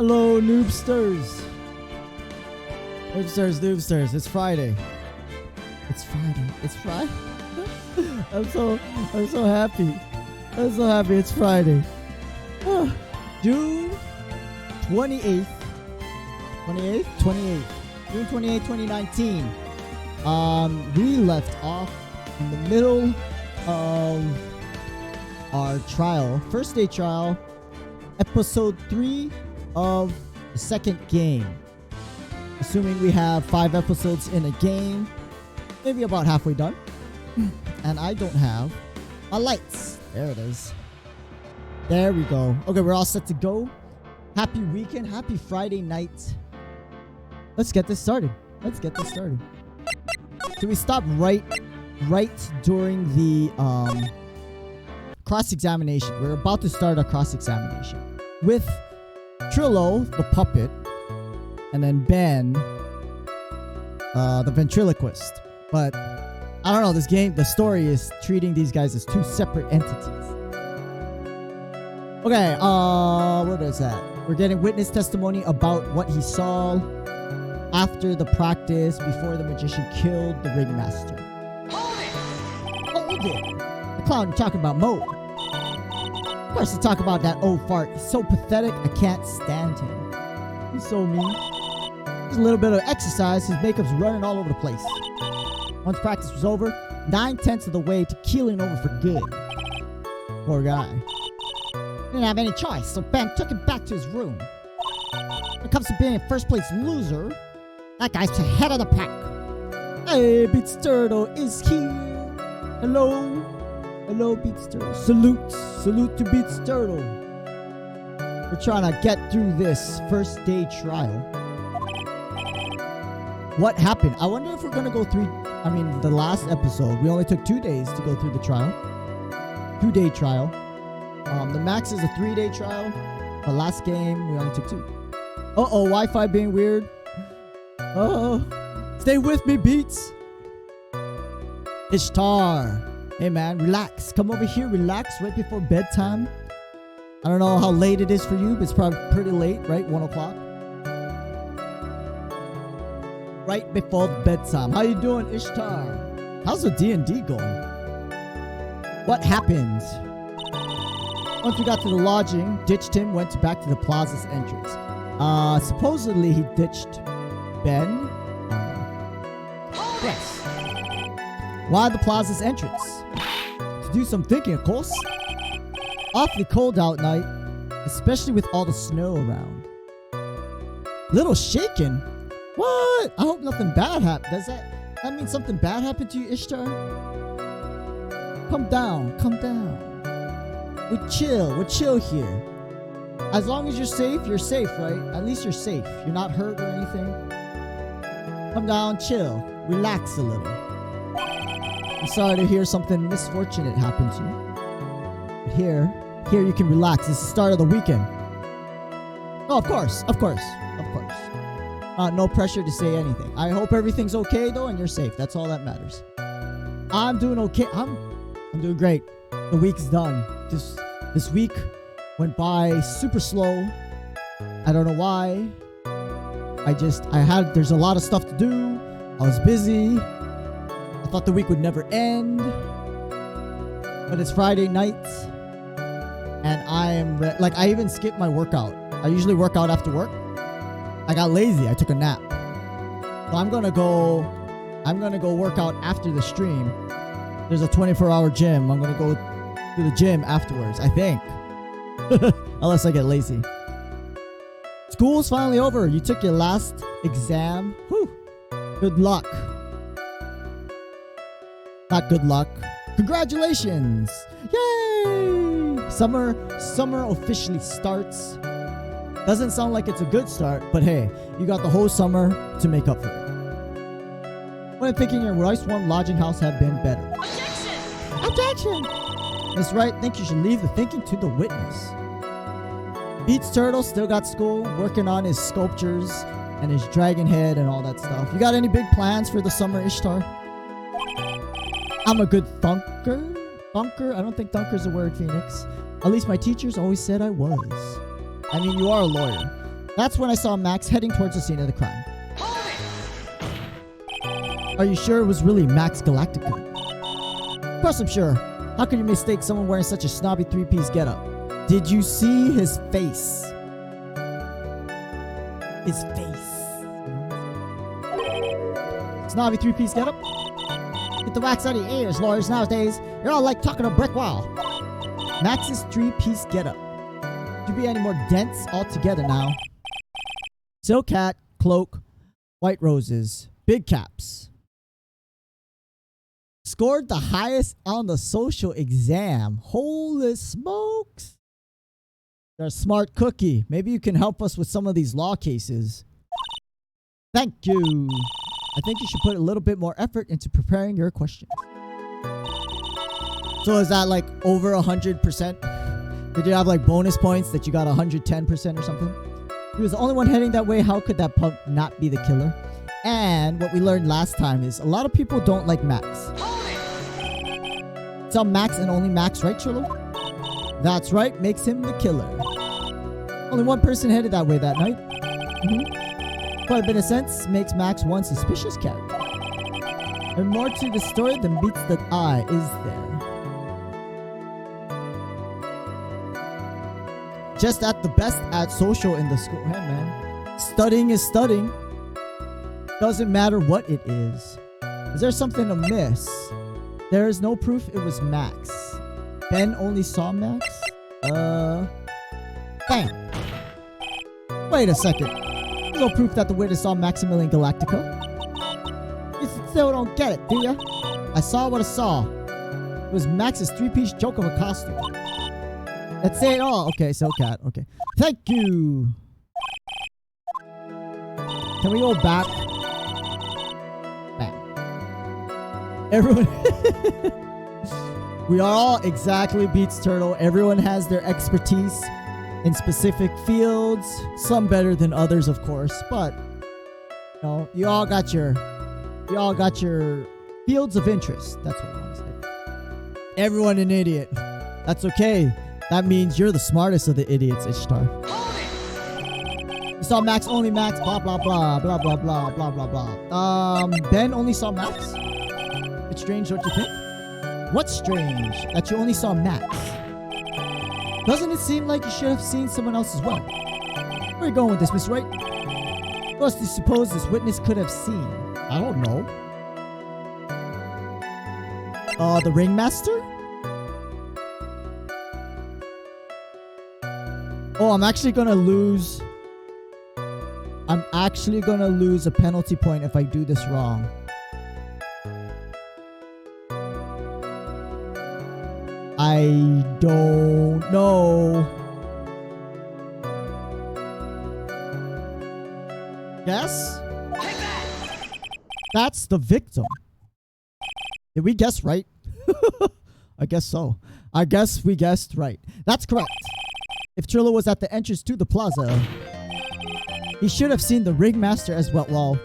Hello, Noobsters. Noobsters. It's Friday. It's Friday. I'm so happy. It's Friday. June 28th. June 28th, 2019. We left off in the middle of our trial, first day trial, episode 3 of the second game. Assuming we have 5 episodes in a game, maybe about halfway done. And I don't have my lights. There it is. There we go. Okay, we're all set to go. Happy weekend. Happy Friday night. Let's get this started. So we stopped right during the cross-examination. We're about to start a cross-examination with Trillo, the puppet, and then Ben, the ventriloquist. But I don't know, this game, the story is treating these guys as 2 separate entities. Okay, what is that? We're getting witness testimony about what he saw after the practice before the magician killed the ringmaster. Hold it! The clown you're talking about, Mo. Of course, to talk about that old fart. He's so pathetic, I can't stand him. He's so mean. Just a little bit of exercise, his makeup's running all over the place. Once practice was over, 9/10 of the way to keeling over for good. Poor guy. Didn't have any choice, so Ben took him back to his room. When it comes to being a first place loser, that guy's the head of the pack. Hey, Beats Turtle is here. Hello, Beats Turtle. Salute to Beats Turtle. We're trying to get through this first day trial. What happened? I wonder if we're gonna go through. I mean, the last episode, we only took 2 days to go through the trial. 2-day trial. The max is a 3-day trial. The last game, we only took 2. Uh-oh, Wi-Fi being weird. Uh-oh. Stay with me, Beats. Ishtar. Hey, man, relax. Come over here, relax right before bedtime. I don't know how late it is for you, but it's probably pretty late, right? 1 o'clock. Right before bedtime. How you doing, Ishtar? How's the D&D going? What happened? Once we got to the lodging, ditched him, went back to the plaza's entrance. Supposedly he ditched Ben. Yes. Why the plaza's entrance? To do some thinking, of course. Awfully cold out night, especially with all the snow around. Little shaken. What? I hope nothing bad happened. Does that mean something bad happened to you, Ishtar? Calm down. We're chill here. As long as you're safe, right? At least you're safe. You're not hurt or anything. Come down, chill. Relax a little. I'm sorry to hear something misfortunate happened to you. But here you can relax. It's the start of the weekend. Oh, of course. No pressure to say anything. I hope everything's okay though and you're safe. That's all that matters. I'm doing okay. I'm doing great. The week's done. This week went by super slow. I don't know why. There's a lot of stuff to do. I was busy. I thought the week would never end. But it's Friday night. And I am I even skipped my workout. I usually work out after work. I got lazy. I took a nap. So I'm gonna go work out after the stream. There's a 24-hour gym. I'm gonna go to the gym afterwards, I think. Unless I get lazy. School's finally over. You took your last exam. Whew. Good luck. Not good luck. Congratulations. Yay! Summer officially starts. Doesn't sound like it's a good start, but hey, you got the whole summer to make up for it. When I'm thinking your Rice 1 lodging house have been better. Objection! That's right, think you should leave the thinking to the witness. Beats Turtle still got school, working on his sculptures and his dragon head and all that stuff. You got any big plans for the summer, Ishtar? I'm a good thunker. Thunker? I don't think thunker's a word, Phoenix. At least my teachers always said I was. I mean, you are a lawyer. That's when I saw Max heading towards the scene of the crime. Are you sure it was really Max Galactica? Of course I'm sure. How could you mistake someone wearing such a snobby three-piece getup? Did you see his face? His face. Snobby three-piece getup? Get the wax out of your ears, lawyers nowadays. You're all like talking a brick wall. Max's three-piece getup. Could you be any more dense altogether now? Silk hat, cloak, white roses, big caps. Scored the highest on the social exam. Holy smokes. You're a smart cookie. Maybe you can help us with some of these law cases. Thank you. I think you should put a little bit more effort into preparing your questions. So is that like over 100%? Did you have like bonus points that you got 110% or something? He was the only one heading that way. How could that punk not be the killer? And what we learned last time is a lot of people don't like Max. Some Max and only Max, right, Trilo? That's right, makes him the killer. Only one person headed that way that night. Quite a bit of sense makes Max one suspicious character. And more to the story than meets the eye, is there? Just at the best at social in the school. Hey man, studying is studying. Doesn't matter what it is. Is there something amiss? There is no proof it was Max. Ben only saw Max? Bam. Wait a second. There's no proof that the witness saw Maximilian Galactico. You still don't get it, do ya? I saw what I saw. It was Max's three-piece joke of a costume. Let's say it all. Okay, so cat. Okay. Thank you. Can we go back? Bam. Everyone. We are all exactly beats Turtle. Everyone has their expertise in specific fields. Some better than others, of course. But you know, you all got your fields of interest. That's what I want to say. Everyone an idiot. That's okay. That means you're the smartest of the idiots, Ishtar. You saw Max, only Max, blah, blah, blah, blah, blah, blah, blah, blah, blah. Ben only saw Max? It's strange, don't you think? What's strange? That you only saw Max. Doesn't it seem like you should have seen someone else as well? Where are you going with this, Miss Wright? What else do you suppose this witness could have seen? I don't know. The ringmaster? Oh, I'm actually gonna lose a penalty point if I do this wrong. I don't know. Guess? That's the victim. Did we guess right? I guess so. I guess we guessed right. That's correct. If Trillo was at the entrance to the plaza, he should have seen the ringmaster as well. Well,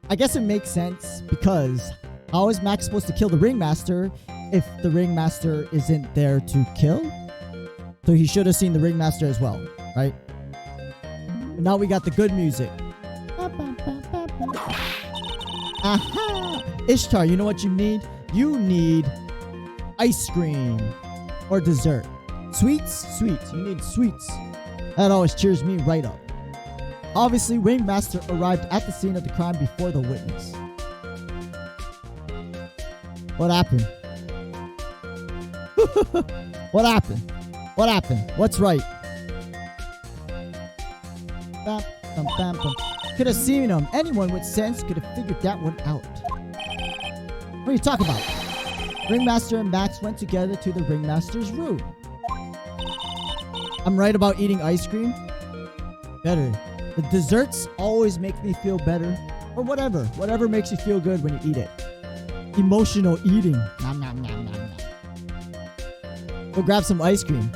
I guess it makes sense because how is Max supposed to kill the ringmaster if the ringmaster isn't there to kill? So he should have seen the ringmaster as well, right? And now we got the good music. Aha! Ishtar, you know what you need? You need ice cream or dessert. Sweets? Sweets. You need sweets. That always cheers me right up. Obviously, Ringmaster arrived at the scene of the crime before the witness. What happened? What happened? What happened? What's right? Bam, bam, bam, bam. Could have seen him. Anyone with sense could have figured that one out. What are you talking about? Ringmaster and Max went together to the Ringmaster's room. I'm right about eating ice cream? Better. The desserts always make me feel better. Or whatever. Whatever makes you feel good when you eat it. Emotional eating. Nom, nom, nom, nom, nom. Go grab some ice cream.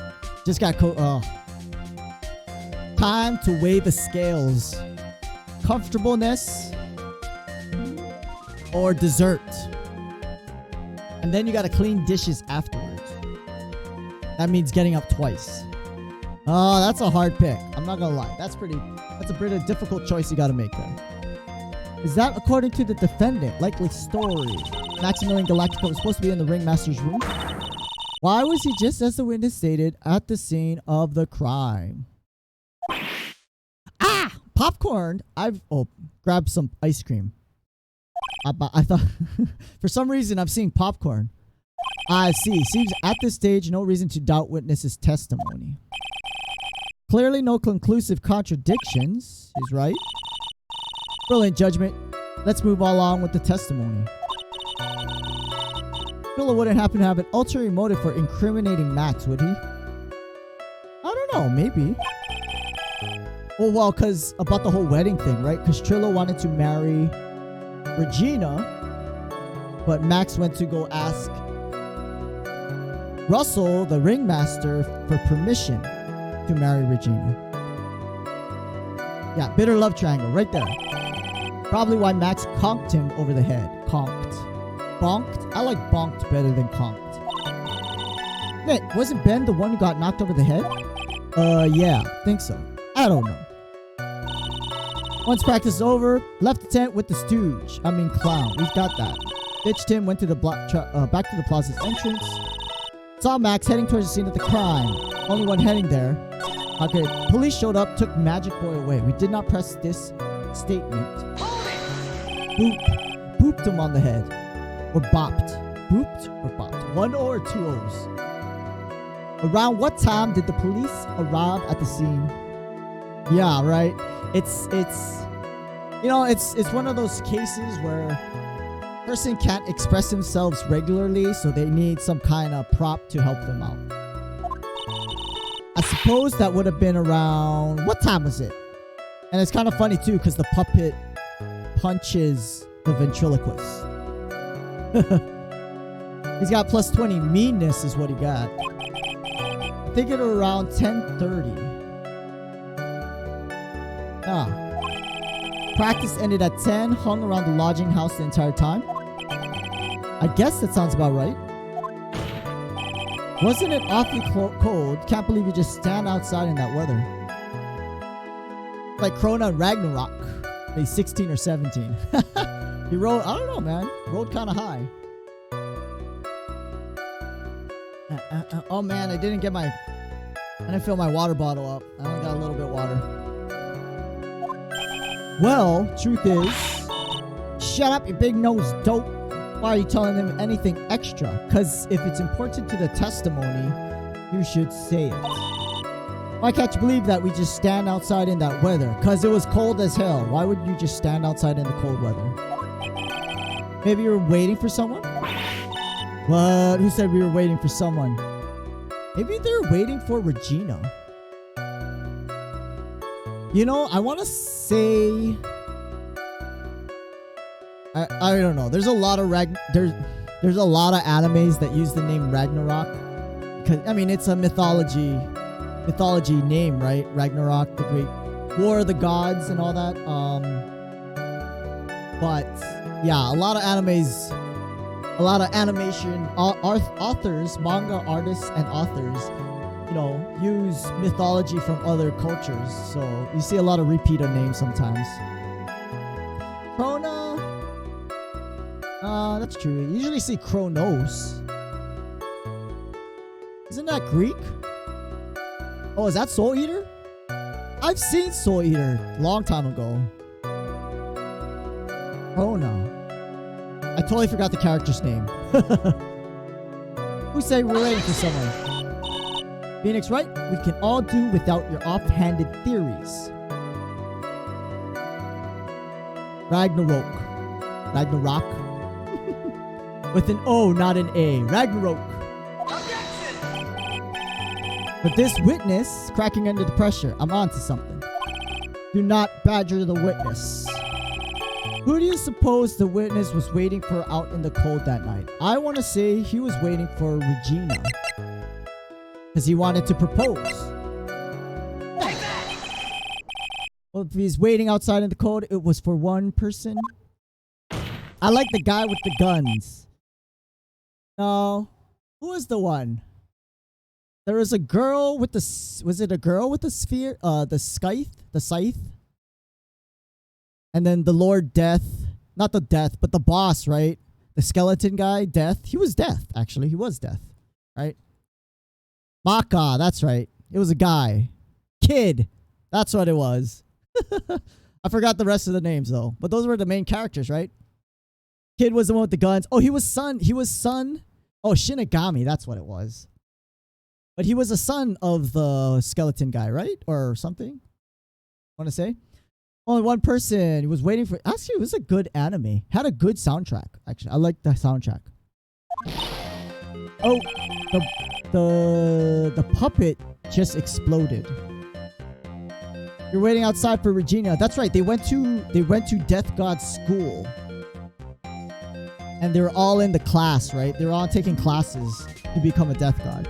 Just got time to weigh the scales. Comfortableness or dessert. And then you gotta clean dishes afterwards. That means getting up twice. Oh, that's a hard pick. I'm not gonna lie. That's pretty That's a pretty difficult choice you gotta make there. Is that according to the defendant? Likely story. Maximilian Galactico was supposed to be in the ringmaster's room. Why was he just as the witness stated at the scene of the crime? Ah! Popcorn! Grabbed some ice cream. I thought, for some reason, I'm seeing popcorn. I see. Seems at this stage, no reason to doubt witness's testimony. Clearly no conclusive contradictions. He's right. Brilliant judgment. Let's move along with the testimony. Philo wouldn't happen to have an ulterior motive for incriminating Max, would he? I don't know. Maybe. Oh, well, because about the whole wedding thing, right? Because Trillo wanted to marry Regina, but Max went to go ask Russell, the ringmaster, for permission to marry Regina. Yeah, bitter love triangle right there. Probably why Max conked him over the head. Conked. Bonked? I like bonked better than conked. Wait, wasn't Ben the one who got knocked over the head? Yeah, think so. I don't know. Once practice is over, left the tent with the stooge. I mean clown. We've got that. Ditched him, went to the back to the plaza's entrance. Saw Max heading towards the scene of the crime. Only one heading there. Okay, police showed up, took Magic Boy away. We did not press this statement. Boop. Booped him on the head. Or bopped. Booped or bopped. 1 O or 2 O's. Around what time did the police arrive at the scene? Yeah, right. It's one of those cases where a person can't express themselves regularly, so they need some kind of prop to help them out. I suppose that would have been around, what time was it? And it's kind of funny too, because the puppet punches the ventriloquist. He's got plus 20 meanness is what he got. I think it was around 10:30. Practice ended at 10, hung around the lodging house the entire time. I guess that sounds about right. Wasn't it awfully cold? Can't believe you just stand outside in that weather. Like Krona and Ragnarok. Maybe 16 or 17. He rode, I don't know, man. Rode kind of high. Oh man, I didn't fill my water bottle up. I only got a little bit of water. Well, truth is, shut up, you big nose dope. Why are you telling them anything extra? Because if it's important to the testimony, you should say it. Why can't you believe that we just stand outside in that weather? Because it was cold as hell. Why would you just stand outside in the cold weather? Maybe you were waiting for someone? What? Who said we were waiting for someone? Maybe they're waiting for Regina. You know, I want to say... I don't know. There's a lot of there's a lot of animes that use the name Ragnarok. Because I mean, it's a mythology name, right? Ragnarok, the great war of the gods and all that. But yeah, a lot of animes, a lot of animation authors, manga artists and authors, you know, use mythology from other cultures. So you see a lot of repeat of names sometimes. Krona. That's true. You usually see Kronos. Isn't that Greek? Oh, is that Soul Eater? I've seen Soul Eater a long time ago. Krona. I totally forgot the character's name. Who said we're waiting for someone? Phoenix, right? We can all do without your offhanded theories. Ragnarok. With an O, not an A. Ragnarok. But this witness, cracking under the pressure. I'm on to something. Do not badger the witness. Who do you suppose the witness was waiting for out in the cold that night? I want to say he was waiting for Regina. Because he wanted to propose. Well, if he's waiting outside in the cold, it was for one person. I like the guy with the guns. No. Who was the one? There was a girl with the... Was it a girl with the sphere? The scythe? The scythe? And then the Lord Death, not the Death, but the boss, right? The skeleton guy, Death. He was Death, actually. He was Death, right? Maka, that's right. It was a guy. Kid, that's what it was. I forgot the rest of the names though. But those were the main characters, right? Kid was the one with the guns. Oh, he was son. Oh, Shinigami, that's what it was. But he was a son of the skeleton guy, right? Or something. Want to say? Only one person was waiting for. Actually, it was a good anime. Had a good soundtrack. Actually, I liked the soundtrack. Oh, the puppet just exploded. You're waiting outside for Regina. That's right. They went to Death God's school, and they were all in the class, right? They were all taking classes to become a Death God.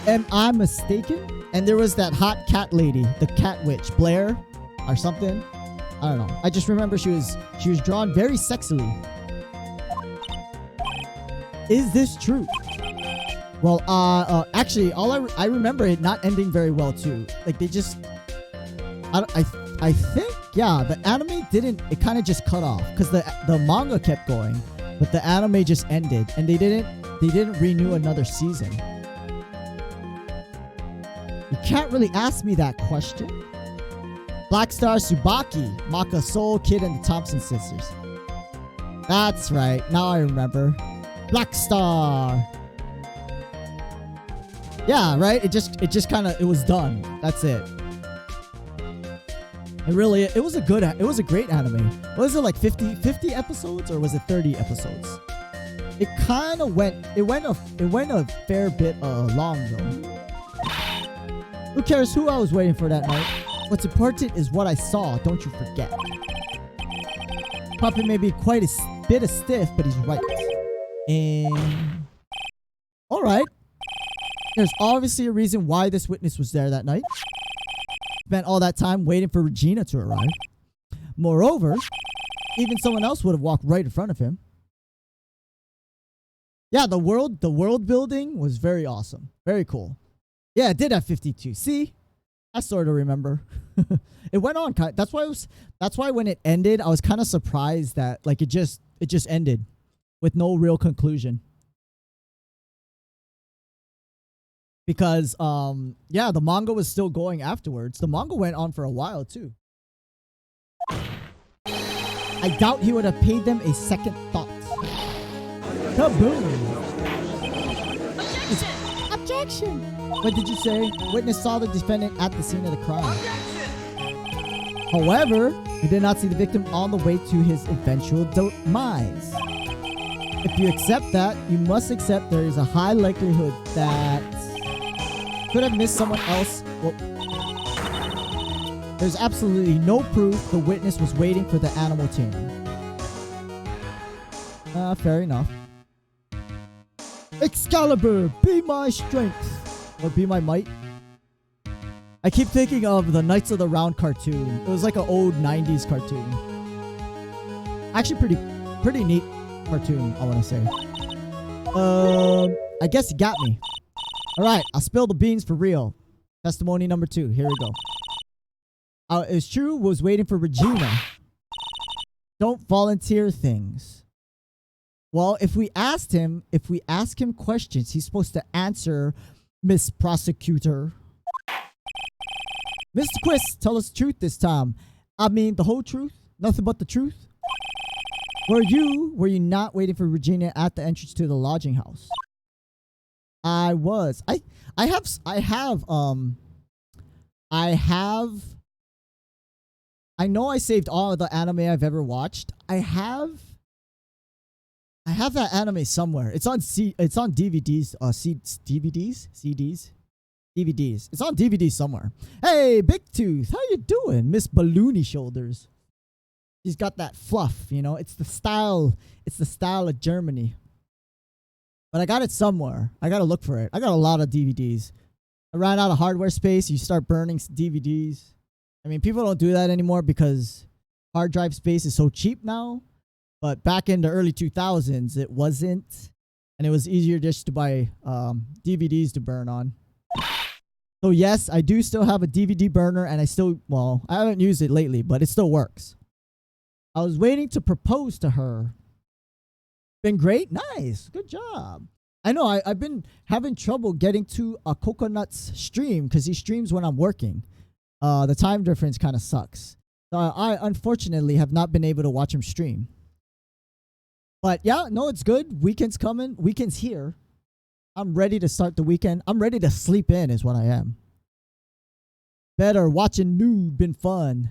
Am I mistaken? And there was that hot cat lady, the cat witch, Blair, or something. I don't know. I just remember she was drawn very sexily. Is this true? Well, actually, I remember it not ending very well too. Like they just, I think, yeah, the anime didn't. It kind of just cut off because the manga kept going, but the anime just ended, and they didn't renew another season. You can't really ask me that question. Black Star Tsubaki, Maka Soul Kid and the Thompson sisters. That's right. Now I remember. Black Star. Yeah, right? It just kind of, it was done. That's it. It was a great anime. Was it like 50 episodes or was it 30 episodes? It kind of went a fair bit long though. Who cares who I was waiting for that night? What's important is what I saw, don't you forget. Puppet may be quite a bit stiff, but he's right. And alright. There's obviously a reason why this witness was there that night. Spent all that time waiting for Regina to arrive. Moreover, even someone else would have walked right in front of him. Yeah, the world building was very awesome. Very cool. Yeah, it did have 52. See? I sort of remember. It went on. That's why when it ended, I was kind of surprised that like it just ended with no real conclusion. Because yeah, the manga was still going afterwards. The manga went on for a while too. I doubt he would have paid them a second thought. Kaboom! Objection! What did you say? Witness saw the defendant at the scene of the crime. However, he did not see the victim on the way to his eventual demise. If you accept that, you must accept there is a high likelihood that could have missed someone else. Well, there's absolutely no proof the witness was waiting for the animal tamer. Fair enough. Excalibur, be my strength. Or be my might. I keep thinking of the Knights of the Round cartoon. It was like an old 90s cartoon. Actually pretty neat cartoon, I want to say. I guess you got me. Alright, I'll spill the beans for real. Testimony number 2. Here we go. It's true, was waiting for Regina. Don't volunteer things. Well, if we ask him questions, he's supposed to answer, Miss Prosecutor. Mr. Quist, tell us the truth this time. I mean, the whole truth? Nothing but the truth? Were you not waiting for Regina at the entrance to the lodging house? I was. I know I saved all of the anime I've ever watched. I have that anime somewhere. It's on DVDs. DVDs. It's on DVD somewhere. Hey, Big Tooth, how you doing, Miss Balloony Shoulders? She's got that fluff, you know. It's the style. It's the style of Germany. But I got it somewhere. I gotta look for it. I got a lot of DVDs. I ran out of hardware space. You start burning DVDs. I mean, people don't do that anymore because hard drive space is so cheap now. But back in the early 2000s, it wasn't. And it was easier just to buy DVDs to burn on. So yes, I do still have a DVD burner, and I haven't used it lately, but it still works. I was waiting to propose to her. Been great? Nice. Good job. I know I've been having trouble getting to a Coconut's stream because he streams when I'm working. The time difference kind of sucks. So I unfortunately have not been able to watch him stream. But yeah, no, it's good. Weekend's coming. Weekend's here. I'm ready to start the weekend. I'm ready to sleep in is what I am. Better watching Noob been fun.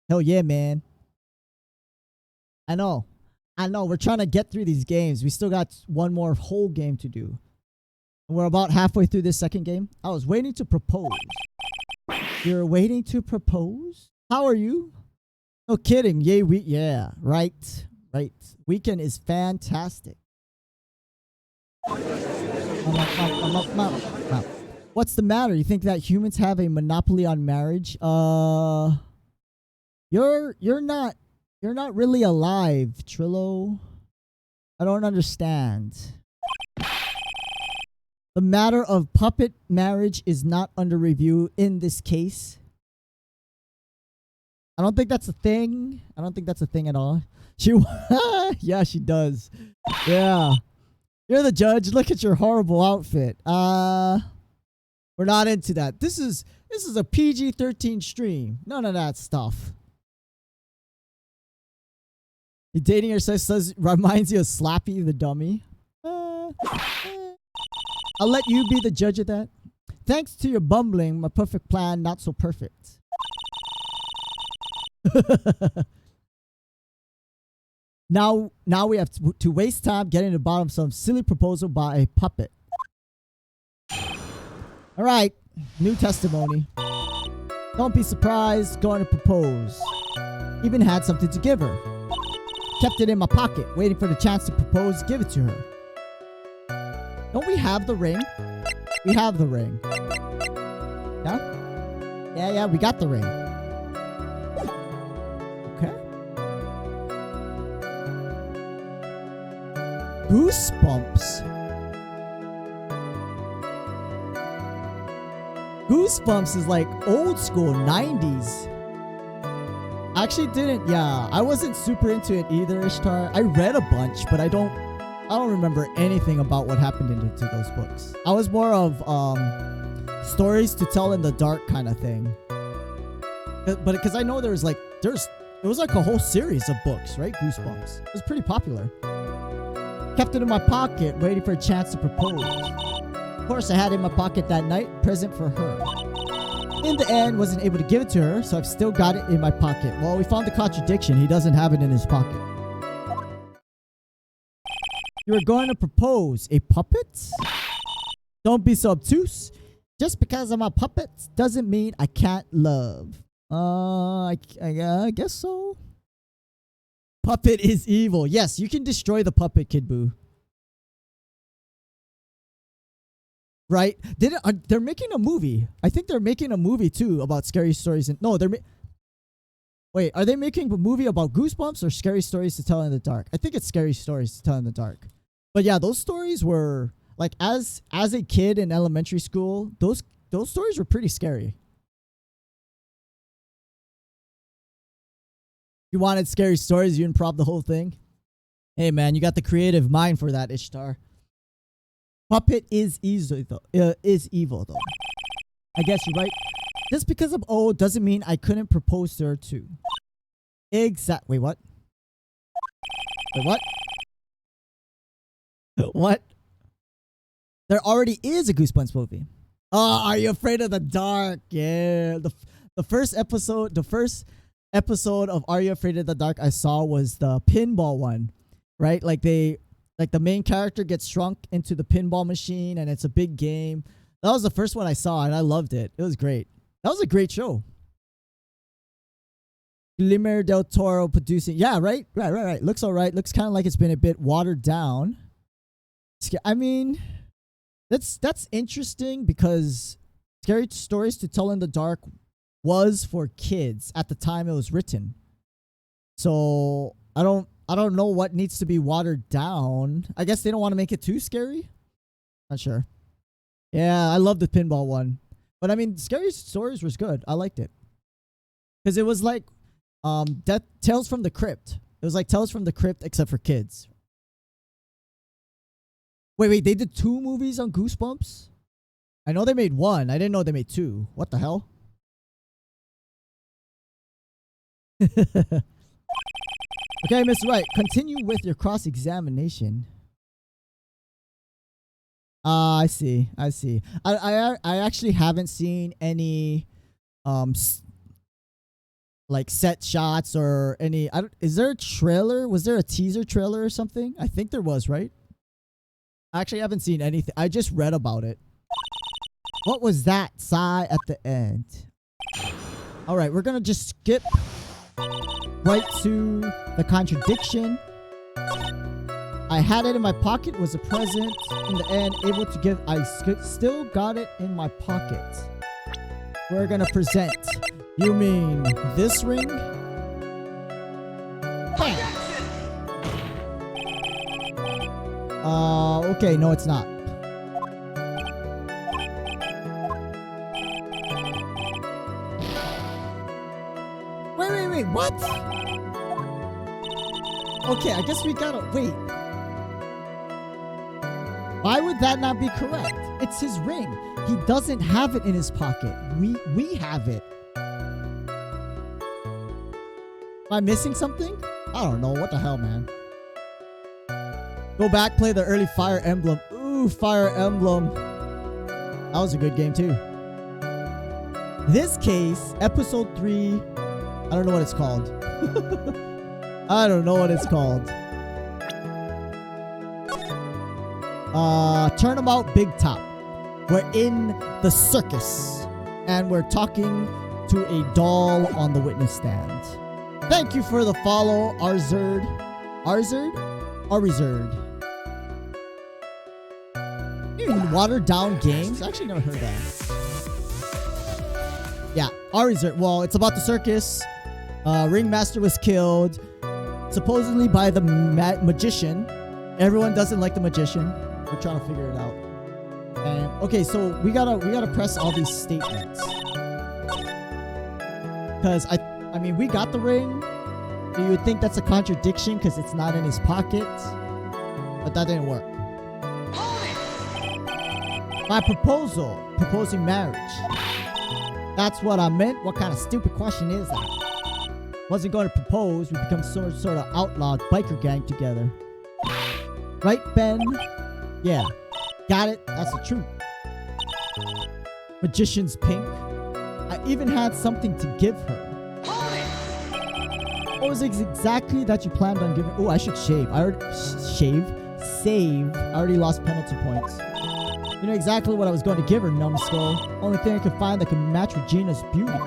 Hell yeah, man. I know. We're trying to get through these games. We still got one more whole game to do. And we're about halfway through this second game. I was waiting to propose. You're waiting to propose? How are you? No kidding. Yeah, right. Weekend is fantastic. What's the matter? You think that humans have a monopoly on marriage? You're not really alive, Trillo. I don't understand. The matter of puppet marriage is not under review in this case. I don't think that's a thing. I don't think that's a thing at all. Yeah, she does. Yeah. You're the judge. Look at your horrible outfit. We're not into that. This is a PG-13 stream. None of that stuff. You dating yourself says reminds you of Slappy the dummy. I'll let you be the judge of that. Thanks to your bumbling, my perfect plan not so perfect. Now we have to waste time getting to the bottom of some silly proposal by a puppet. All right, new testimony. Don't be surprised, going to propose. Even had something to give her. Kept it in my pocket, waiting for the chance to propose, give it to her. Don't we have the ring? We have the ring. Yeah? Yeah, we got the ring. Okay. Goosebumps. Goosebumps is like old school 90s. I actually didn't, I wasn't super into it either, Ishtar. I read a bunch, but I don't remember anything about what happened into those books. I was more of stories to tell in the dark kind of thing. But because I know it was like a whole series of books, right? Goosebumps. It was pretty popular. Kept it in my pocket, waiting for a chance to propose. Of course, I had it in my pocket that night, present for her. In the end, wasn't able to give it to her, so I've still got it in my pocket. Well, we found the contradiction. He doesn't have it in his pocket. You were going to propose a puppet? Don't be so obtuse. Just because I'm a puppet doesn't mean I can't love. I guess so. Puppet is evil. Yes, you can destroy the puppet, Kid Boo. Right? They're making a movie. I think they're making a movie too about scary stories. Wait, are they making a movie about Goosebumps or Scary Stories to Tell in the Dark? I think it's Scary Stories to Tell in the Dark. But yeah, those stories were like as a kid in elementary school, those stories were pretty scary. You wanted scary stories, you improv the whole thing. Hey man, you got the creative mind for that, Ishtar. Puppet is evil though. I guess you're right. Just because I'm old doesn't mean I couldn't propose to her too. Wait, what? Wait, what? What? There already is a Goosebumps movie. Oh, Are You Afraid of the Dark? Yeah. The first episode of Are You Afraid of the Dark I saw was the pinball one. Right? Like the main character gets shrunk into the pinball machine and it's a big game. That was the first one I saw and I loved it. It was great. That was a great show. Guillermo del Toro producing. Yeah, right. Looks alright. Looks kind of like it's been a bit watered down. I mean, that's interesting because Scary Stories to Tell in the Dark was for kids at the time it was written. So I don't know what needs to be watered down. I guess they don't want to make it too scary. Not sure. Yeah, I love the pinball one. But I mean, Scary Stories was good. I liked it. Because it was like Tales from the Crypt. It was like Tales from the Crypt except for kids. Wait, they did 2 movies on Goosebumps? I know they made 1. I didn't know they made 2. What the hell? Okay, Miss Wright, continue with your cross-examination. I see. I actually haven't seen any like set shots or any. Is there a trailer? Was there a teaser trailer or something? I think there was, right? I actually haven't seen anything. I just read about it. What was that sigh at the end? All right, we're gonna just skip right to the contradiction. I had it in my pocket, was a present in the end, able to give. I still got it in my pocket. We're gonna present. You mean this ring? Bam. Okay, no, it's not. Wait, what? Okay, I guess we gotta wait. Why would that not be correct? It's his ring. He doesn't have it in his pocket. We have it. Am I missing something? I don't know. What the hell, man? Go back, play the early Fire Emblem. Ooh, Fire Emblem. That was a good game, too. This case, episode 3. I don't know what it's called. I don't know what it's called. Turnabout Big Top. We're in the circus. And we're talking to a doll on the witness stand. Thank you for the follow, Arzerd. Arzerd? Arizerd. You mean watered down games? I actually never heard that. Yeah, Arizerd. Well, it's about the circus. Ringmaster was killed. Supposedly by the magician. Everyone doesn't like the magician. We're trying to figure it out. And okay, so we gotta press all these statements. Cause I mean we got the ring. You would think that's a contradiction because it's not in his pocket. But that didn't work. My proposal. Proposing marriage. That's what I meant. What kind of stupid question is that? Wasn't going to propose. We become sort of outlawed biker gang together. Right, Ben? Yeah. Got it. That's the truth. Magician's pink. I even had something to give her. What was it exactly that you planned on giving? Oh, I should shave. I already save. I already lost penalty points. You know exactly what I was going to give her, numbskull. Only thing I could find that could match Regina's beauty.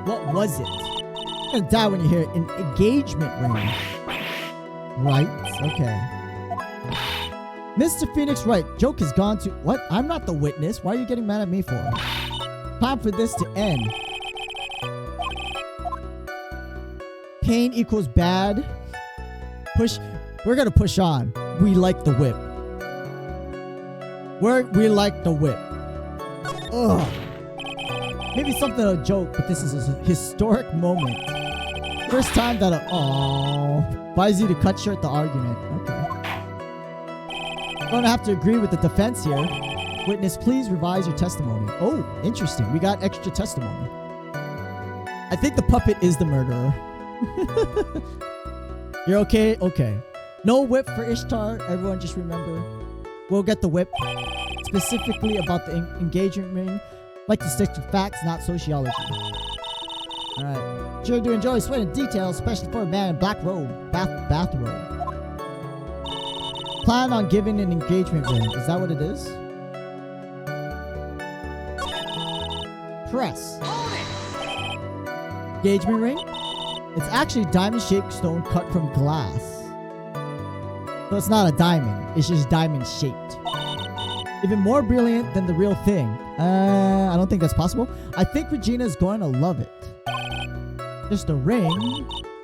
What was it? You're gonna die when you hear an engagement ring. Right? Okay. Mr. Phoenix Wright, joke has gone to... What? I'm not the witness. Why are you getting mad at me for? Time for this to end. Pain equals bad. Push. We're gonna push on. We like the whip. We like the whip. Ugh. Maybe something a joke, but this is a historic moment. First time that buys you to cut short the argument. Okay. I'm gonna have to agree with the defense here. Witness, please revise your testimony. Oh, interesting. We got extra testimony. I think the puppet is the murderer. You're okay? Okay. No whip for Ishtar. Everyone just remember. We'll get the whip. Specifically about the engagement ring. Like to stick to facts, not sociology. Alright. Sure do enjoy sweating details, especially for a man in black robe. Bathrobe. Plan on giving an engagement ring. Is that what it is? Press. Engagement ring? It's actually diamond-shaped stone cut from glass. So it's not a diamond. It's just diamond-shaped. Even more brilliant than the real thing. I don't think that's possible. I think Regina's going to love it. Just a ring?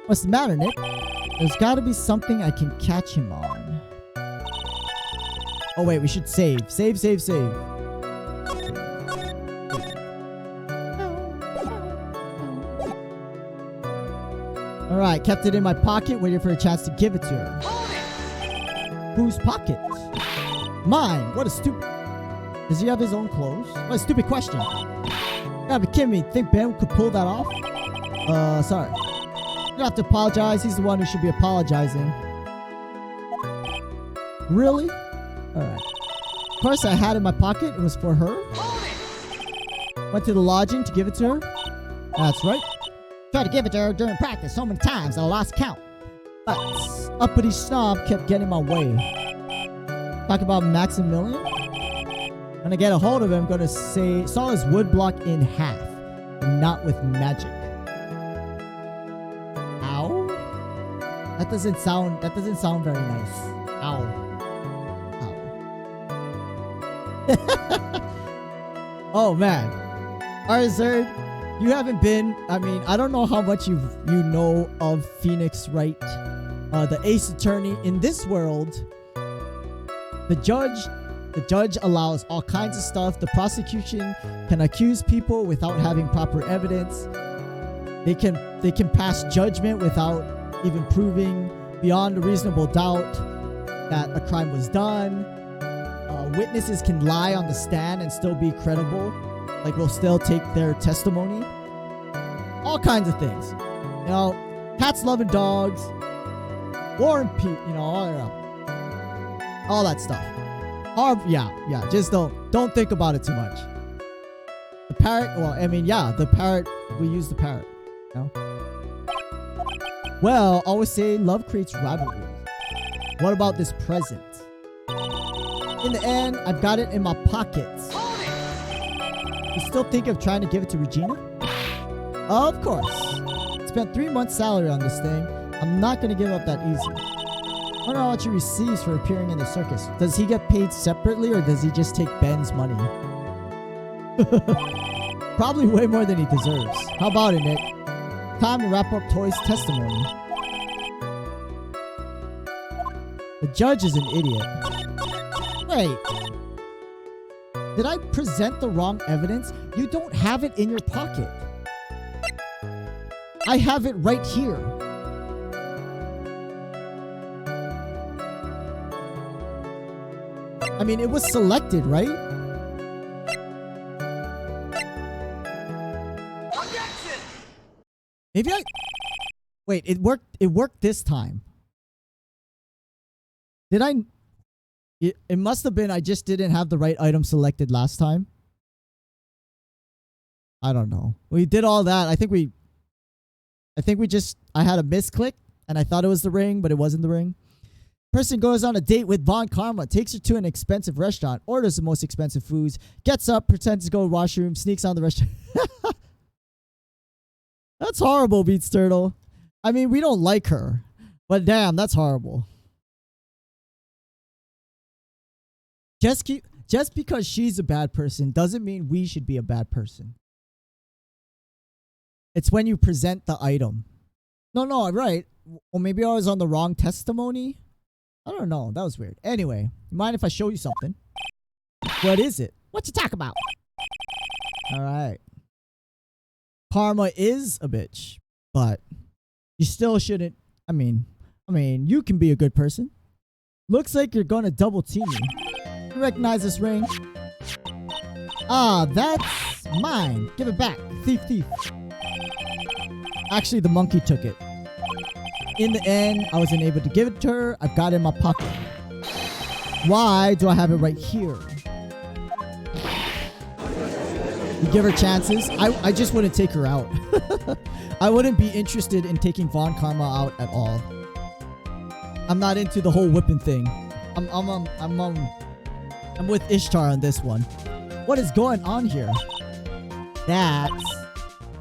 What's the matter, Nick? There's got to be something I can catch him on. Oh wait, we should save. Save. Alright, kept it in my pocket, waiting for a chance to give it to her. Whose pocket? Mine. What a stupid... Does he have his own clothes? What a stupid question. You gotta be kidding me. Think Ben could pull that off? Sorry. You don't have to apologize. He's the one who should be apologizing. Really? Alright. Of course, I had it in my pocket. It was for her. Went to the lodging to give it to her. That's right. Tried to give it to her during practice so many times I lost count. But uppity snob kept getting in my way. Talk about Maximilian? When I get a hold of him, I'm gonna say saw his wood block in half. And not with magic. Ow? That doesn't sound very nice. Ow. Oh man. Alright, Zerd. You haven't been, I mean, I don't know how much you know of Phoenix Wright, the ace attorney. In this world, the judge allows all kinds of stuff. The prosecution can accuse people without having proper evidence. They can pass judgment without even proving beyond a reasonable doubt that a crime was done. Witnesses can lie on the stand and still be credible. Like, we'll still take their testimony. All kinds of things. You know, cats loving dogs. War and peace, you know, all that stuff. Yeah. Just don't think about it too much. The parrot, well, I mean, yeah, the parrot, we use the parrot. You know? Well, always say love creates rivalry. What about this present? In the end, I've got it in my pockets. You still think of trying to give it to Regina? Of course. Spent 3 months' salary on this thing. I'm not going to give up that easy. I don't know what he receives for appearing in the circus. Does he get paid separately or does he just take Ben's money? Probably way more than he deserves. How about it, Nick? Time to wrap up Toy's testimony. The judge is an idiot. Wait. Did I present the wrong evidence? You don't have it in your pocket. I have it right here. I mean, it was selected, right? Objection! Maybe I... Wait, it worked this time. Did I... It must have been I just didn't have the right item selected last time. I don't know. We did all that. I think we just... I had a misclick and I thought it was the ring, but it wasn't the ring. Person goes on a date with Von Karma, takes her to an expensive restaurant, orders the most expensive foods, gets up, pretends to go to the washroom, sneaks on the restaurant. That's horrible, Beats Turtle. I mean, we don't like her, but damn, that's horrible. Just because she's a bad person doesn't mean we should be a bad person. It's when you present the item. No, right. Or maybe I was on the wrong testimony. I don't know. That was weird. Anyway, mind if I show you something? What is it? What you talk about? Alright. Karma is a bitch, but you still shouldn't. I mean, you can be a good person. Looks like you're gonna double team me. You recognize this ring? Ah, that's mine. Give it back. Thief. Actually, the monkey took it. In the end, I wasn't able to give it to her. I've got it in my pocket. Why do I have it right here? You give her chances. I just wouldn't take her out. I wouldn't be interested in taking Von Karma out at all. I'm not into the whole whipping thing. I'm with Ishtar on this one. What is going on here? That's...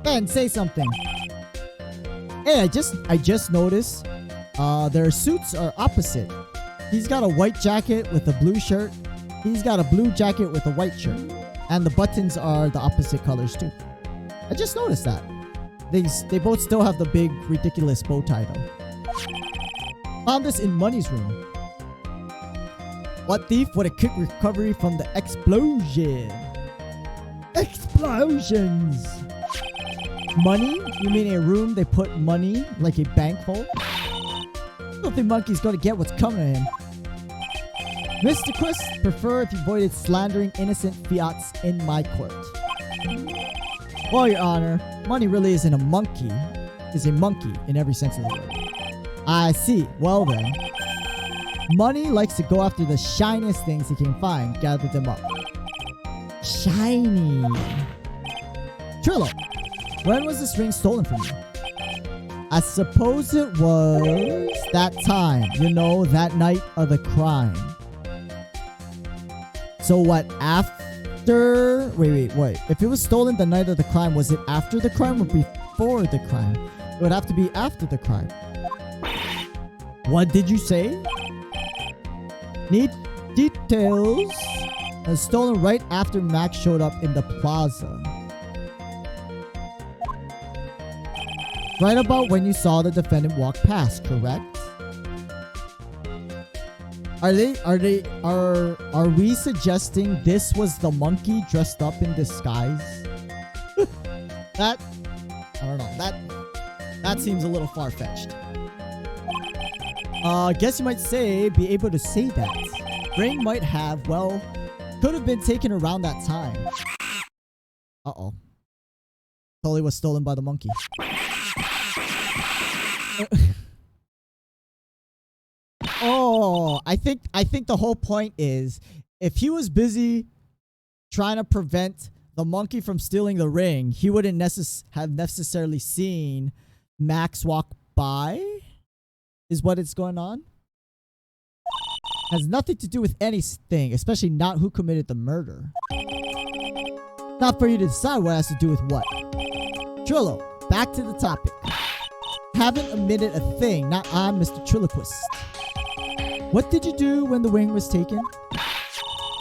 Ben, say something. Hey, I just noticed their suits are opposite. He's got a white jacket with a blue shirt. He's got a blue jacket with a white shirt. And the buttons are the opposite colors too. I just noticed that. They both still have the big ridiculous bow tie though. Found this in Money's room. What thief would a quick recovery from the explosion? Explosions! Money? You mean a room they put money like a bank vault? Filthy monkey's gonna get what's coming to him. Mr. Quist, prefer if you avoided slandering innocent fiats in my court. Well, Your Honor, money really isn't a monkey. It's a monkey in every sense of the word. I see. Well then. Money likes to go after the shiniest things he can find, gather them up. Shiny. Trillo, when was this ring stolen from you? I suppose it was that time, you know, that night of the crime. So what, after... Wait. If it was stolen the night of the crime, was it after the crime or before the crime? It would have to be after the crime. What did you say? Need details. It was stolen right after Max showed up in the plaza. Right about when you saw the defendant walk past, correct? Are we suggesting this was the monkey dressed up in disguise? I don't know. That seems a little far-fetched. Guess you might say, be able to say that. Ring might have, well, could have been taken around that time. Uh-oh. Totally was stolen by the monkey. Oh, I think the whole point is if he was busy trying to prevent the monkey from stealing the ring, he wouldn't have necessarily seen Max walk by, is what it's going on. Has nothing to do with anything, especially not who committed the murder. Not for you to decide what has to do with what. Trillo, back to the topic. Haven't omitted a thing, not I'm Mr. Triloquist. What did you do when the ring was taken?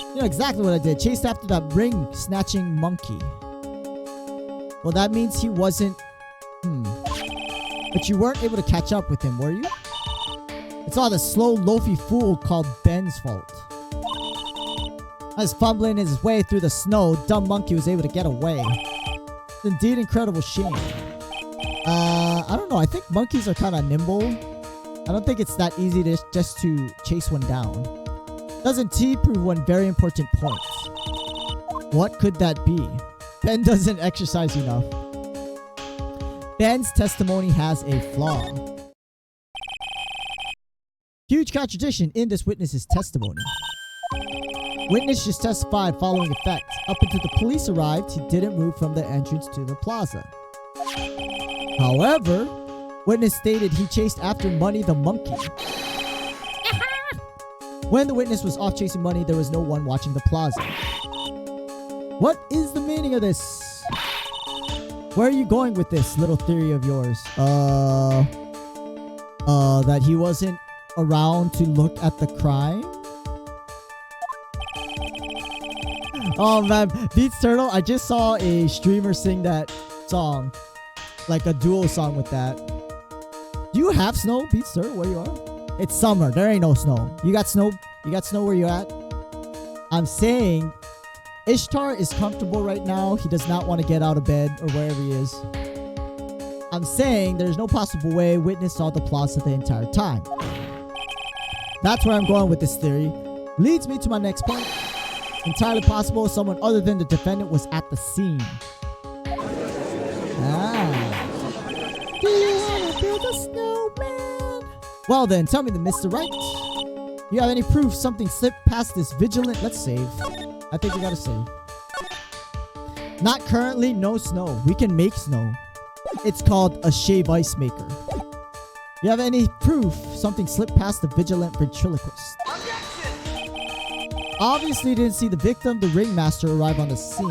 You know exactly what I did. Chased after that ring-snatching monkey. Well, that means he wasn't... But you weren't able to catch up with him, were you? It's all the slow, loafy fool called Ben's fault. As fumbling his way through the snow, dumb monkey was able to get away. It's indeed incredible shame. I don't know. I think monkeys are kind of nimble. I don't think it's that easy to just to chase one down. Doesn't T prove one very important point? What could that be? Ben doesn't exercise enough. Ben's testimony has a flaw. Huge contradiction in this witness's testimony. Witness just testified following effect. Up until the police arrived, he didn't move from the entrance to the plaza. However, witness stated he chased after Money the monkey. When the witness was off chasing Money, there was no one watching the plaza. What is the meaning of this? Where are you going with this little theory of yours? That he wasn't around to look at the crime? Oh man, Beats Turtle, I just saw a streamer sing that song. Like a duo song with that. Do you have snow, Beats Turtle, where you are? It's summer, there ain't no snow. You got snow? You got snow where you at? I'm saying Ishtar is comfortable right now. He does not want to get out of bed or wherever he is. I'm saying there's no possible way witness saw the plaza the entire time. That's where I'm going with this theory. Leads me to my next point. Entirely possible someone other than the defendant was at the scene. Do you want to build a snowman? Well then, tell me, Mr. Wright. You have any proof something slipped past this vigilant? Let's save. I think we gotta save. Not currently, no snow. We can make snow. It's called a shave ice maker. You have any proof something slipped past the vigilant ventriloquist? Obviously didn't see the victim, the ringmaster, arrive on the scene.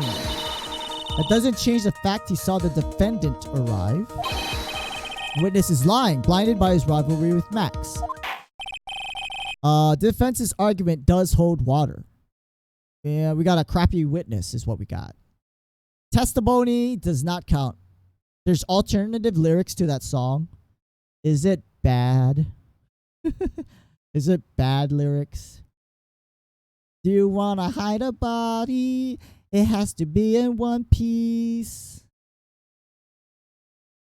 That doesn't change the fact he saw the defendant arrive. Witness is lying, blinded by his rivalry with Max. Defense's argument does hold water. Yeah, we got a crappy witness is what we got. Testimony does not count. There's alternative lyrics to that song. Is it bad? Is it bad lyrics? Do you wanna hide a body? It has to be in one piece.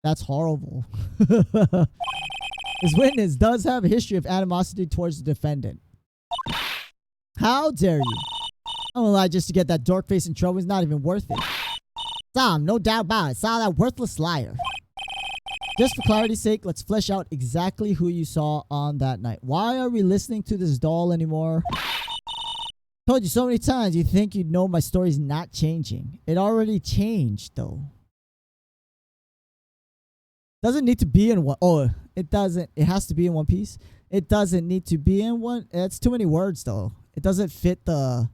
That's horrible. This witness does have a history of animosity towards the defendant. How dare you? I won't lie, just to get that dork face in trouble is not even worth it. Sam, no doubt about it. Saw that worthless liar. Just for clarity's sake, let's flesh out exactly who you saw on that night. Why are we listening to this doll anymore? Told you so many times, you think you'd know my story's not changing. It already changed, though. Doesn't need to be in one. Oh, it doesn't. It has to be in one piece. It doesn't need to be in one. It's too many words, though. It doesn't fit the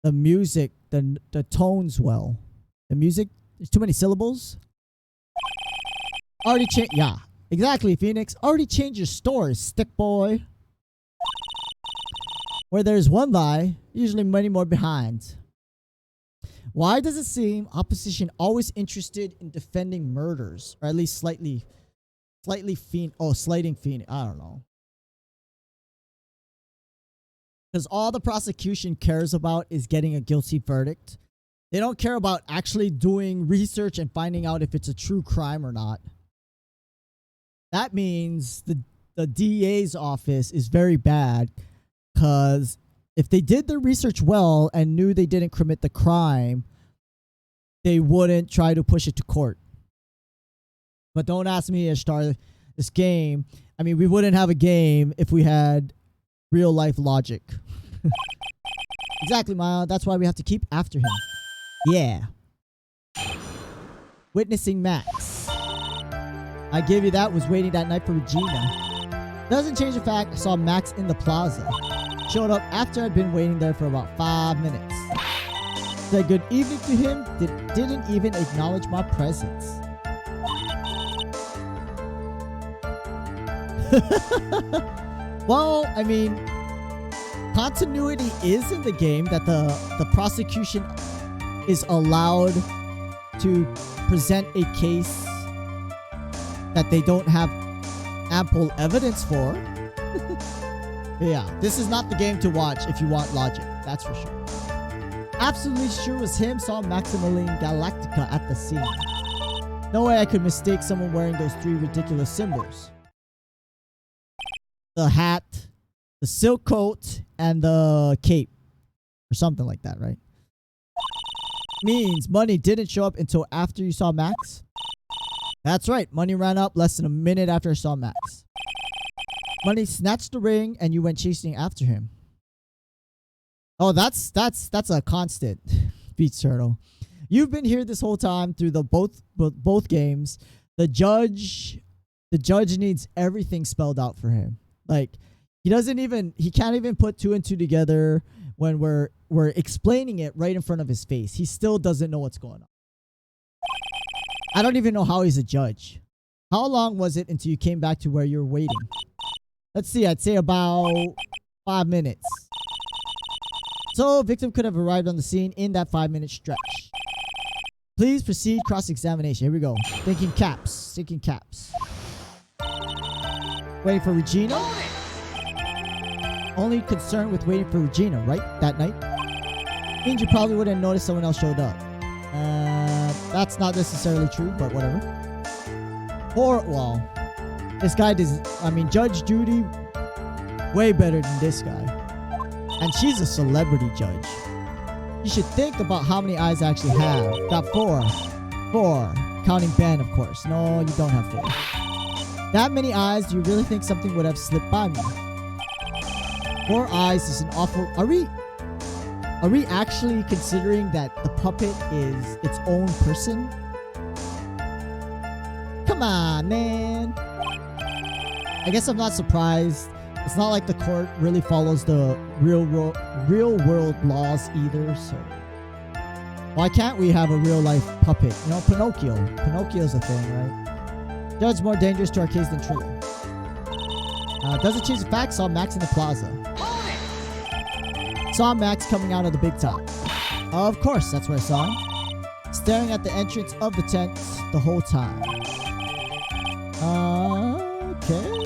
music, the tones well. The music, there's too many syllables. Already changed. Yeah, exactly, Phoenix. Already changed your story, stick boy. Where there's one lie, usually many more behind. Why does it seem opposition always interested in defending murders, or at least slighting Phoenix? I don't know. Because all the prosecution cares about is getting a guilty verdict. They don't care about actually doing research and finding out if it's a true crime or not. That means the DA's office is very bad, because if they did their research well and knew they didn't commit the crime, they wouldn't try to push it to court. But don't ask me to start this game. I mean, we wouldn't have a game if we had real life logic. Exactly, Maya. That's why we have to keep after him. Yeah. Witnessing Max. I give you that. Was waiting that night for Regina. Doesn't change the fact I saw Max in the plaza. Showed up after I'd been waiting there for about 5 minutes. Said good evening to him. Didn't even acknowledge my presence. Well, I mean, continuity is in the game that the prosecution is allowed to present a case that they don't have ample evidence for. Yeah, this is not the game to watch if you want logic, that's for sure. Absolutely sure it was him. Saw Maximilian Galactica at the scene. No way I could mistake someone wearing those 3 ridiculous symbols. The hat, the silk coat, and the cape. Or something like that, right? Means money didn't show up until after you saw Max? That's right, money ran up less than a minute after I saw Max. Money snatched the ring and you went chasing after him. Oh, that's a constant, Beats Turtle. You've been here this whole time through the both games. The judge needs everything spelled out for him. Like, he can't even put 2 and 2 together when we're explaining it right in front of his face. He still doesn't know what's going on. I don't even know how he's a judge. How long was it until you came back to where you were waiting? Let's see, I'd say about 5 minutes. So, victim could have arrived on the scene in that 5-minute stretch. Please proceed cross-examination. Here we go. Thinking caps. Waiting for Regina? Only concerned with waiting for Regina, right? That night? Means you probably wouldn't notice someone else showed up. That's not necessarily true, but whatever. Well, this guy does, Judge Judy, way better than this guy. And she's a celebrity judge. You should think about how many eyes I actually have. Got 4. 4. Counting Ben, of course. No, you don't have 4. That many eyes, do you really think something would have slipped by me? 4 eyes is an awful... Are we actually considering that the puppet is its own person? Come on, man. I guess I'm not surprised. It's not like the court really follows the real world laws either, so... Why can't we have a real life puppet? You know, Pinocchio. Pinocchio's a thing, right? Judge more dangerous to our case than Trilogy. Doesn't change the fact, saw Max in the plaza. Saw Max coming out of the big top. Of course, that's where I saw him. Staring at the entrance of the tent the whole time. Okay.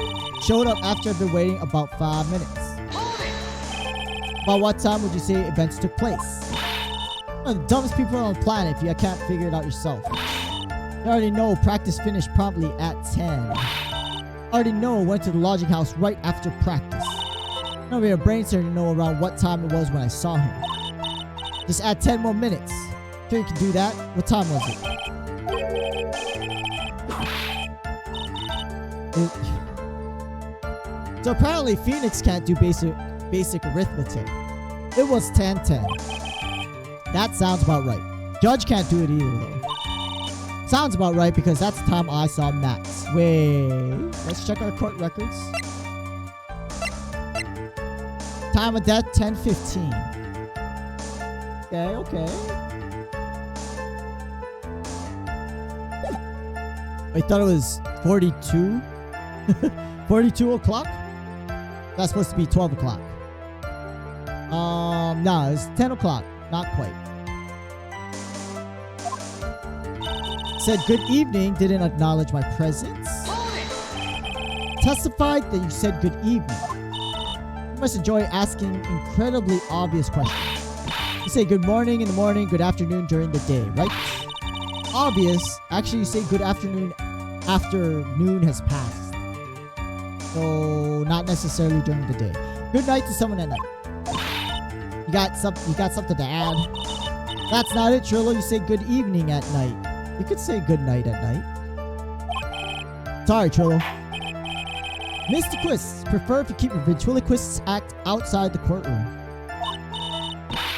Showed up after I've been waiting about 5 minutes. About what time would you say events took place? One of the dumbest people on the planet if you can't figure it out yourself. You already know practice finished promptly at 10. I already know went to the lodging house right after practice. None of your brains here to know around what time it was when I saw him. Just add 10 more minutes. Sure you can do that? What time was it? So apparently Phoenix can't do basic arithmetic. It was 10:10. That sounds about right. Judge can't do it either though. Sounds about right because that's the time I saw Max. Wait, let's check our court records. Time of death 10:15. Okay. I thought it was 42. 42 o'clock? That's supposed to be 12 o'clock. No, it's 10 o'clock. Not quite. Said good evening, didn't acknowledge my presence. Testified that you said good evening. You must enjoy asking incredibly obvious questions. You say good morning in the morning, good afternoon during the day, right? Obvious. Actually, you say good afternoon after noon has passed. So, not necessarily during the day. Good night to someone at night. You got something to add? That's not it, Trillo. You say good evening at night. You could say good night at night. Sorry, Trillo. Mr. Quists, prefer if you keep your ventriloquists act outside the courtroom.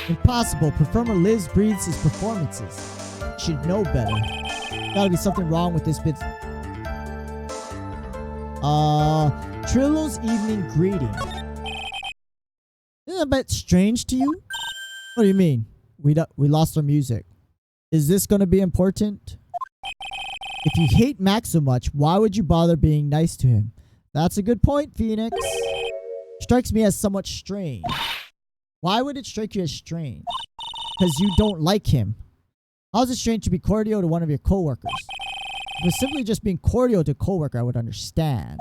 Impossible. Performer lives, breathes his performances. You should know better. Gotta be something wrong with this bit. Trillo's evening greeting. Isn't that a bit strange to you? What do you mean? We lost our music. Is this gonna be important? If you hate Max so much, why would you bother being nice to him? That's a good point, Phoenix. Strikes me as somewhat strange. Why would it strike you as strange? Because you don't like him. How's it strange to be cordial to one of your coworkers? If it was simply just being cordial to a coworker, I would understand.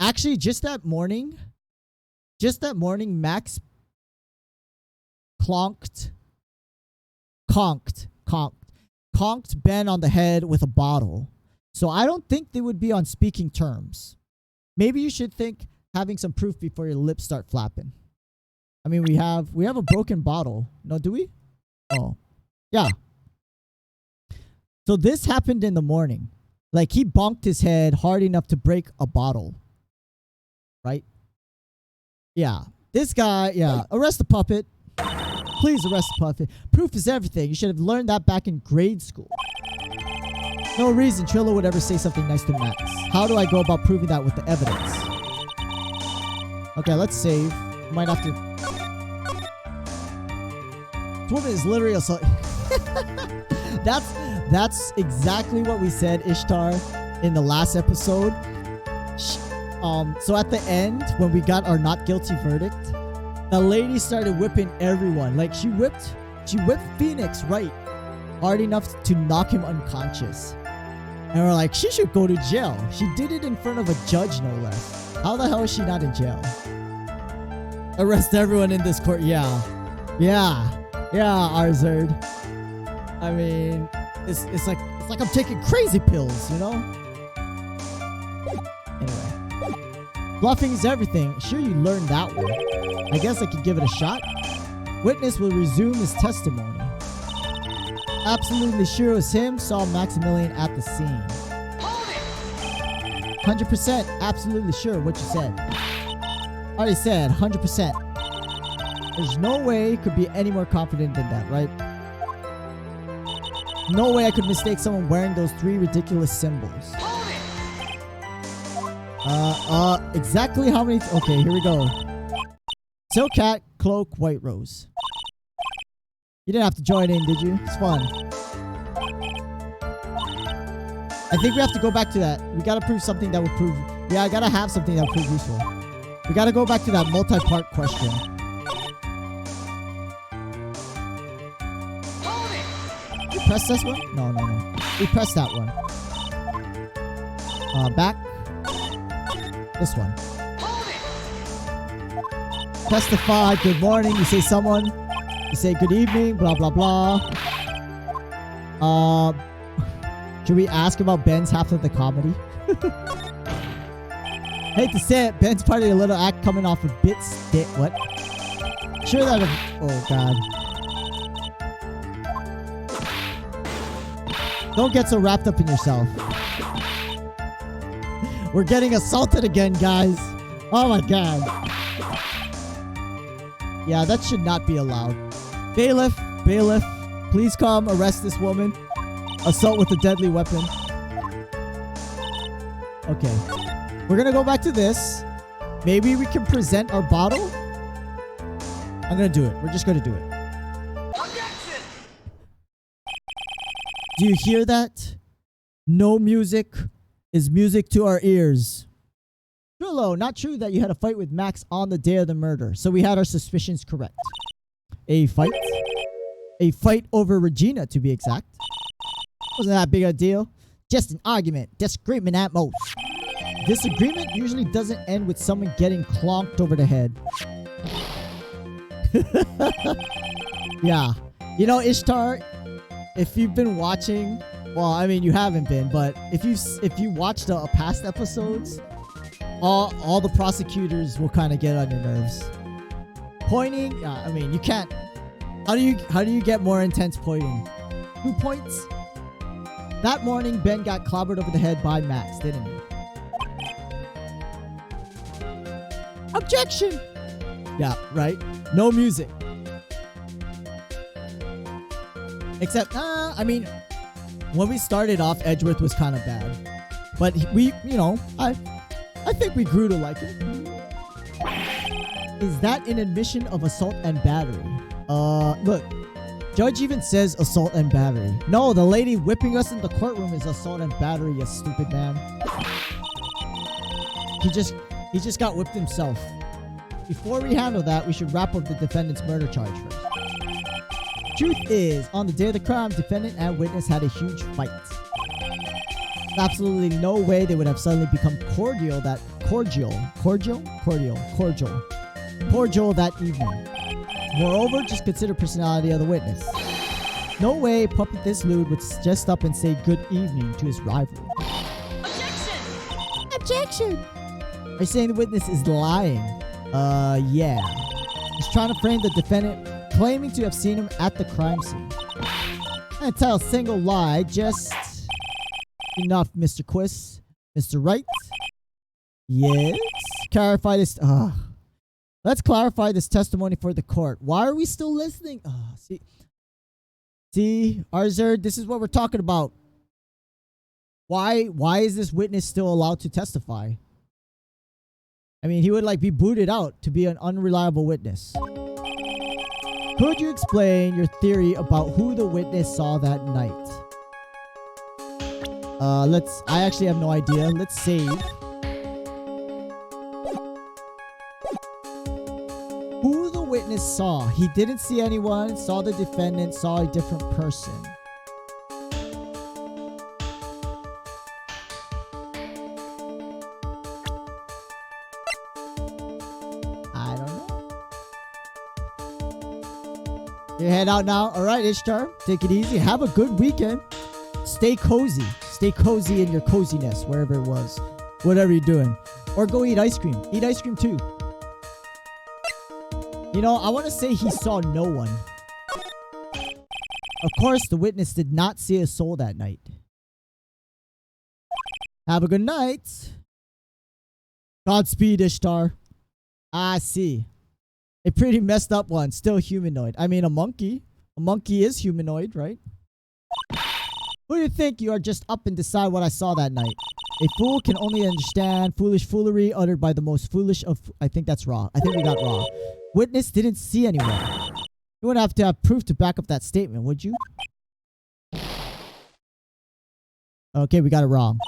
Actually, just that morning, Max conked Ben on the head with a bottle. So I don't think they would be on speaking terms. Maybe you should think having some proof before your lips start flapping. I mean, we have a broken bottle. No, do we? Oh, yeah. So this happened in the morning. Like he bonked his head hard enough to break a bottle. Right? Yeah. This guy, yeah. Arrest the puppet. Please arrest the puppet. Proof is everything. You should have learned that back in grade school. No reason Trillo would ever say something nice to Max. How do I go about proving that with the evidence? Okay, let's save. Might have to... This woman is literally assaulting. That's exactly what we said, Ishtar, in the last episode. So at the end, when we got our not guilty verdict, the lady started whipping everyone. Like she whipped Phoenix Wright hard enough to knock him unconscious. And we're like, she should go to jail. She did it in front of a judge, no less. How the hell is she not in jail? Arrest everyone in this court. Yeah, Arzerd. I mean, it's like I'm taking crazy pills, you know? Anyway. Bluffing is everything. Sure, you learned that one. I guess I could give it a shot. Witness will resume his testimony. Absolutely sure it was him. Saw Maximilian at the scene. 100% absolutely sure what you said. Already said 100%. There's no way you could be any more confident than that, right? No way I could mistake someone wearing those 3 ridiculous symbols. Exactly how many... Okay, here we go. Silk Cat, Cloak, White Rose. You didn't have to join in, did you? It's fun. I think we have to go back to that. We gotta prove something that will prove... Yeah, I gotta have something that will prove useful. We gotta go back to that multi-part question. We press this one? No. We press that one. Back. This one. Testify, good morning. You say someone. You say good evening, blah, blah, blah. Should we ask about Ben's half of the comedy? Hate to say it, Ben's part of a little act coming off a bit stick. What? Sure that. Oh God. Don't get so wrapped up in yourself. We're getting assaulted again, guys. Oh my God. Yeah, that should not be allowed. Bailiff, please come arrest this woman. Assault with a deadly weapon. Okay. We're gonna go back to this. Maybe we can present our bottle. I'm gonna do it. We're just gonna do it. Objection! Do you hear that? No music is music to our ears. Trillo, not true that you had a fight with Max on the day of the murder. So we had our suspicions correct. A fight? A fight over Regina, to be exact. Wasn't that big a deal. Just an argument. Disagreement at most. Disagreement usually doesn't end with someone getting clonked over the head. Yeah. You know, Ishtar, if you've been watching, well, I mean, you haven't been, but if you watched the past episodes, all the prosecutors will kind of get on your nerves. Pointing, I mean, you can't. How do you get more intense pointing? 2 points? That morning, Ben got clobbered over the head by Max, didn't he? Objection! Yeah, right? No music. Except, I mean, when we started off, Edgeworth was kind of bad. But we, you know, I think we grew to like it. Is that an admission of assault and battery? Look. Judge even says assault and battery. No, the lady whipping us in the courtroom is assault and battery, you stupid man. He just got whipped himself. Before we handle that, we should wrap up the defendant's murder charge first. Truth is, on the day of the crime, defendant and witness had a huge fight. Absolutely no way they would have suddenly become cordial that evening. Moreover, just consider personality of the witness. No way puppet this lewd would just up and say good evening to his rival. Objection! Objection! Are you saying the witness is lying? Yeah. He's trying to frame the defendant, claiming to have seen him at the crime scene. And tell a single lie, just... Enough, Mr. Quiz. Mr. Wright? Yes? Clarify this... Let's clarify this testimony for the court. Why are we still listening? See, Arzerd, this is what we're talking about. Why is this witness still allowed to testify? I mean, he would like be booted out to be an unreliable witness. Could you explain your theory about who the witness saw that night? I actually have no idea. Let's save. Who the witness saw? He didn't see anyone, saw the defendant, saw a different person. I don't know. You head out now? Alright, Ishtar. Take it easy. Have a good weekend. Stay cozy. Stay cozy in your coziness, wherever it was. Whatever you're doing. Or go eat ice cream. Eat ice cream too. You know, I want to say he saw no one. Of course, the witness did not see a soul that night. Have a good night. Godspeed, Ishtar. I see. A pretty messed up one. Still humanoid. I mean, a monkey. A monkey is humanoid, right? Who do you think you are? Just up and decide what I saw that night. A fool can only understand foolish foolery uttered by the most foolish of... I think that's raw. I think we got raw. Witness didn't see anyone. You wouldn't have to have proof to back up that statement, would you? Okay, we got it wrong.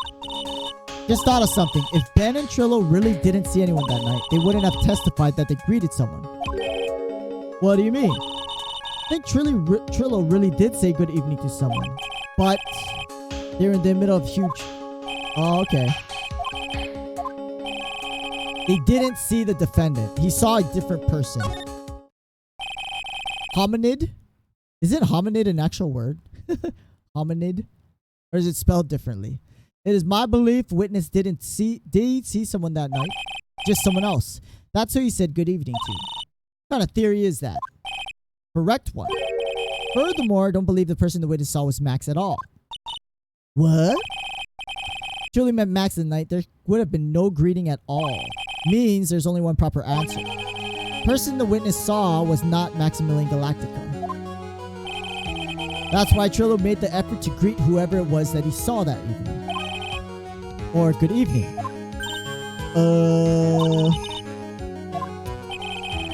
Just thought of something. If Ben and Trillo really didn't see anyone that night, they wouldn't have testified that they greeted someone. What do you mean? I think Trillo really did say good evening to someone. But they're in the middle of huge... Oh, okay. He didn't see the defendant. He saw a different person. Hominid? Is it hominid an actual word? Hominid? Or is it spelled differently? It is my belief witness did he see someone that night? Just someone else. That's who he said good evening to. What kind of theory is that? Correct one. Furthermore, I don't believe the person the witness saw was Max at all. What? Truly met Max the night. There would have been no greeting at all. Means there's only one proper answer. Person the witness saw was not Maximilian Galactica. That's why Trillo made the effort to greet whoever it was that he saw that evening. Or good evening.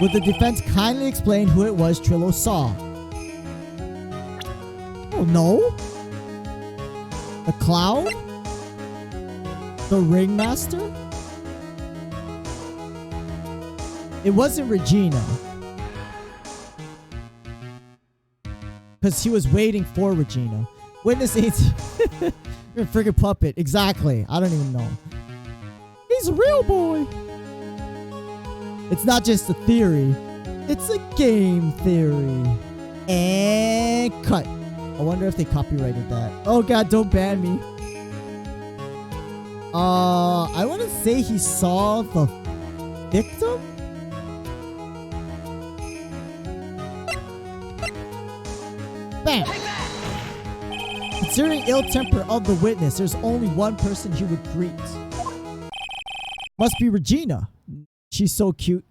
Would the defense kindly explain who it was Trillo saw? Oh no. The clown? The ringmaster? It wasn't Regina. Because he was waiting for Regina. Witness ain't... You're a freaking puppet. Exactly. I don't even know. He's a real boy. It's not just a theory. It's a game theory. And cut. I wonder if they copyrighted that. Oh god, don't ban me. I want to say he saw the victim? Bam! Considering ill temper of the witness, there's only one person he would greet. Must be Regina. She's so cute.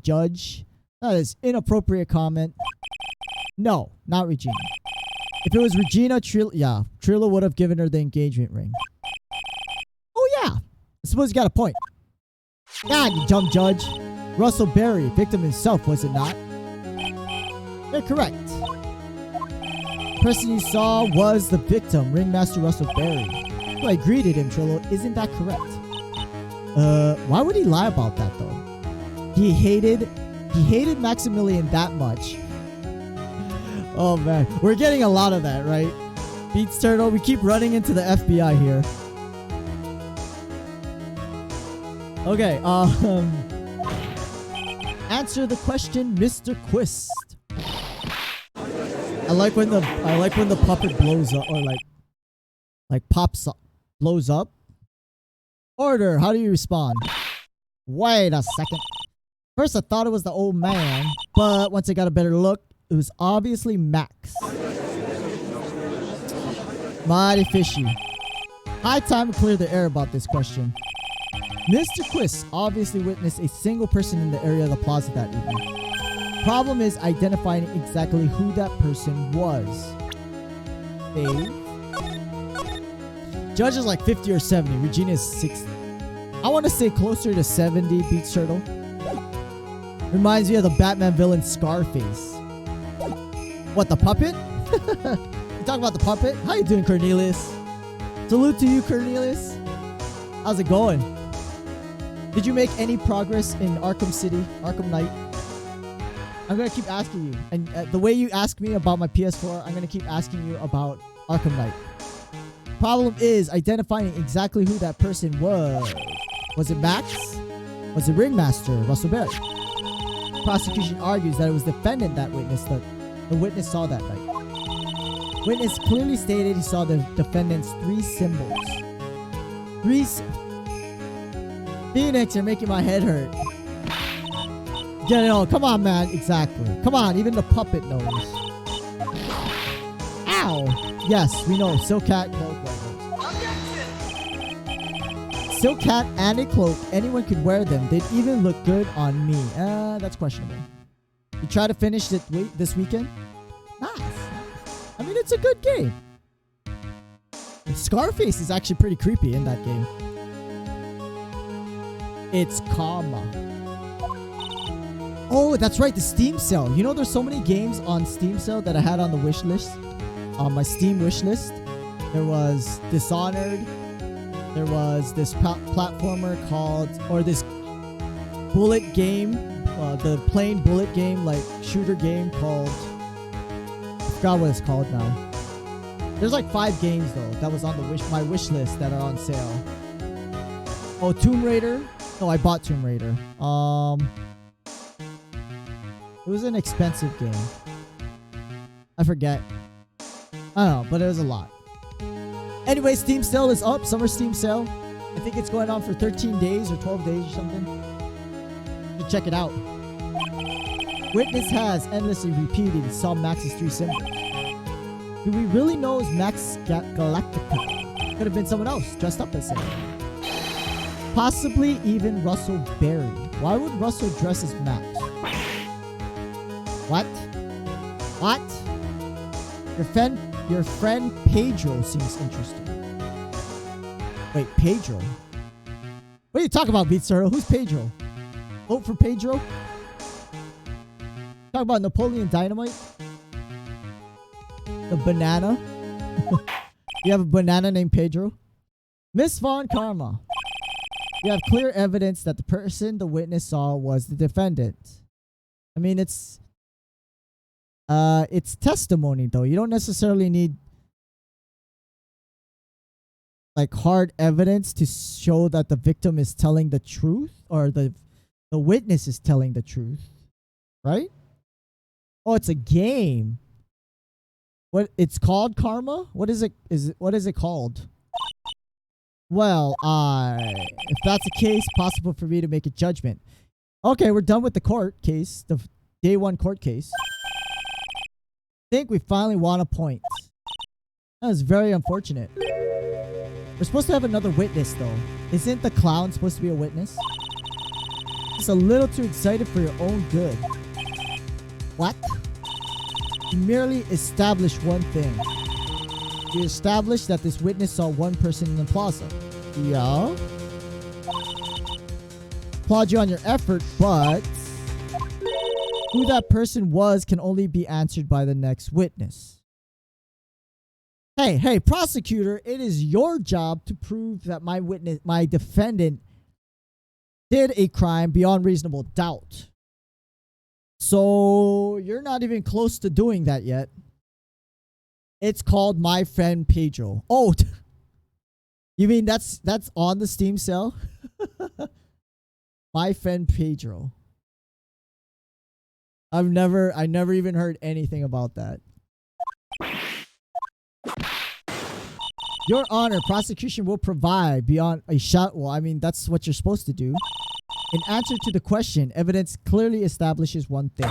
Judge. That is inappropriate comment. No, not Regina. If it was Regina, Trillo would have given her the engagement ring. Oh yeah. I suppose you got a point. God, you dumb judge. Russell Berry, victim himself, was it not? You're correct. The person you saw was the victim, Ringmaster Russell Berry. Well, I greeted him, Trillo. Isn't that correct? Why would he lie about that though? He hated Maximilian that much. Oh man, we're getting a lot of that, right? Beats Turtle, we keep running into the FBI here. Okay, answer the question, Mr. Quist. I like when the puppet blows up or like pops up, blows up. Order, how do you respond? Wait a second. First I thought it was the old man, but once I got a better look, it was obviously Max. Mighty fishy. High time to clear the air about this question. Mr. Quist obviously witnessed a single person in the area of the plaza that evening. Problem is identifying exactly who that person was. Dave? Judge is like 50 or 70. Regina is 60. I want to say closer to 70, Beats Turtle. Reminds me of the Batman villain Scarface. What, the puppet? You talking about the puppet? How you doing, Cornelius? Salute to you, Cornelius. How's it going? Did you make any progress in Arkham City, Arkham Knight? I'm going to keep asking you. And the way you ask me about my PS4, I'm going to keep asking you about Arkham Knight. Problem is identifying exactly who that person was. Was it Max? Was it Ringmaster, Russell Berry? Prosecution argues that it was the defendant that witnessed the witness saw that night. Witness clearly stated he saw the defendant's three symbols. Phoenix, you're making my head hurt. Get it on. Come on, man. Exactly. Come on. Even the puppet knows. Ow. Yes, we know. Silk Cat, cloak. Silk Cat and a cloak. Anyone could wear them. They'd even look good on me. That's questionable. You try to finish it this weekend? Nice. I mean, it's a good game. Scarface is actually pretty creepy in that game. It's karma. Oh, that's right, the Steam sale. You know, there's so many games on Steam sale that I had on the wish list. On my Steam wish list. There was Dishonored. There was this platformer called, or this bullet game, the plain bullet game, like shooter game called, I forgot what it's called now. There's like 5 games though that was on the my wish list that are on sale. Oh, Tomb Raider. No, I bought Tomb Raider. It was an expensive game. I forget. I don't know, but it was a lot. Anyway, Steam sale is up. Summer Steam sale. I think it's going on for 13 days or 12 days or something. You check it out. Witness has endlessly repeated he saw Max's 3 symbols. Do we really know it's Max Galactica? Could have been someone else dressed up as him. Possibly even Russell Berry. Why would Russell dress as Max? What? What? Your friend Pedro seems interesting. Wait, Pedro? What are you talking about, Beat Sir? Who's Pedro? Vote for Pedro? Talk about Napoleon Dynamite? The banana? You have a banana named Pedro? Miss Von Karma. You have clear evidence that the person the witness saw was the defendant. I mean, it's testimony though. You don't necessarily need like hard evidence to show that the victim is telling the truth or the witness is telling the truth, right? Oh, it's a game. What it's called, Karma? What is it? What is it called? Well, if that's the case, possible for me to make a judgment. Okay, we're done with the court case, the day 1 court case. I think we finally won a point. That was very unfortunate. We're supposed to have another witness, though. Isn't the clown supposed to be a witness? Just a little too excited for your own good. What? You merely established one thing. You established that this witness saw one person in the plaza. Yeah? Applaud you on your effort, but who that person was can only be answered by the next witness. Hey, prosecutor, it is your job to prove that my defendant did a crime beyond reasonable doubt. So, you're not even close to doing that yet. It's called My Friend Pedro. Oh, you mean that's on the Steam sale? My Friend Pedro. I never even heard anything about that. Your Honor, prosecution will provide beyond a shot. Well, I mean, that's what you're supposed to do. In answer to the question, evidence clearly establishes one thing.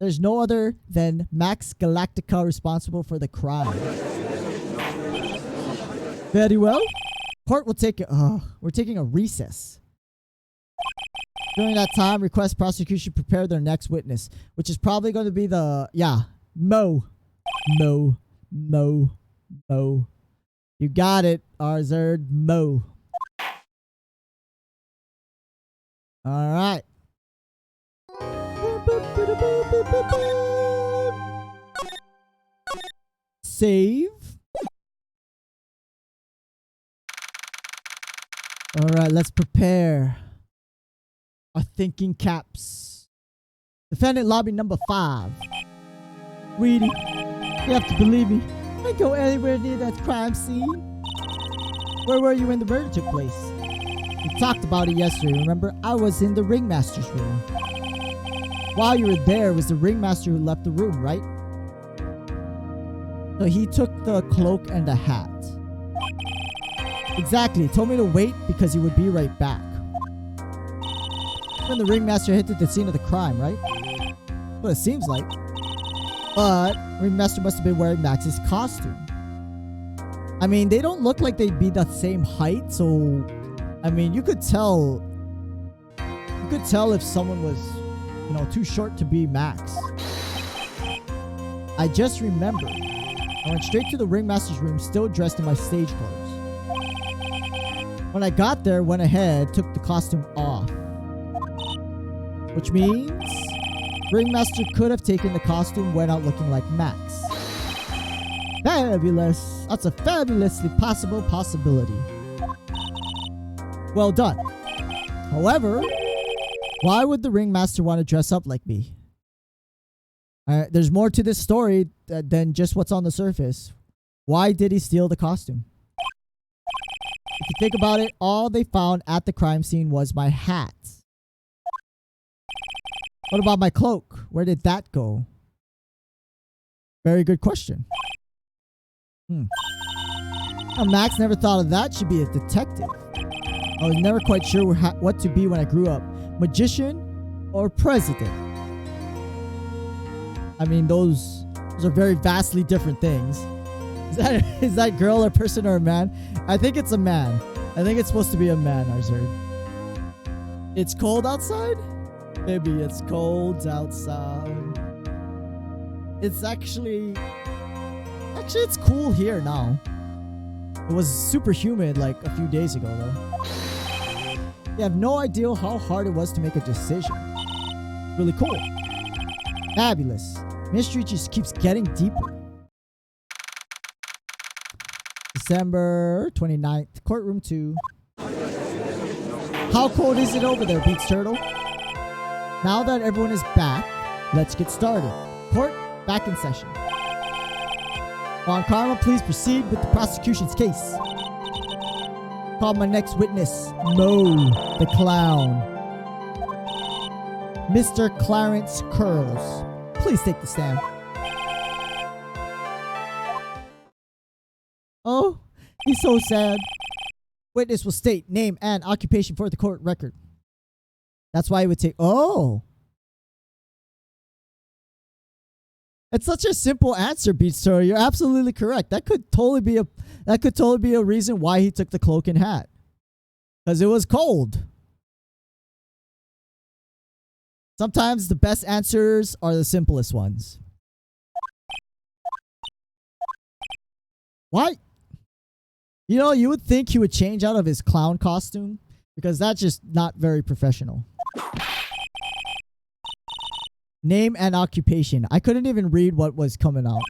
There's no other than Max Galactica responsible for the crime. Very well. Court will take we're taking a recess. During that time, request prosecution prepare their next witness, which is probably going to be the Mo. You got it, Arzerd. Mo. All right. Save. All right, let's prepare our thinking caps. Defendant lobby number 5. Sweetie, you have to believe me. I didn't go anywhere near that crime scene. Where were you when the murder took place? We talked about it yesterday, remember? I was in the ringmaster's room. While you were there, it was the ringmaster who left the room, right? So he took the cloak and the hat. Exactly. He told me to wait because he would be right back. When the ringmaster hit the scene of the crime, right? Well, it seems like. But ringmaster must have been wearing Max's costume. I mean, they don't look like they'd be the same height, so I mean, you could tell if someone was, too short to be Max. I just remembered. I went straight to the ringmaster's room, still dressed in my stage clothes. When I got there, went ahead, took the costume off. Which means ringmaster could have taken the costume, went out looking like Max. Fabulous. That's a fabulously possible possibility. Well done. However, why would the ringmaster want to dress up like me? There's more to this story than just what's on the surface. Why did he steal the costume? If you think about it, all they found at the crime scene was my hat. What about my cloak? Where did that go? Very good question. Now, Max never thought of that. Should be a detective. I was never quite sure what to be when I grew up. Magician or president? I mean, those are very vastly different things. Is that girl a person or a man? I think it's a man. I think it's supposed to be a man, Arzerd. It's cold outside? Maybe it's cold outside. It's actually it's cool here now. It was super humid like a few days ago though. You have no idea how hard it was to make a decision. Really cool. Fabulous. Mystery just keeps getting deeper. December 29th, courtroom 2. How cold is it over there, Beats Turtle? Now that everyone is back, let's get started. Court, back in session. Juan Karma, please proceed with the prosecution's case. Call my next witness, Mo, the clown. Mr. Clarence Curls, please take the stand. Oh, he's so sad. Witness will state name and occupation for the court record. That's why he would take... Oh. It's such a simple answer, Beats Turtle. You're absolutely correct. That could totally be a reason why he took the cloak and hat. Because it was cold. Sometimes the best answers are the simplest ones. Why? You know, you would think he would change out of his clown costume. Because that's just not very professional. Name and occupation. I couldn't even read what was coming out.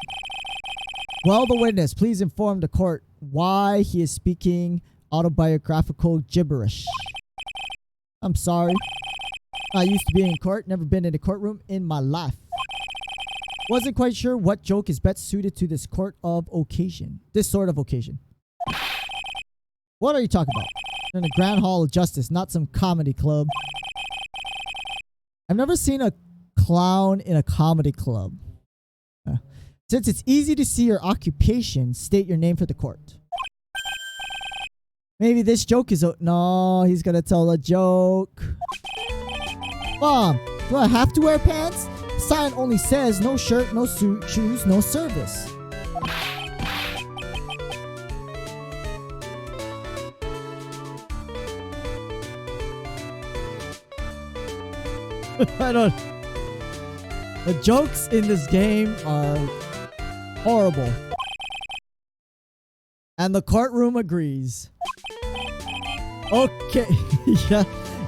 Well, the witness, please inform the court why he is speaking autobiographical gibberish. I'm sorry. I used to be in court, never been in a courtroom in my life. Wasn't quite sure what joke is best suited to this sort of occasion. What are you talking about? In the Grand Hall of Justice, not some comedy club. I've never seen a clown in a comedy club. Since it's easy to see your occupation, state your name for the court. Maybe this joke is... No, he's gonna tell a joke. Mom, do I have to wear pants? The sign only says no shirt, no suit, shoes, no service. I don't... The jokes in this game are horrible. And the courtroom agrees. Okay.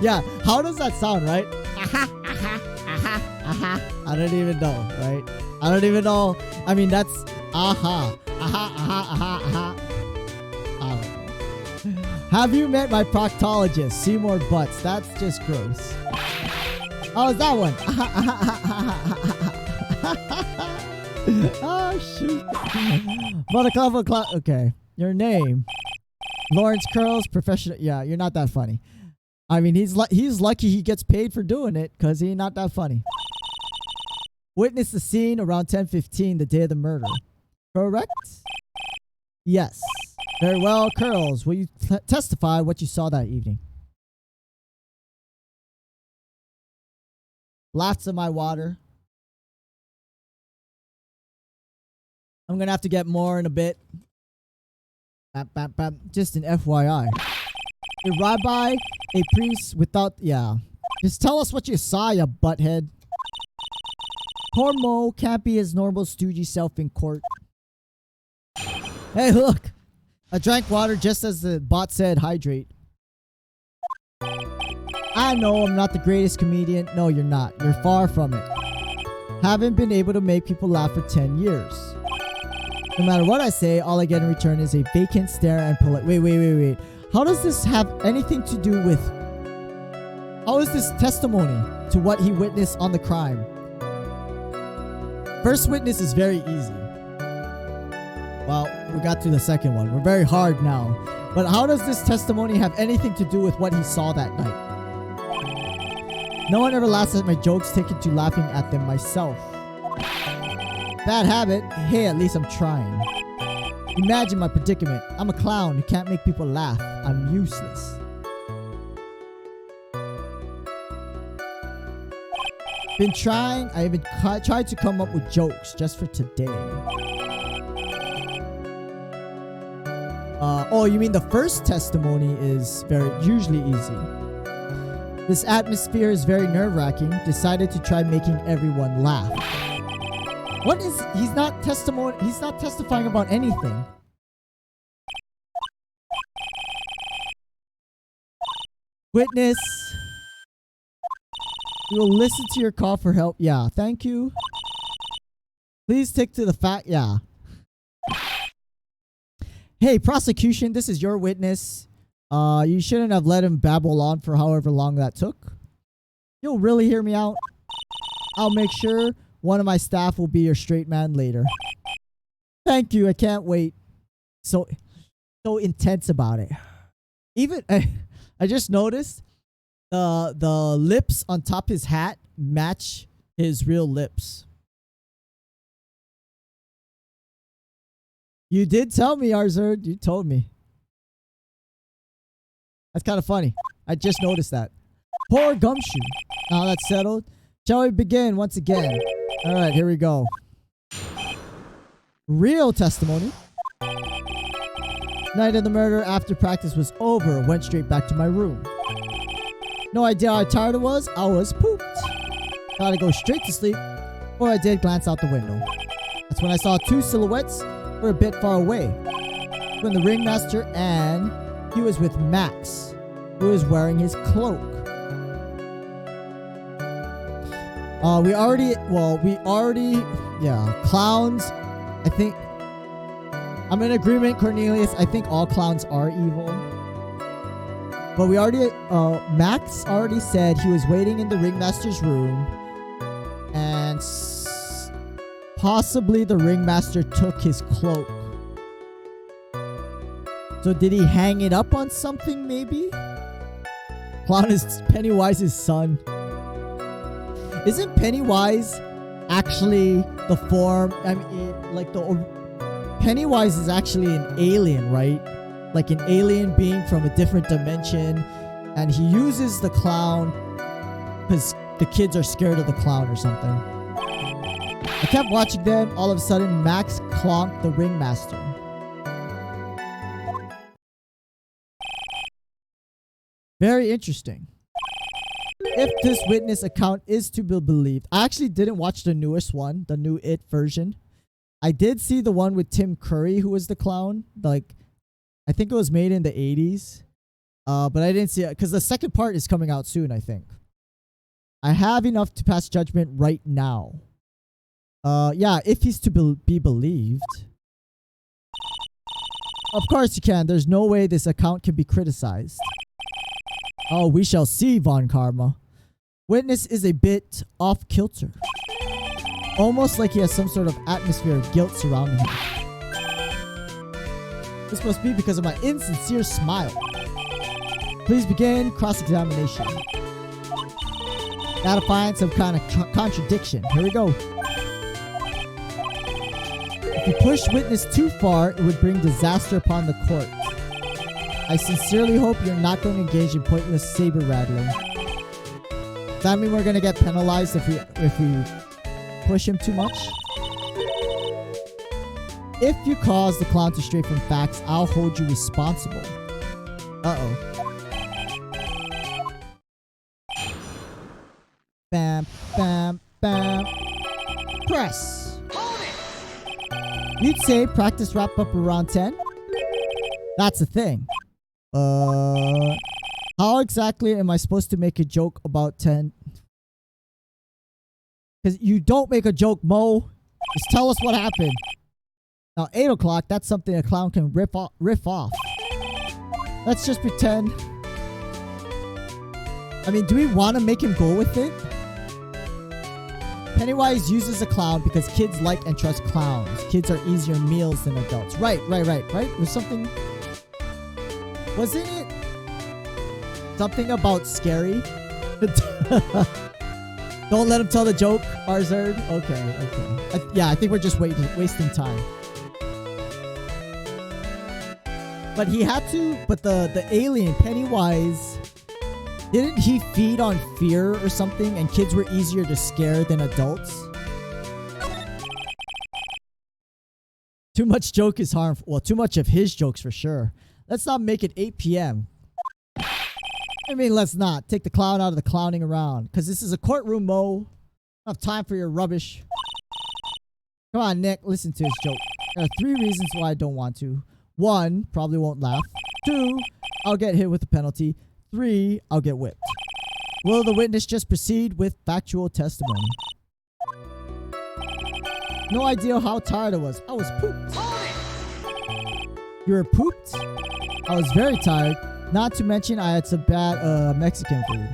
Yeah. How does that sound, right? I don't even know, right? I don't even know. I mean, that's I don't know. Have you met my proctologist? Seymour Butts. That's just gross. Oh, is that one? Oh, shoot. Okay. Your name. Lawrence Curls, professional. Yeah, you're not that funny. I mean, he's lucky he gets paid for doing it because he's not that funny. Witness the scene around 10:15, the day of the murder. Correct? Yes. Very well, Curls. Will you testify what you saw that evening? Lots of my water. I'm going to have to get more in a bit. Just an FYI. A rabbi, a priest without... Yeah. Just tell us what you saw, you butthead. Poor Mo can't be his normal stoogey self in court. Hey, look. I drank water just as the bot said hydrate. I know I'm not the greatest comedian. No, you're not. You're far from it. Haven't been able to make people laugh for 10 years. No matter what I say, all I get in return is a vacant stare and polite... Wait. How does this have anything to do with... How is this testimony to what he witnessed on the crime? First witness is very easy. Well, we got to the second one. We're very hard now. But how does this testimony have anything to do with what he saw that night? No one ever laughs at my jokes, taken to laughing at them myself. Bad habit. Hey, at least I'm trying. Imagine my predicament. I'm a clown who can't make people laugh. I'm useless. Been trying. I even tried to come up with jokes just for today. Oh, you mean the first testimony is usually easy. This atmosphere is very nerve-wracking. Decided to try making everyone laugh. What is... He's not testifying about anything. Witness. We will listen to your call for help. Yeah, thank you. Please stick to the fact. Yeah. Hey, prosecution, this is your witness. You shouldn't have let him babble on for however long that took. You'll really hear me out? I'll make sure one of my staff will be your straight man later. Thank you. I can't wait. So intense about it. Even I just noticed the lips on top of his hat match his real lips. You did tell me, Arzerd. You told me. That's kind of funny. I just noticed that. Poor Gumshoe. Now that's settled. Shall we begin once again? Alright, here we go. Real testimony. Night of the murder, after practice was over, went straight back to my room. No idea how tired I was pooped. Thought I'd go straight to sleep, or I did glance out the window. That's when I saw two silhouettes were a bit far away. When the ringmaster, and he was with Max, who was wearing his cloak. Yeah, clowns. I think I'm in agreement, Cornelius. I think all clowns are evil. But we already, Max already said he was waiting in the ringmaster's room, and possibly the ringmaster took his cloak. So did he hang it up on something, maybe? Clown is Pennywise's son. Isn't Pennywise actually the form? I mean, like Pennywise is actually an alien, right? Like an alien being from a different dimension, and he uses the clown because the kids are scared of the clown or something. I kept watching them. All of a sudden, Max clonked the ringmaster. Very interesting. If this witness account is to be believed, I actually didn't watch the newest one, the new It version. I did see the one with Tim Curry, who was the clown. Like, I think it was made in the 80s. But I didn't see it because the second part is coming out soon, I think. I have enough to pass judgment right now. Yeah, if he's to be believed. Of course you can. There's no way this account can be criticized. Oh, we shall see, Von Karma. Witness is a bit off kilter. Almost like he has some sort of atmosphere of guilt surrounding him. This must be because of my insincere smile. Please begin cross-examination. Gotta find some kind of contradiction. Here we go. If you push witness too far, it would bring disaster upon the court. I sincerely hope you're not going to engage in pointless saber rattling. Does that mean we're going to get penalized if we push him too much? If you cause the clown to stray from facts, I'll hold you responsible. Uh-oh. Bam, bam, bam. Press. You'd say practice wrap up around 10? That's the thing. How exactly am I supposed to make a joke about 10? Because you don't make a joke, Mo. Just tell us what happened. Now, 8 o'clock, that's something a clown can riff off. Let's just pretend. I mean, do we want to make him go with it? Pennywise uses a clown because kids like and trust clowns. Kids are easier meals than adults. Right? There's something... Wasn't it something about scary? Don't let him tell the joke, Arzerd. Okay. Yeah, I think we're just wasting time. But he had to, but the alien, Pennywise, didn't he feed on fear or something, and kids were easier to scare than adults? Too much joke is harmful. Well, too much of his jokes for sure. Let's not make it 8 p.m. I mean, let's not. Take the clown out of the clowning around. Because this is a courtroom, Mo. I don't have time for your rubbish. Come on, Nick. Listen to his joke. There are 3 reasons why I don't want to. 1, probably won't laugh. 2, I'll get hit with a penalty. 3, I'll get whipped. Will the witness just proceed with factual testimony? No idea how tired I was. I was pooped. You were pooped? I was very tired. Not to mention I had some bad Mexican food.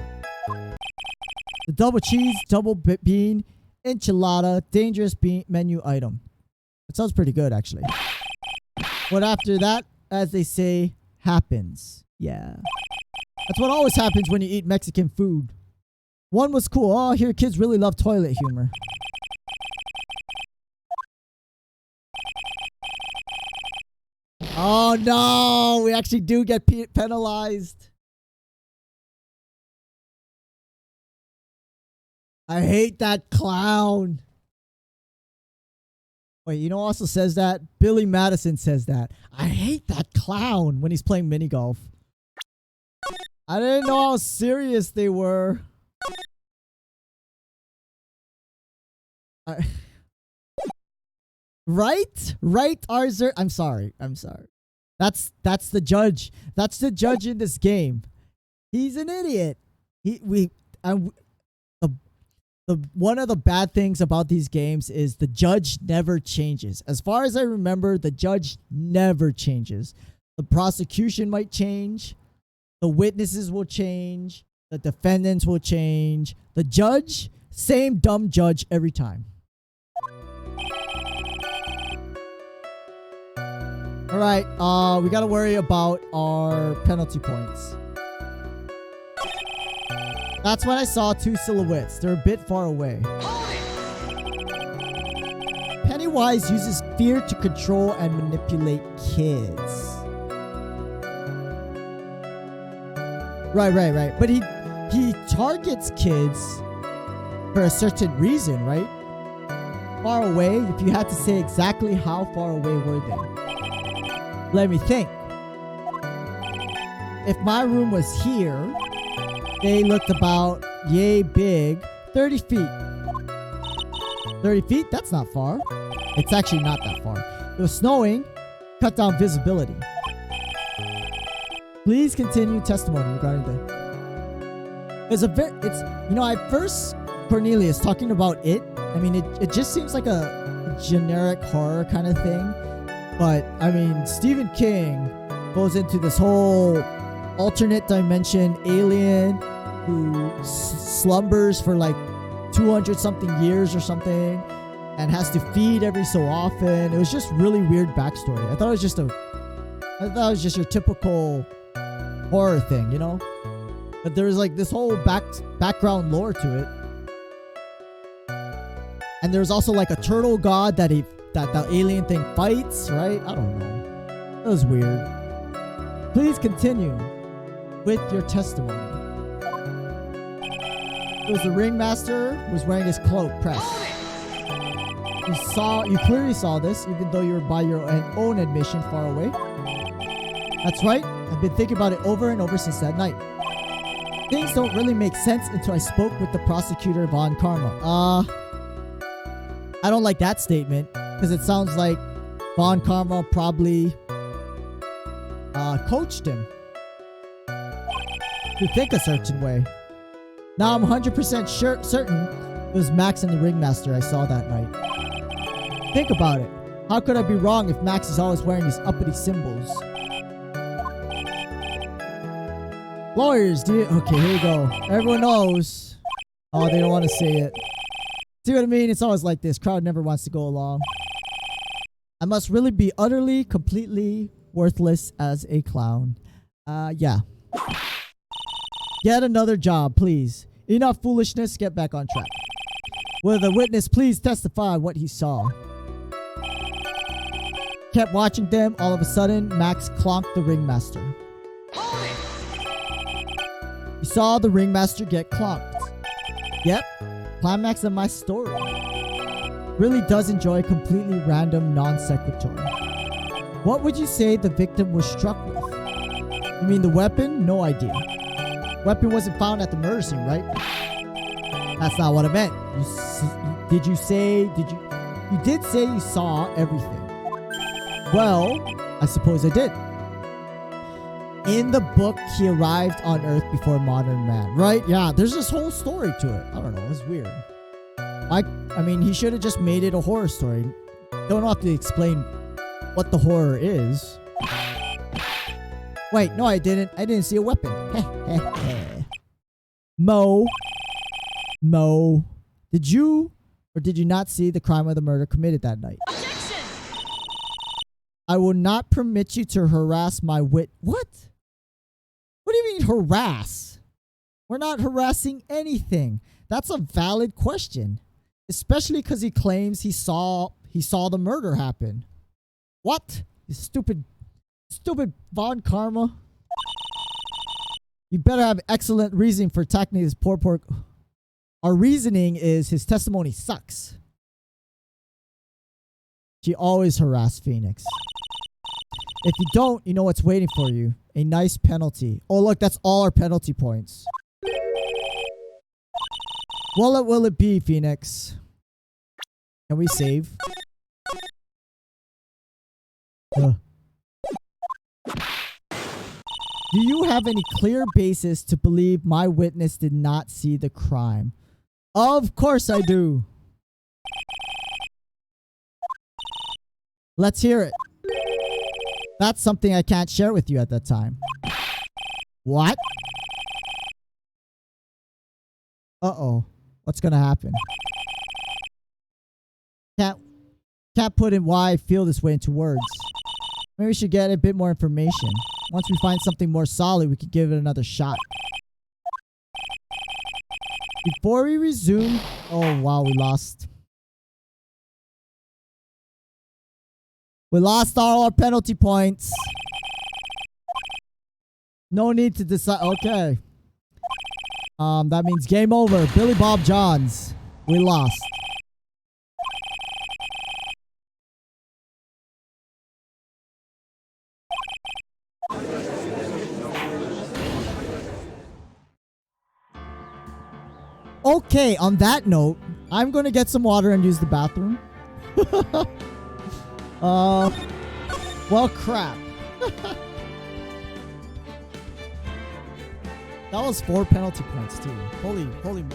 The double cheese, double bean, enchilada, dangerous menu item. That sounds pretty good, actually. But after that, as they say, happens. Yeah. That's what always happens when you eat Mexican food. 1 was cool. Oh, here kids really love toilet humor. Oh no, we actually do get penalized. I hate that clown. Wait, you know who also says that? Billy Madison says that. I hate that clown when he's playing mini golf. I didn't know how serious they were. Right? Right, Arzer? I'm sorry. That's the judge. That's the judge in this game. He's an idiot. One of the bad things about these games is the judge never changes. As far as I remember, the judge never changes. The prosecution might change. The witnesses will change. The defendants will change. The judge, same dumb judge every time. All right, we got to worry about our penalty points. That's when I saw 2 silhouettes. They're a bit far away. Pennywise uses fear to control and manipulate kids. Right. But he targets kids for a certain reason, right? Far away, if you had to say exactly how far away were they? Let me think. If my room was here, they looked about yay big. 30 feet. 30 feet? That's not far. It's actually not that far. It was snowing. Cut down visibility. Please continue testimony regarding at first Cornelius talking about it. I mean, it just seems like a generic horror kind of thing. But, I mean, Stephen King goes into this whole alternate dimension alien who slumbers for like 200-something years or something and has to feed every so often. It was just really weird backstory. I thought it was just your typical horror thing, you know? But there was like this whole background lore to it. And there's also like a turtle god that the alien thing fights, right? I don't know. That was weird. Please continue with your testimony. It was the ringmaster was wearing his cloak pressed. You clearly saw this, even though you were by your own admission far away. That's right. I've been thinking about it over and over since that night. Things don't really make sense until I spoke with the prosecutor, Von Karma. I don't like that statement. Because it sounds like Von Karma probably coached him to think a certain way. Now I'm 100% certain it was Max and the ringmaster I saw that night. Think about it. How could I be wrong if Max is always wearing his uppity symbols? Lawyers, okay, here we go. Everyone knows. Oh, they don't want to say it. See what I mean? It's always like this. Crowd never wants to go along. I must really be utterly, completely worthless as a clown. Yeah. Get another job, please. Enough foolishness, get back on track. Will the witness please testify what he saw? Kept watching them, all of a sudden, Max clonked the ringmaster. He saw the ringmaster get clonked. Yep, climax of my story. Really does enjoy completely random non sequitur. What would you say the victim was struck with? You mean the weapon? No idea. Weapon wasn't found at the murder scene, right? That's not what I meant. You did say you saw everything. Well, I suppose I did. In the book, he arrived on Earth before modern man. Right? Yeah, there's this whole story to it. I don't know. It's weird. I mean, he should have just made it a horror story. Don't have to explain what the horror is. Wait, no, I didn't. I didn't see a weapon. Mo. Did you or did you not see the crime of the murder committed that night? Objection! I will not permit you to harass my wit. What? What do you mean harass? We're not harassing anything. That's a valid question. Especially because he claims he saw the murder happen. What? You stupid Von Karma. You better have excellent reasoning for attacking this poor pork. Our reasoning is his testimony sucks. She always harassed Phoenix. If you don't, you know what's waiting for you. A nice penalty. Oh, look, that's all our penalty points. What will it be, Phoenix? Can we save? Do you have any clear basis to believe my witness did not see the crime? Of course I do. Let's hear it. That's something I can't share with you at that time. What? Uh-oh. What's gonna happen? Can't put in why I feel this way into words. Maybe we should get a bit more information. Once we find something more solid, we could give it another shot. Before we resume... Oh, wow, we lost. We lost all our penalty points. No need to decide. Okay. That means game over. Billy Bob Johns. We lost. Okay, on that note, I'm going to get some water and use the bathroom. Well, crap. That was 4 penalty points, too. Holy moly.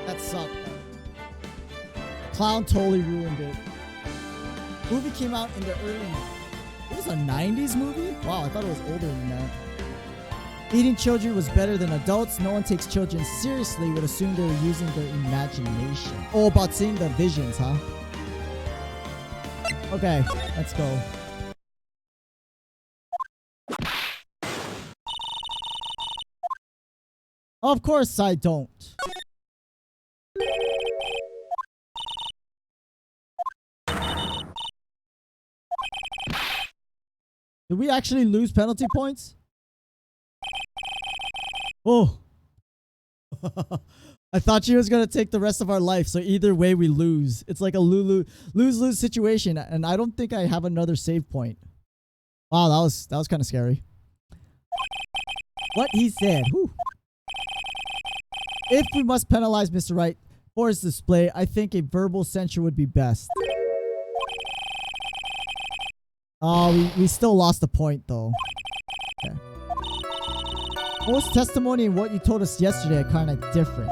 That sucked. Clown totally ruined it. Movie came out in the early... It was a 90s movie? Wow, I thought it was older than that. Eating children was better than adults. No one takes children seriously, would assume they were using their imagination. Oh, about seeing the visions, huh? Okay, let's go. Of course I don't. Did we actually lose penalty points? Oh. I thought she was going to take the rest of our life. So either way we lose. It's like a lose-lose situation. And I don't think I have another save point. Wow, that was kind of scary. What he said. Whew. If we must penalize Mr. Wright for his display, I think a verbal censure would be best. Oh, we still lost a point though. Okay. Most testimony and what you told us yesterday are kind of different.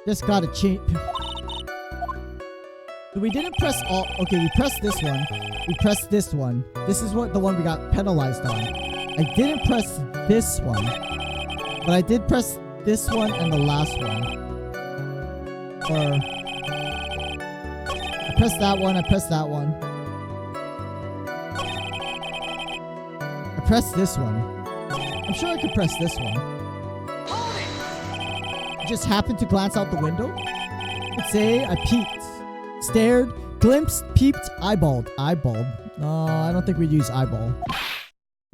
Just gotta change. So we didn't press all. Okay, we pressed this one. We pressed this one. This is what the one we got penalized on. I didn't press this one, but I did press this one and the last one. Or I pressed that one. I pressed that one. I pressed this one. I'm sure I could press this one. Just happened to glance out the window. Let's say I peeked, stared, glimpsed, peeped, eyeballed. Eyeballed. No, I don't think we'd use eyeball.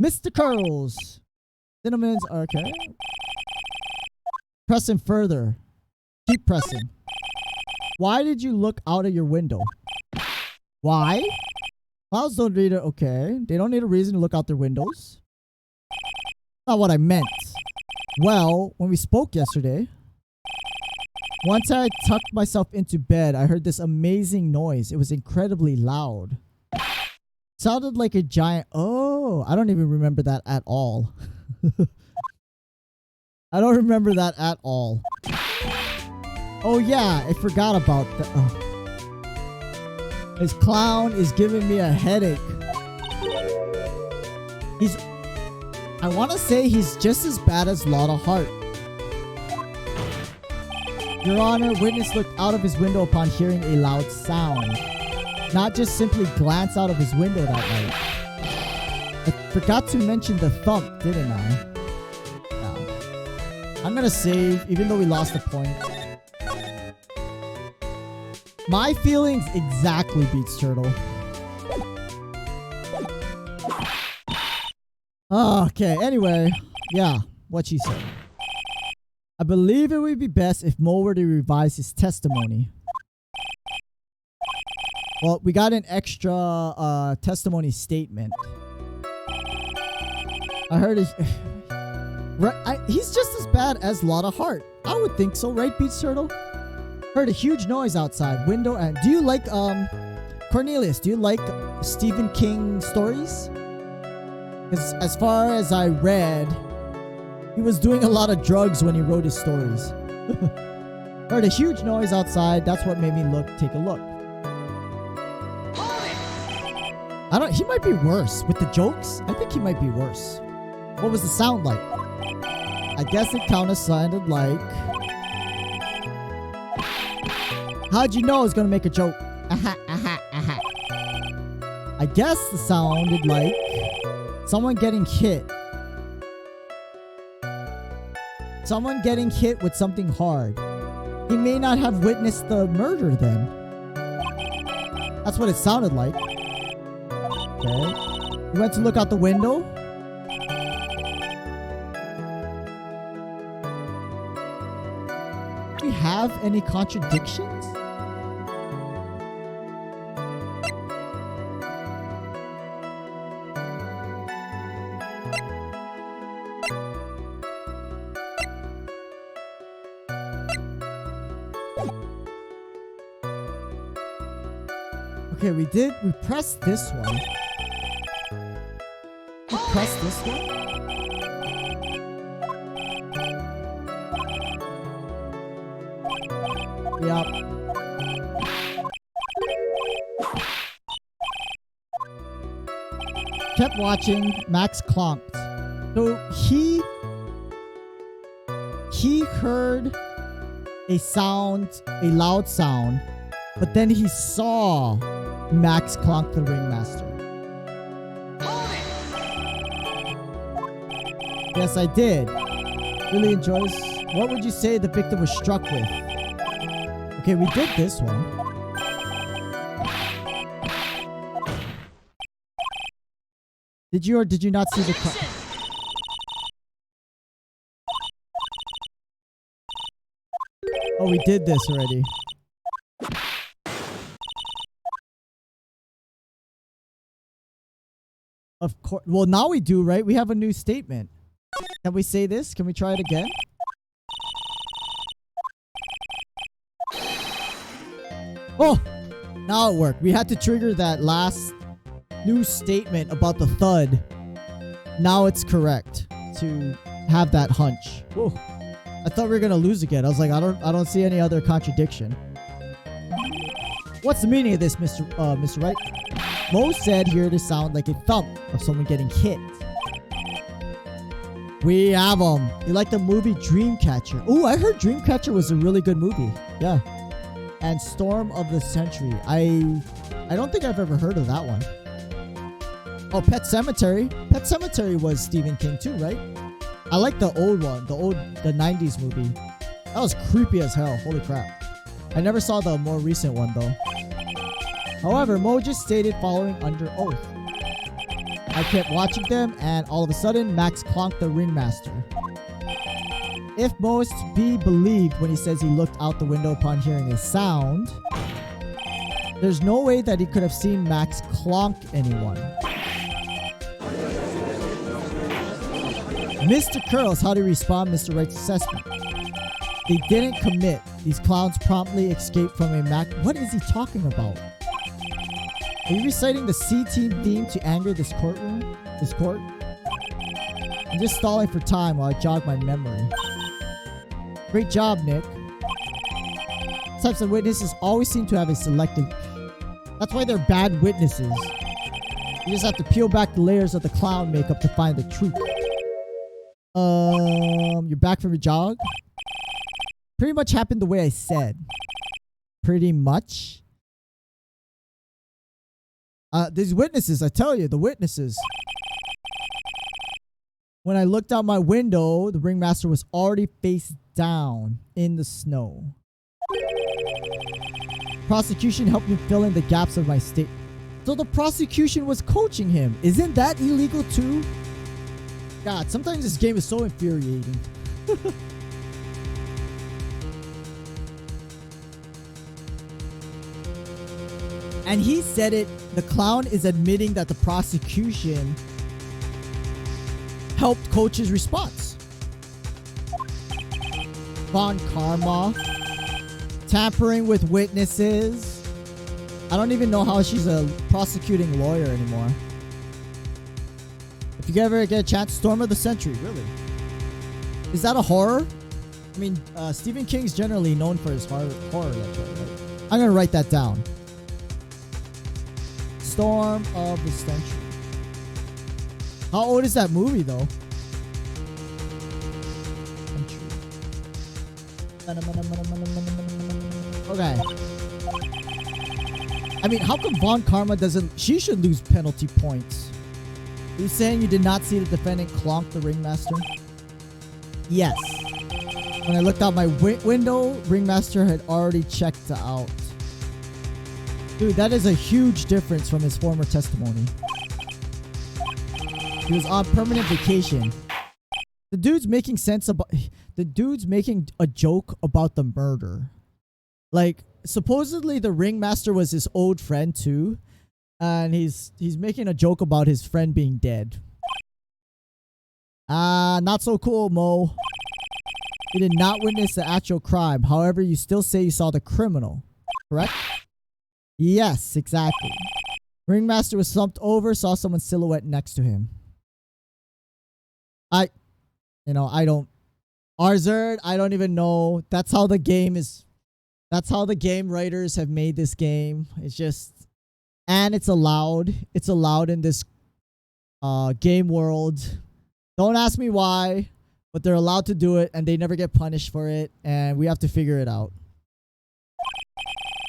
Mr. Curls. Cinnamons. Okay. Pressing further. Keep pressing. Why did you look out of your window? Why? Clouds don't need it. Okay. They don't need a reason to look out their windows. Not what I meant. Well, when we spoke yesterday, once I tucked myself into bed, I heard this amazing noise. It was incredibly loud. Sounded like a giant... Oh, I don't even remember that at all. I don't remember that at all. Oh yeah, I forgot about that. Oh. This clown is giving me a headache. I want to say he's just as bad as Lotta Hart. Your Honor, witness looked out of his window upon hearing a loud sound. Not just simply glance out of his window that night. I forgot to mention the thump, didn't I? No. I'm gonna save, even though we lost a point. My feelings exactly beats Turtle. Okay, anyway. Yeah, what she said. I believe it would be best if Mo were to revise his testimony. Well, we got an extra testimony statement. I heard it. He's just as bad as Lotta Hart. I would think so, right, Beach Turtle? Heard a huge noise outside. Window and... Do you like, Cornelius, do you like Stephen King stories? Because as far as I read... He was doing a lot of drugs when he wrote his stories. Heard a huge noise outside. That's what made me take a look. He might be worse. With the jokes, I think he might be worse. What was the sound like? I guess it kind of sounded like... How'd you know I was going to make a joke? Aha, aha, aha. I guess it sounded like someone getting hit. Someone getting hit with something hard. He may not have witnessed the murder then. That's what it sounded like. Okay. He went to look out the window. Do we have any contradictions? Okay, we pressed this one. We pressed this one. Yep. Kept watching. Max clonked. So he heard a loud sound, but then he saw Max clonk the ringmaster. Yes, I did. Really enjoys. What would you say the victim was struck with? Okay, we did this one. Did you or did you not see the... Oh, we did this already. Of course. Well, now we do, right? We have a new statement. Can we say this? Can we try it again? Oh! Now it worked. We had to trigger that last new statement about the thud. Now it's correct to have that hunch. Whoa. I thought we were gonna lose again. I was like, I don't see any other contradiction. What's the meaning of this, Mr. Wright? Mo said here to sound like a thump of someone getting hit. We have them. You like the movie Dreamcatcher? Ooh, I heard Dreamcatcher was a really good movie. Yeah. And Storm of the Century. I don't think I've ever heard of that one. Oh, Pet Sematary. Pet Sematary was Stephen King too, right? I like the old one, the 90s movie. That was creepy as hell. Holy crap. I never saw the more recent one though. However, Mo just stated following under oath. I kept watching them and all of a sudden Max clonked the ringmaster. If Mo is to be believed when he says he looked out the window upon hearing a sound, there's no way that he could have seen Max clonk anyone. Mr. Curls, how do you respond Mr. Wright's assessment? They didn't commit. These clowns promptly escaped from a Mac. What is he talking about? Are you reciting the C-Team theme to anger this court? I'm just stalling for time while I jog my memory. Great job, Nick. These types of witnesses always seem to have a selective... That's why they're bad witnesses. You just have to peel back the layers of the clown makeup to find the truth. You're back from your jog? Pretty much happened the way I said. Pretty much? These witnesses, I tell you, the witnesses. When I looked out my window, the ringmaster was already face down in the snow. Prosecution helped me fill in the gaps of my state. So the prosecution was coaching him. Isn't that illegal too? God, sometimes this game is so infuriating. And he said it. The clown is admitting that the prosecution helped coach his response. Von Karma. Tampering with witnesses. I don't even know how she's a prosecuting lawyer anymore. If you ever get a chance, Storm of the Century, really. Is that a horror? I mean, Stephen King's generally known for his horror. I'm gonna write that down. Storm of the Century. How old is that movie, though? Okay. I mean, how come Von Karma doesn't... She should lose penalty points. Are you saying you did not see the defendant clonk the ringmaster? Yes. When I looked out my window, ringmaster had already checked out. Dude, that is a huge difference from his former testimony. He was on permanent vacation. The dude's making sense about... The dude's making a joke about the murder. Like, supposedly the ringmaster was his old friend too. And he's making a joke about his friend being dead. Not so cool, Mo. You did not witness the actual crime. However, you still say you saw the criminal. Correct? Yes, exactly. Ringmaster was slumped over, saw someone's silhouette next to him. I don't... Arzerd, I don't even know. That's how the game is... That's how the game writers have made this game. It's just... And it's allowed. It's allowed in this game world. Don't ask me why, but they're allowed to do it and they never get punished for it. And we have to figure it out.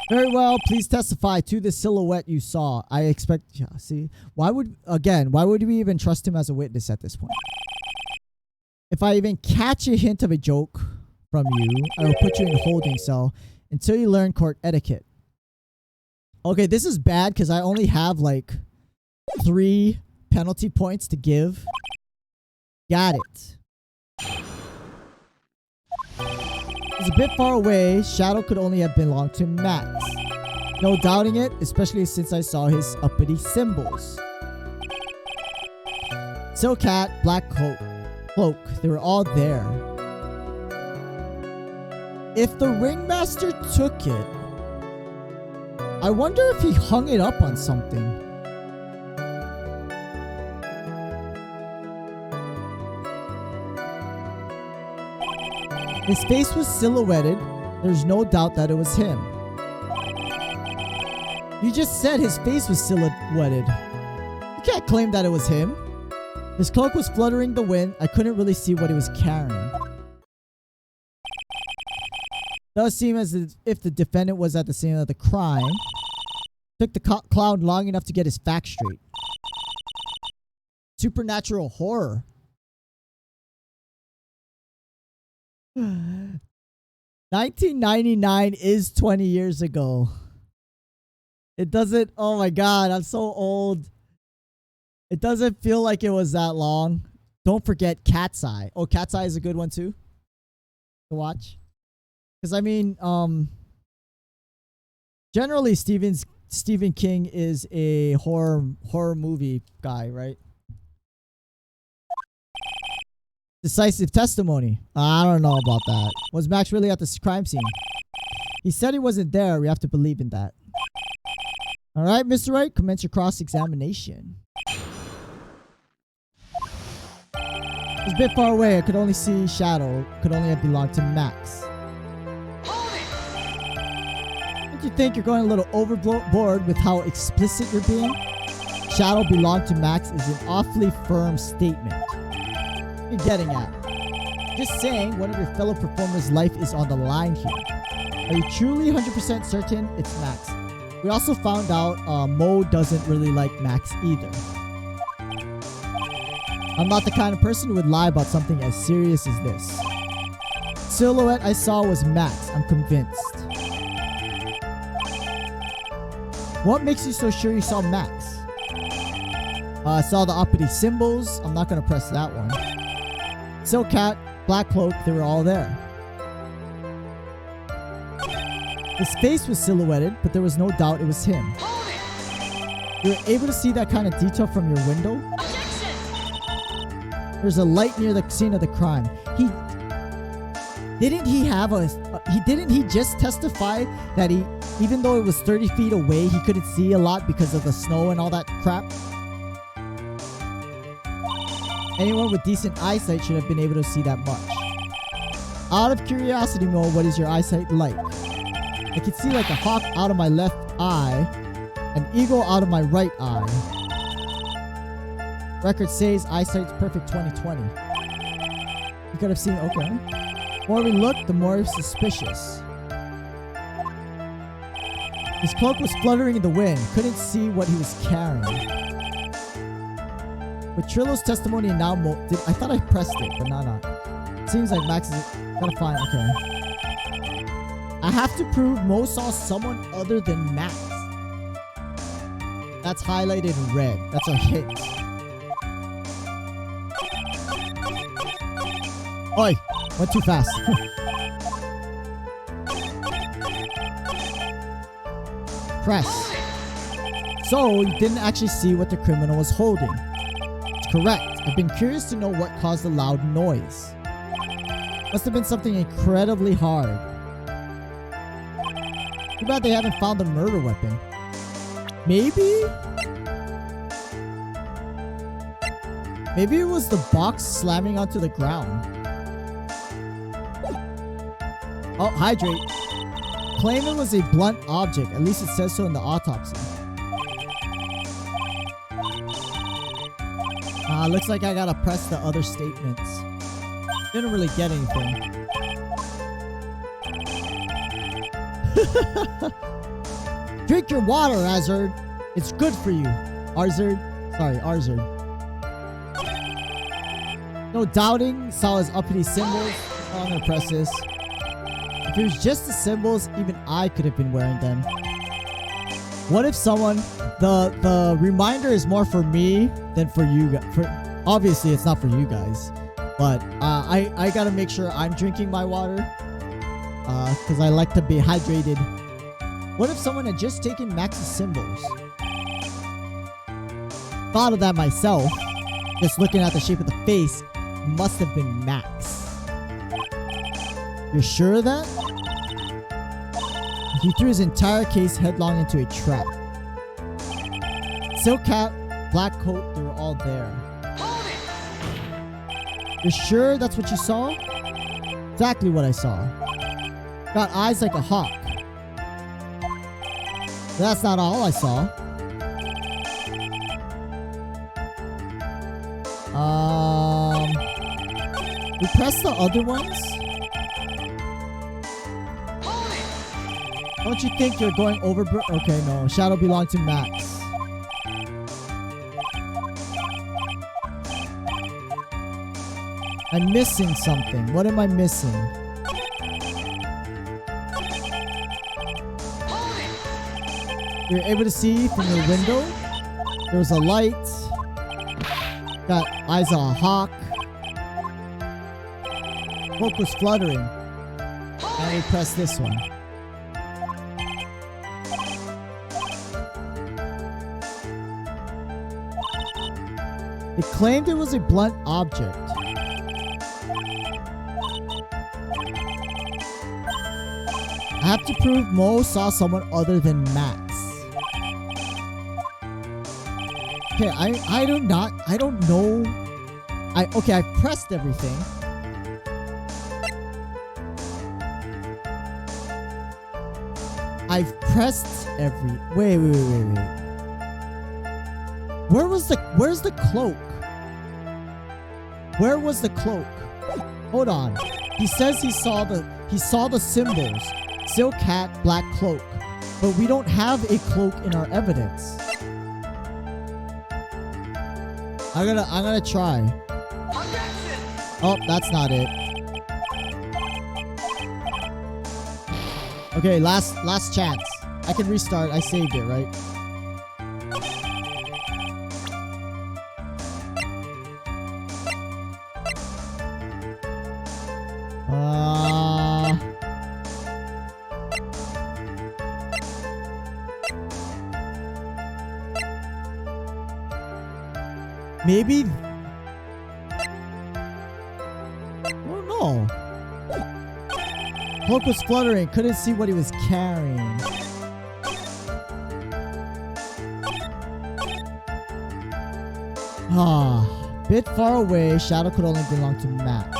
Very well. Please testify to the silhouette you saw. I expect... Yeah, see? Why would we even trust him as a witness at this point? If I even catch a hint of a joke from you, I will put you in a holding cell until you learn court etiquette. Okay, this is bad because I only have like 3 penalty points to give. Got it. It's a bit far away. Shadow could only have belonged to Max. No doubting it, especially since I saw his uppity symbols. Silk hat, black cloak. They were all there. If the ringmaster took it, I wonder if he hung it up on something. His face was silhouetted. There's no doubt that it was him. You just said his face was silhouetted. You can't claim that it was him. His cloak was fluttering the wind. I couldn't really see what he was carrying. Does seem as if the defendant was at the scene of the crime. Took the clown long enough to get his facts straight. Supernatural horror. 1999 is 20 years ago. It doesn't... Oh my god, I'm so old. It doesn't feel like it was that long. Don't forget Cat's Eye. Oh, Cat's Eye is a good one too to watch. Because I mean, generally Stephen King is a horror movie guy, right? Decisive testimony. I don't know about that. Was Max really at the crime scene? He said he wasn't there. We have to believe in that. All right, Mr. Wright, commence your cross-examination. It's a bit far away. I could only see Shadow. Could only have belonged to Max. Don't you think you're going a little overboard with how explicit you're being? Shadow belonged to Max is an awfully firm statement. What are you getting at? Just saying one of your fellow performers' life is on the line here. Are you truly 100% certain it's Max? We also found out Mo doesn't really like Max either. I'm not the kind of person who would lie about something as serious as this. Silhouette I saw was Max, I'm convinced. What makes you so sure you saw Max? I saw the uppity symbols. I'm not going to press that one. Silk hat, black cloak, they were all there. His face was silhouetted, but there was no doubt it was him. You were able to see that kind of detail from your window? There's a light near the scene of the crime. Didn't he just testify that even though it was 30 feet away, he couldn't see a lot because of the snow and all that crap? Anyone with decent eyesight should have been able to see that much. Out of curiosity, Mo, what is your eyesight like? I can see like a hawk out of my left eye, an eagle out of my right eye. Record says eyesight's perfect 20/20. You could have seen, okay. The more we looked, the more suspicious. His cloak was fluttering in the wind. Couldn't see what he was carrying. With Trillo's testimony and now I thought I pressed it, but not. Seems like Max is gotta find. Okay. I have to prove Mo saw someone other than Max. That's highlighted in red. That's a hit. Oi! Went too fast. Press. So, you didn't actually see what the criminal was holding. It's correct. I've been curious to know what caused the loud noise. Must have been something incredibly hard. Too bad they haven't found the murder weapon. Maybe? Maybe it was the box slamming onto the ground. Oh, hydrate. Claim it was a blunt object. At least it says so in the autopsy. Looks like I gotta press the other statements. Didn't really get anything. Drink your water, Azard. It's good for you. Arzard. Sorry, Arzard. No doubting. Saw his uppity symbols. Oh, I'm gonna press this. If it was just the symbols, even I could have been wearing them. What if someone... The reminder is more for me than for you guys. Obviously, it's not for you guys. But I gotta make sure I'm drinking my water. Because I like to be hydrated. What if someone had just taken Max's symbols? Thought of that myself. Just looking at the shape of the face. Must have been Max. You're sure of that? He threw his entire case headlong into a trap. Silk hat, black coat, they were all there. You're sure that's what you saw? Exactly what I saw. Got eyes like a hawk. But that's not all I saw. We press the other ones? Don't you think you're going overboard? Okay, no. Shadow belonged to Max. I'm missing something. What am I missing? You're able to see from your window. There was a light. Got eyes on a hawk. Cloak was fluttering. And we press this one. It claimed it was a blunt object. I have to prove Mo saw someone other than Max. Okay, I don't know. Okay, I pressed everything. I've pressed every... Wait. Where's the cloak? Where was the cloak? Hold on. He says he saw the symbols. Silk hat, black cloak. But we don't have a cloak in our evidence. I'm gonna try. Oh, that's not it. Okay, last chance. I can restart. I saved it, right? Maybe... Oh no. Cloak was fluttering. Couldn't see what he was carrying. Bit far away. Shadow could only belong to Max.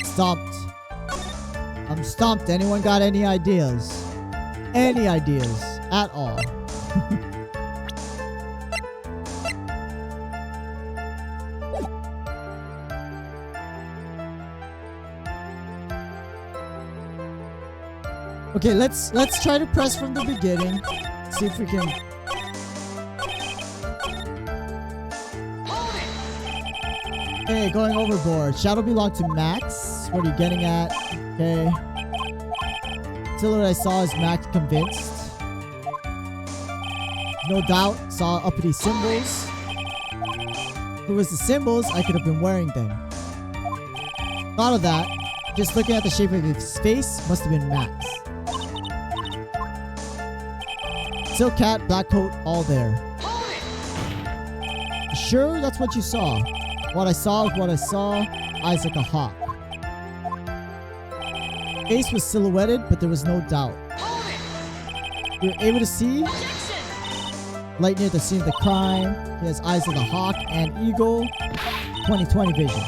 Stumped. I'm stumped. Anyone got any ideas? Any ideas at all? Okay, let's try to press from the beginning. See if we can. Okay, going overboard. Shadow belonged to Max. What are you getting at? Okay. Still what I saw is Max convinced. No doubt, saw uppity symbols. If it was the symbols, I could have been wearing them. Thought of that. Just looking at the shape of his face, must have been Max. Silk hat, black coat, all there. Sure, that's what you saw. What I saw is what I saw. Eyes like a hawk. Face was silhouetted, but there was no doubt. You were able to see light near the scene of the crime. He has eyes of the hawk and eagle. 20/20 vision.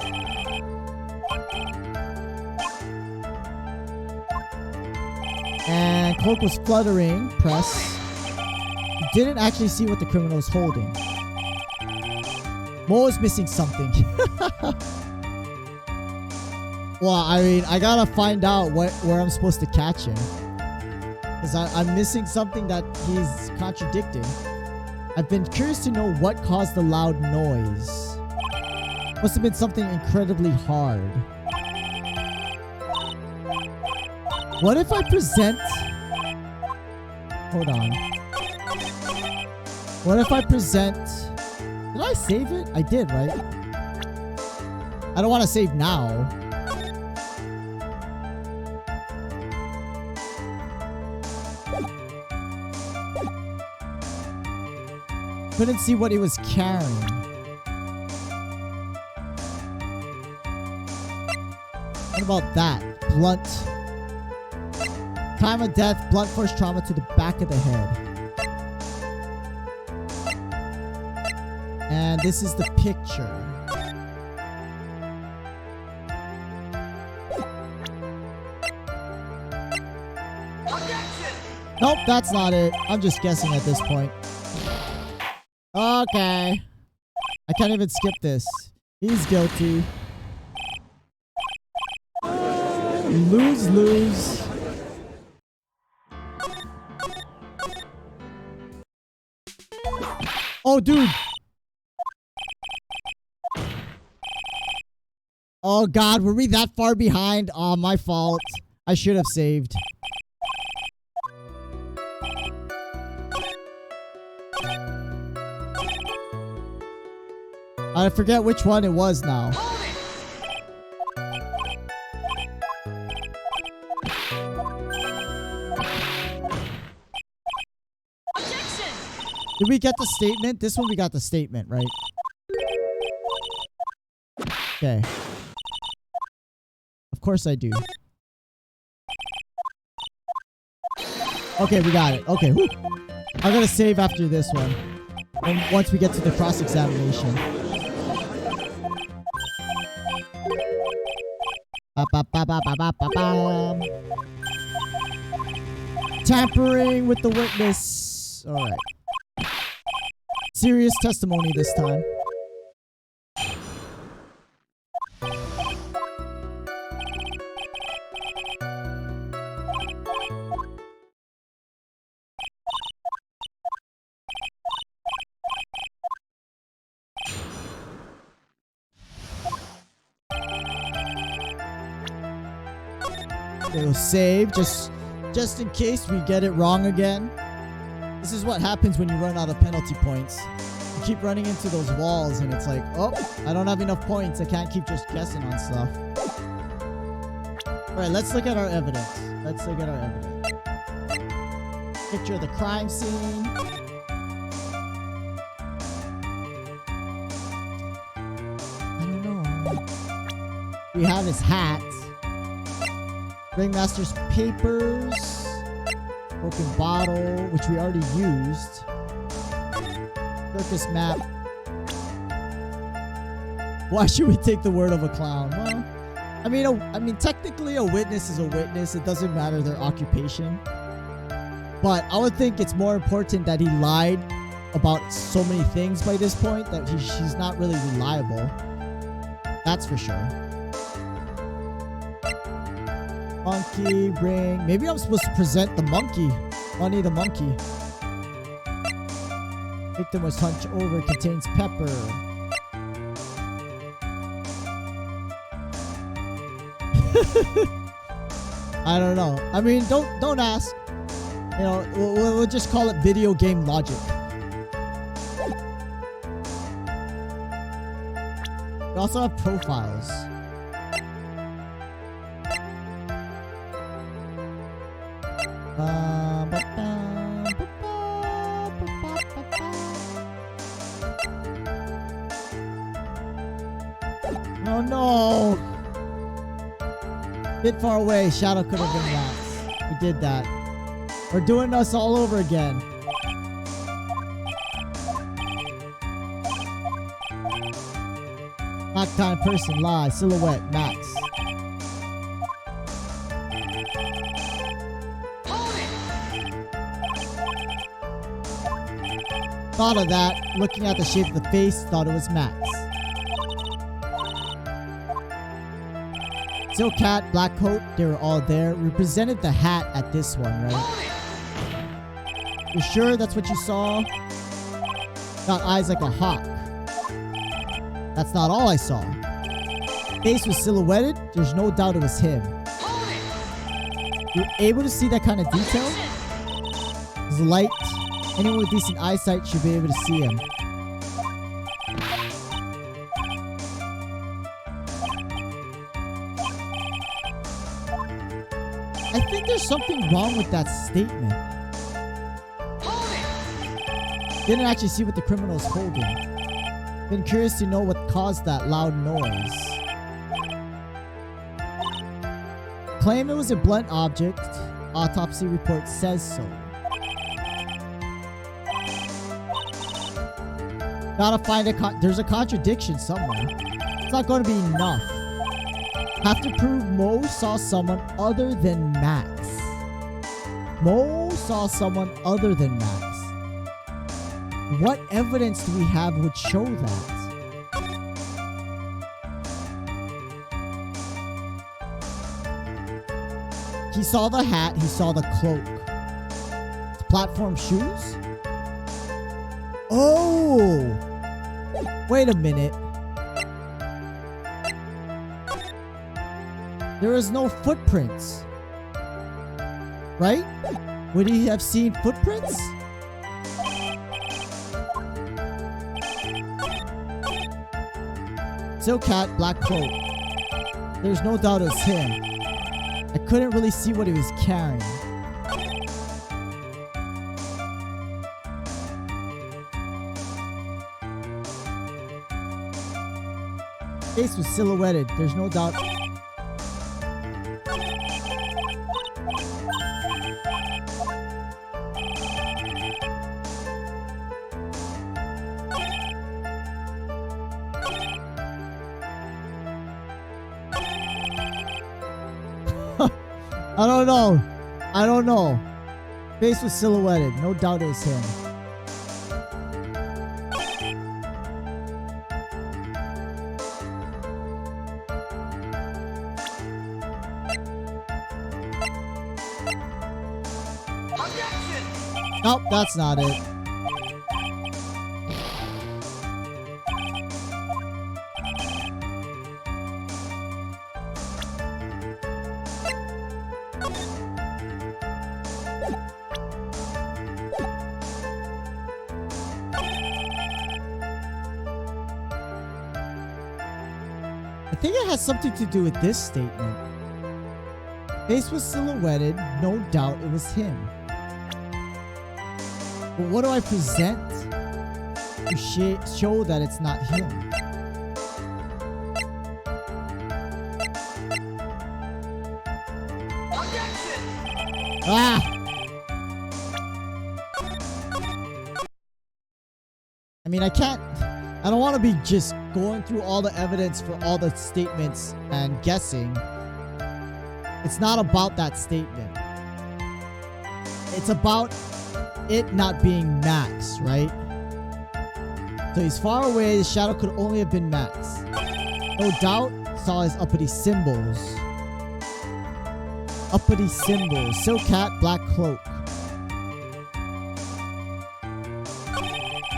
And cloak was fluttering. Press. You didn't actually see what the criminal was holding. Mo is missing something. Well, I mean, I gotta find out where I'm supposed to catch him. Because I'm missing something that he's contradicting. I've been curious to know what caused the loud noise. Must have been something incredibly hard. What if I present... Hold on. What if I present... Did I save it? I did, right? I don't want to save now. Couldn't see what he was carrying. What about that? Blunt. Time of death, blunt force trauma to the back of the head. And this is the picture. Nope, that's not it. I'm just guessing at this point. Okay. I can't even skip this. He's guilty. Lose, lose. Oh, dude. Oh, God. Were we that far behind? Oh, my fault. I should have saved. I forget which one it was now. Objection! Did we get the statement? This one we got the statement, right? Okay. Of course I do. Okay, we got it. Okay, whew. I'm gonna save after this one. And once we get to the cross-examination. Tampering with the witness. Alright. Serious testimony this time. It'll save just in case we get it wrong again. This is what happens when you run out of penalty points. You keep running into those walls and it's like, oh, I don't have enough points. I can't keep just guessing on stuff. Alright, let's look at our evidence. Let's look at our evidence. Picture of the crime scene. I don't know. We have his hat. Ringmaster's papers. Broken bottle, which we already used. Circus map. Why should we take the word of a clown? Well, I mean, technically a witness is a witness. It doesn't matter their occupation. But I would think it's more important that he lied about so many things by this point that he's not really reliable. That's for sure. Monkey, ring. Maybe I'm supposed to present the monkey. Bunny the monkey. Victim was hunched over. Contains pepper. I don't know. I mean, don't ask. You know, we'll just call it video game logic. We also have profiles. Oh no! Bit far away. Shadow could have been rats. We did that. We're doing this all over again. Nighttime person, lie, silhouette, Max. Thought of that, looking at the shape of the face, thought it was Max. Silk hat, black coat, they were all there. We presented the hat at this one, right? You sure that's what you saw? Got eyes like a hawk. That's not all I saw. Face was silhouetted. There's no doubt it was him. You're able to see that kind of detail? His light. Anyone with decent eyesight should be able to see him. I think there's something wrong with that statement. Didn't actually see what the criminal is holding. Been curious to know what caused that loud noise. Claim it was a blunt object. Autopsy report says so. Gotta find there's a contradiction somewhere. It's not going to be enough. Have to prove Mo saw someone other than Max. Mo saw someone other than Max. What evidence do we have would show that? He saw the hat, he saw the cloak. Platform shoes? Oh! Wait a minute. There is no footprints. Right? Would he have seen footprints? Silk hat, black cloak. There's no doubt it was him. I couldn't really see what he was carrying. Face was silhouetted. There's no doubt. I don't know. I don't know. Face was silhouetted. No doubt it was him. Nope, that's not it. I think it has something to do with this statement. Face was silhouetted. No doubt it was him. But what do I present to show that it's not him? Ah! I mean, I don't want to be just going through all the evidence for all the statements and guessing. It's not about that statement. It's about it not being Max, right? So he's far away. The shadow could only have been Max. No doubt saw his uppity symbols. Uppity symbols. Silk hat, black cloak.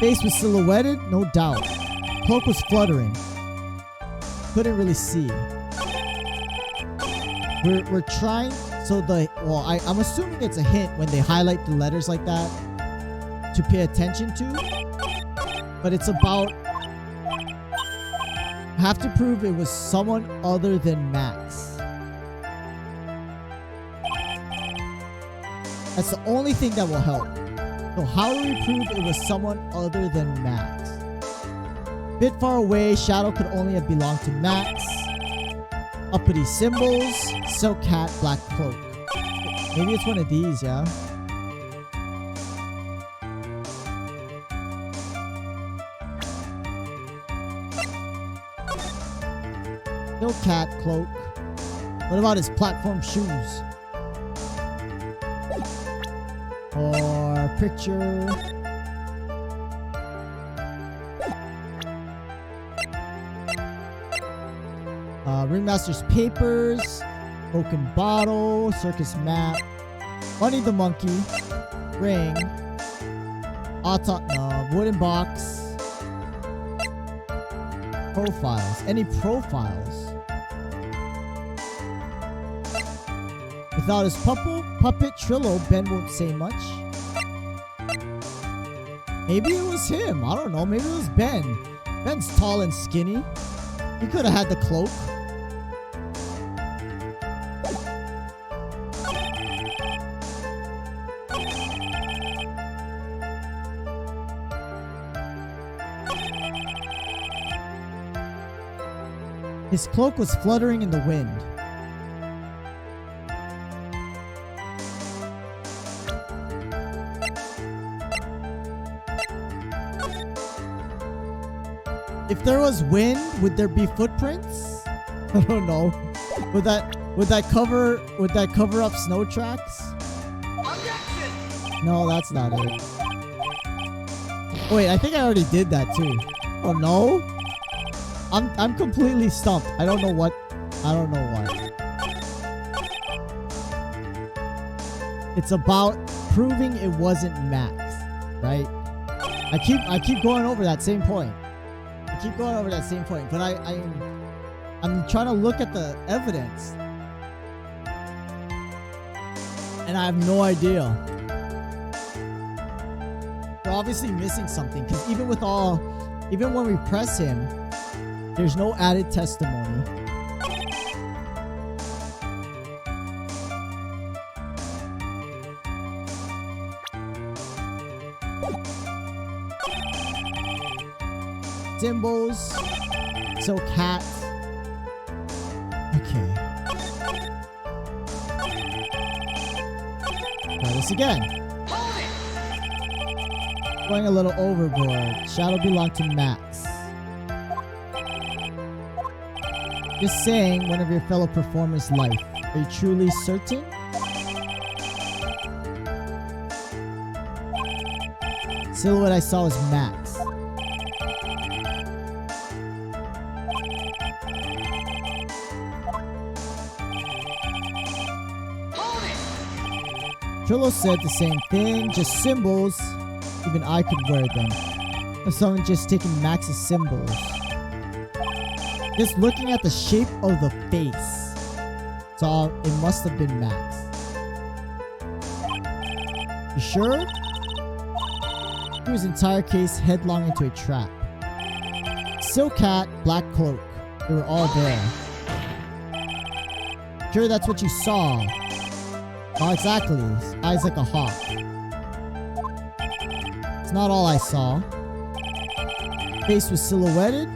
Face was silhouetted, no doubt. Cloak was fluttering. Couldn't really see. We're trying. So I'm assuming it's a hint when they highlight the letters like that to pay attention to. But it's about have to prove it was someone other than Max. That's the only thing that will help. So how do we prove it was someone other than Max? Bit far away, shadow could only have belonged to Max. Uppity symbols, silk hat, black cloak. Maybe it's one of these, yeah? Silk hat, cloak. What about his platform shoes? Or picture. Ringmaster's papers, broken bottle, circus map, Bunny the monkey, ring, wooden box, Profiles. Any profiles? Without his puppet Trillo, Ben won't say much. Maybe it was him. I don't know. Maybe it was Ben. Ben's tall and skinny. He could have had the cloak. His cloak was fluttering in the wind. If there was wind, would there be footprints? I don't know. Would that cover up snow tracks? No, that's not it. Wait, I think I already did that too. Oh no? I'm completely stumped. I don't know what. It's about proving it wasn't Max, right? I keep going over that same point. But I'm trying to look at the evidence, and I have no idea. We're obviously missing something, because even when we press him, there's no added testimony. Symbols. So cat. Okay. Try this again. Going a little overboard. Shadow belonged to Max. Just saying one of your fellow performers' life. Are you truly certain? Silhouette I saw was Max. Trillo said the same thing, just symbols. Even I could wear them. Or someone just taking Max's symbols. Just looking at the shape of the face. So it must have been Max. You sure? Threw his entire case headlong into a trap. Silk hat, black cloak. They were all there. Sure that's what you saw. Oh, exactly. His eyes like a hawk. It's not all I saw. Face was silhouetted.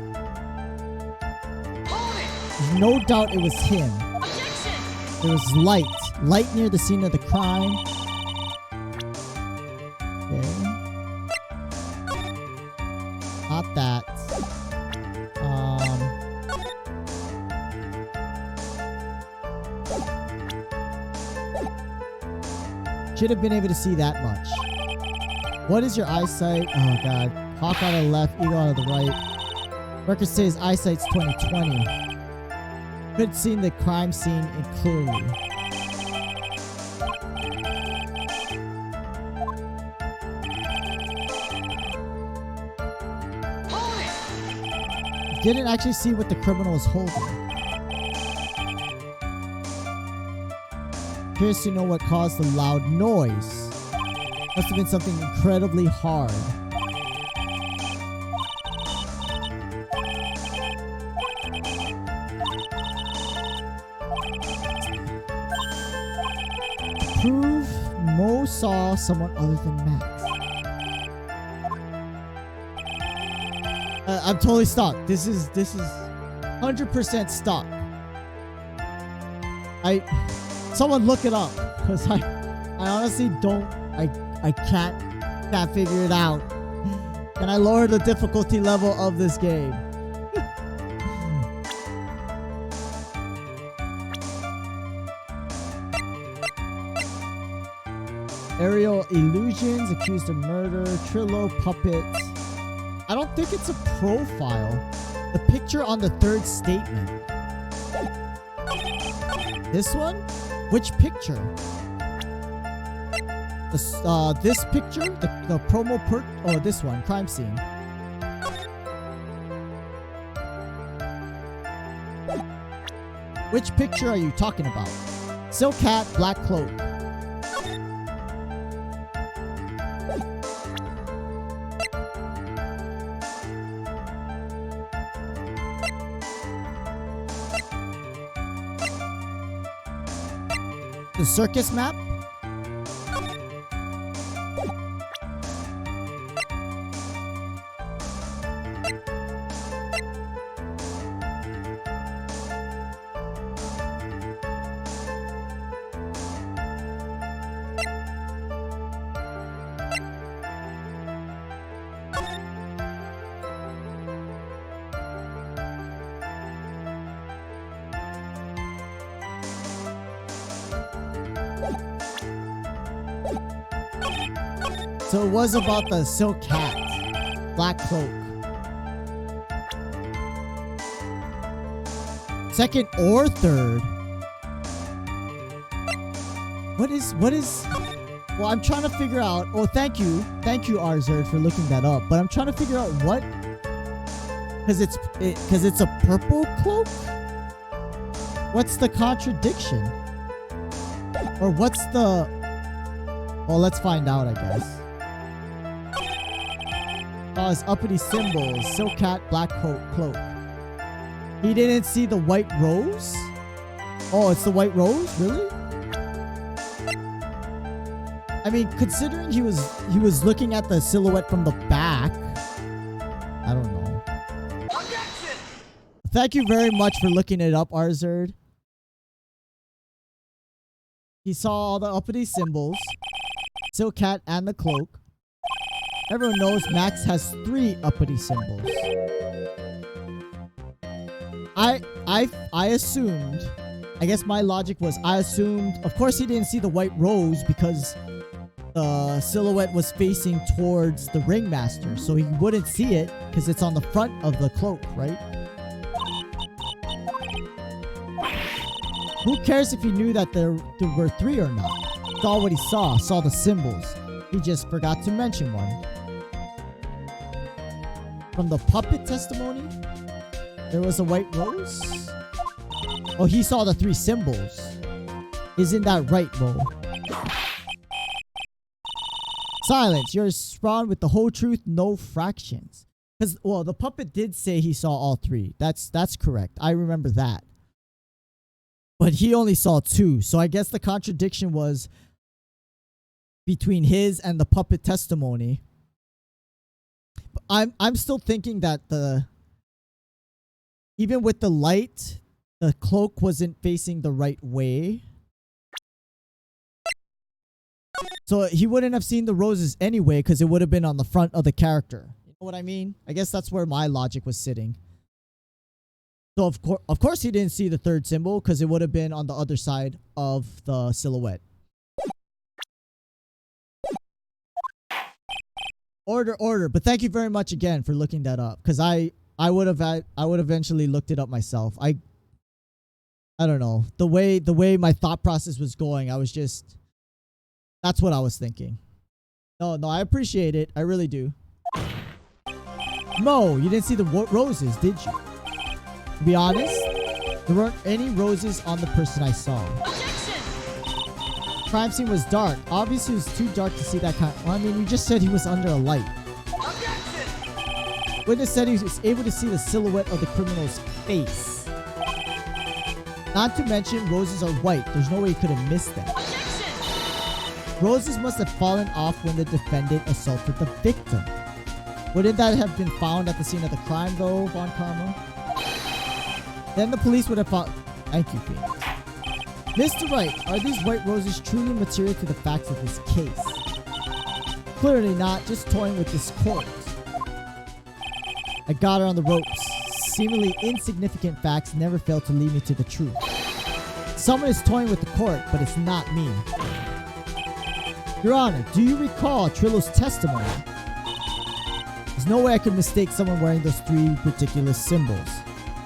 There's no doubt it was him. There was light. Light near the scene of the crime. Okay. Not that. Should have been able to see that much. What is your eyesight? Oh god. Hawk out of the left, eagle out of the right. Record says eyesight's 20/20. Could have seen the crime scene clearly. Didn't actually see what the criminal was holding. Curious to know what caused the loud noise. Must have been something incredibly hard. Prove Mo saw someone other than Max. I'm totally stuck. This is 100% stuck. Someone look it up, because I honestly don't. I can't figure it out. Can I lower the difficulty level of this game? Aerial illusions, accused of murder, Trillo, puppet. I don't think it's a profile. The picture on the third statement. This one? Which picture? This picture? The promo perk? Oh, this one. Crime scene. Which picture are you talking about? Silk hat, black cloak. The circus map? So it was about the silk hat, black cloak. Second or third? What is, well, I'm trying to figure out, oh, thank you, Arzerd, for looking that up, but I'm trying to figure out what, because it's a purple cloak? What's the contradiction? Or what's the, well, let's find out, I guess. Oh, his uppity symbols. Silk hat, black cloak. He didn't see the white rose? Oh, it's the white rose? Really? I mean, considering he was looking at the silhouette from the back. I don't know. Objection! Thank you very much for looking it up, Arzerd. He saw all the uppity symbols. Silk hat and the cloak. Everyone knows Max has 3 uppity symbols. I assumed, I guess my logic was, I assumed, of course he didn't see the white rose because the silhouette was facing towards the ringmaster, so he wouldn't see it because it's on the front of the cloak, right? Who cares if he knew that there were 3 or not? Saw what he saw the symbols. He just forgot to mention one. From the puppet testimony, there was a white rose? Oh, he saw the 3 symbols. Isn't that right, Mo? Silence. You're spawned with the whole truth, no fractions. Because, well, the puppet did say he saw all 3. That's correct. I remember that. But he only saw 2. So I guess the contradiction was between his and the puppet testimony. I'm still thinking that even with the light, the cloak wasn't facing the right way. So he wouldn't have seen the roses anyway because it would have been on the front of the character. You know what I mean? I guess that's where my logic was sitting. So of course he didn't see the 3rd symbol because it would have been on the other side of the silhouette. Order. But thank you very much again for looking that up, because I would eventually looked it up myself. I don't know, the way my thought process was going, I was just, that's what I was thinking. No, I appreciate it. I really do. Mo, you didn't see the roses, did you? To be honest, there weren't any roses on the person I saw. Crime scene was dark. Obviously, it was too dark to see that kind. Well, I mean, you just said he was under a light. Objection! Witness said he was able to see the silhouette of the criminal's face. Not to mention, roses are white. There's no way he could have missed them. Objection! Roses must have fallen off when the defendant assaulted the victim. Wouldn't that have been found at the scene of the crime, though, Von Karma? Then the police would have found... Thank you, Phoenix. Mr. Wright, are these white roses truly material to the facts of this case? Clearly not, just toying with this court. I got her on the ropes. Seemingly insignificant facts never fail to lead me to the truth. Someone is toying with the court, but it's not me. Your Honor, do you recall Trilo's testimony? There's no way I could mistake someone wearing those 3 ridiculous symbols.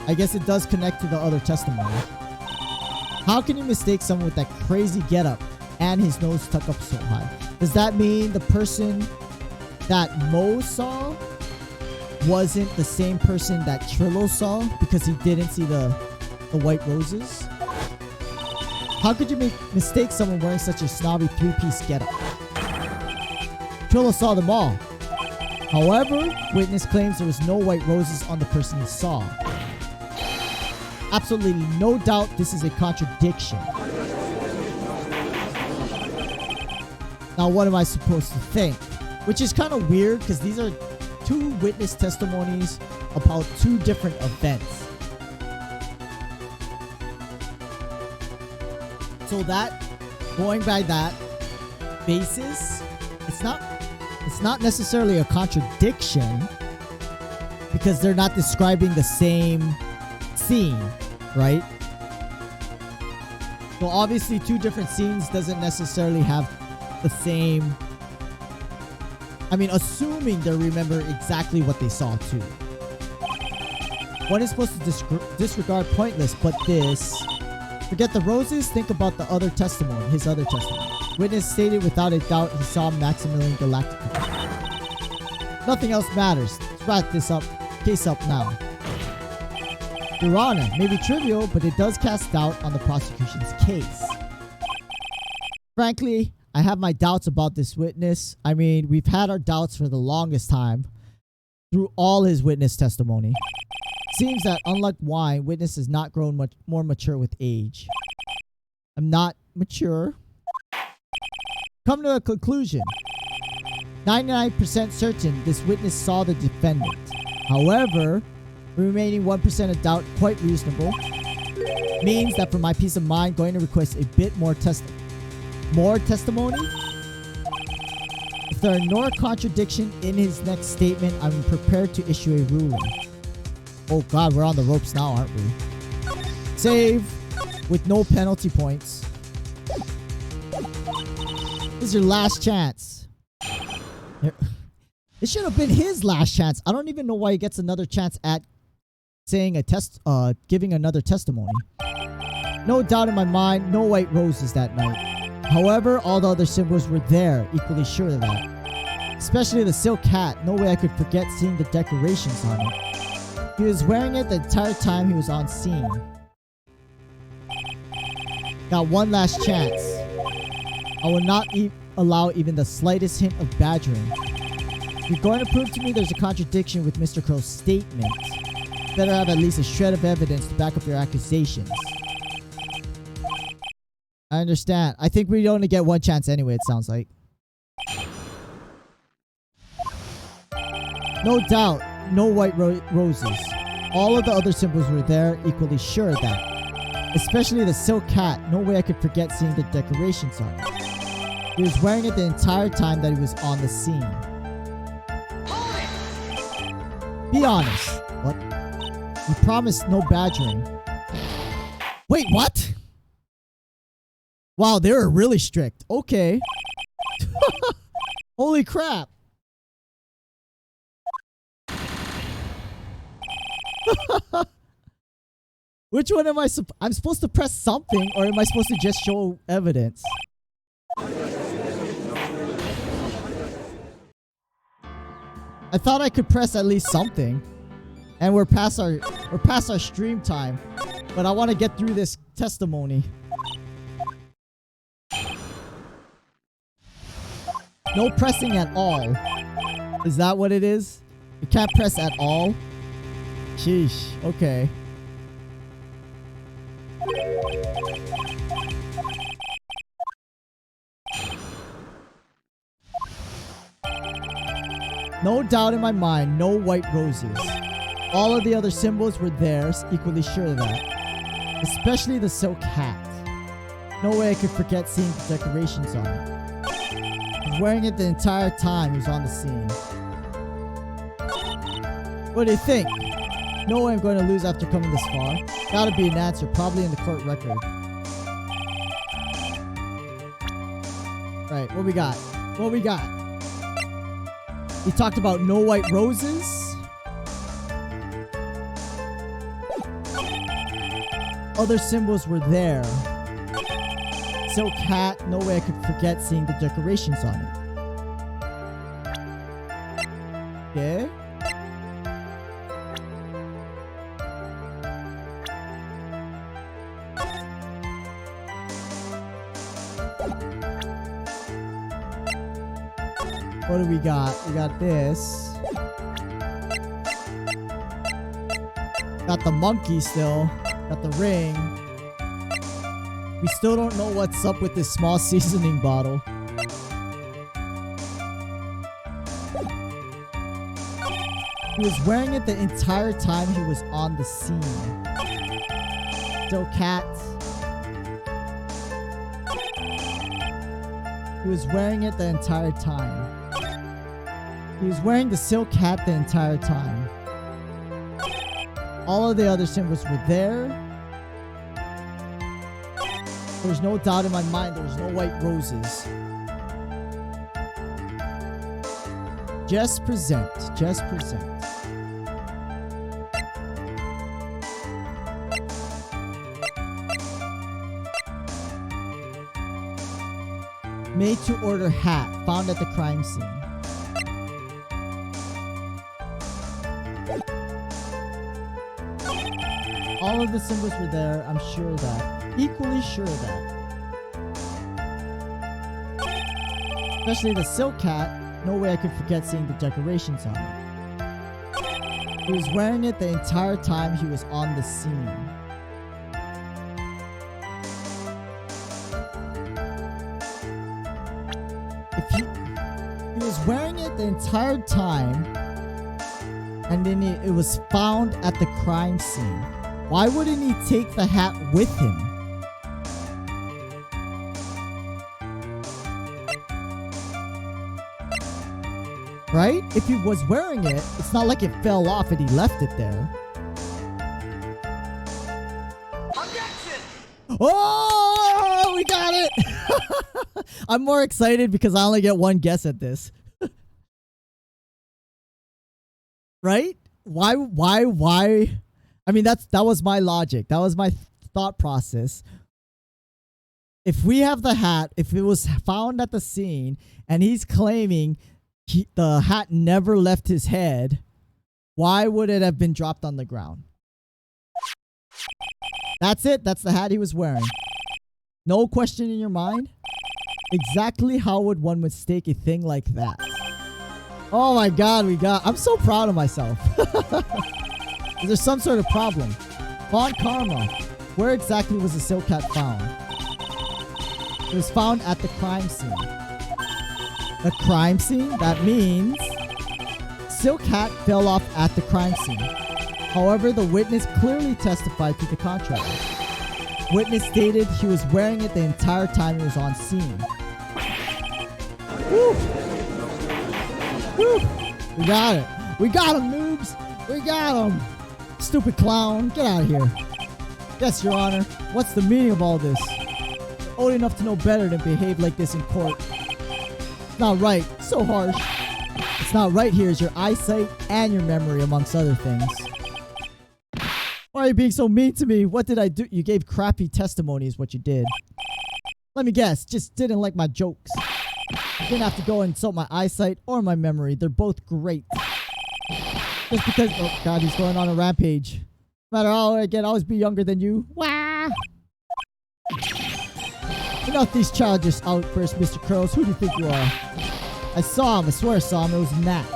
I guess it does connect to the other testimony. How can you mistake someone with that crazy getup and his nose tucked up so high? Does that mean the person that Mo saw wasn't the same person that Trilo saw because he didn't see the white roses? How could you mistake someone wearing such a snobby three-piece getup? Trillo saw them all. However, witness claims there was no white roses on the person he saw. Absolutely no doubt this is a contradiction. Now, what am I supposed to think? Which is kind of weird because these are two witness testimonies about two different events. So that, going by that basis, it's not necessarily a contradiction because they're not describing the same scene, right? So obviously two different scenes doesn't necessarily have the same. I mean, assuming they remember exactly what they saw too. One is supposed to disregard pointless, but this. Forget the roses, think about the other testimony, his other testimony. Witness stated without a doubt he saw Maximilian Galactica. Nothing else matters. Let's wrap this case up now. Your Honor, may be trivial, but it does cast doubt on the prosecution's case. Frankly, I have my doubts about this witness. I mean, we've had our doubts for the longest time through all his witness testimony. Seems that, unlike wine, witness has not grown much more mature with age. I'm not mature. Come to a conclusion. 99% certain this witness saw the defendant. However, the remaining 1% of doubt, quite reasonable, means that for my peace of mind, going to request a bit more testimony. If there are no contradiction in his next statement, I'm prepared to issue a ruling. Oh god, we're on the ropes now, aren't we? Save with no penalty points. This is your last chance. It should have been his last chance. I don't even know why he gets another chance at saying giving another testimony. No doubt in my mind, no white roses that night. However, all the other symbols were there, equally sure of that. Especially the silk hat. No way I could forget seeing the decorations on it. He was wearing it the entire time he was on scene. Got one last chance. I will not allow even the slightest hint of badgering. If you're going to prove to me there's a contradiction with Mr. Crow's statement, better have at least a shred of evidence to back up your accusations. I understand. I think we only get one chance anyway, it sounds like. No doubt. No white roses. All of the other symbols were there, equally sure of that. Especially the silk hat. No way I could forget seeing the decorations on it. He was wearing it the entire time that he was on the scene. Be honest. What? You promised no badgering. Wait, what? Wow, they were really strict. Okay. Holy crap. Which one am I I'm supposed to press something, or am I supposed to just show evidence? I thought I could press at least something. And we're past our stream time. But I want to get through this testimony. No pressing at all. Is that what it is? You can't press at all? Sheesh. Okay. No doubt in my mind, no white roses. All of the other symbols were theirs, equally sure of that. Especially the silk hat. No way I could forget seeing the decorations on it. He was wearing it the entire time he was on the scene. What do you think? No way I'm going to lose after coming this far. Gotta be an answer, probably in the court record. Right, what we got? What we got? We talked about no white roses. Other symbols were there. Silk hat, no way I could forget seeing the decorations on it. Okay. What do we got? We got this. Got the monkey still. Got the ring. We still don't know what's up with this small seasoning bottle. He was wearing it the entire time he was on the scene. Still cat. He was wearing it the entire time. He was wearing the silk hat the entire time. All of the other symbols were there. There's no doubt in my mind there's no white roses. Just present. Just present. Made to order hat found at the crime scene. All of the symbols were there, I'm sure of that. Equally sure of that. Especially the silk hat, no way I could forget seeing the decorations on it. He was wearing it the entire time he was on the scene. If he was wearing it the entire time, and then it was found at the crime scene. Why wouldn't he take the hat with him? Right? If he was wearing it, it's not like it fell off and he left it there. Objection! Oh, we got it! I'm more excited because I only get one guess at this. Right? Why? I mean, that was my logic. That was my thought process. If we have the hat, if it was found at the scene, and he's claiming the hat never left his head, why would it have been dropped on the ground? That's it. That's the hat he was wearing. No question in your mind? Exactly how would one mistake a thing like that? Oh my god, I'm so proud of myself. Is there some sort of problem? Von Karma. Where exactly was the silk hat found? It was found at the crime scene. The crime scene? That means silk hat fell off at the crime scene. However, the witness clearly testified to the contrary. Witness stated he was wearing it the entire time he was on scene. Woo! Woo! We got it. We got him, noobs. We got him. Stupid clown. Get out of here. Yes, Your Honor. What's the meaning of all this? Old enough to know better than behave like this in court. It's not right. So harsh. It's not right here is your eyesight and your memory, amongst other things. Why are you being so mean to me? What did I do? You gave crappy testimony is what you did. Let me guess. Just didn't like my jokes. You didn't have to go and insult my eyesight or my memory. They're both great. Just because... Oh, God, he's going on a rampage. No matter how I get, I'll always be younger than you. Wah! Enough these childish outbursts, Mr. Curls. Who do you think you are? I saw him. I swear I saw him. It was Max.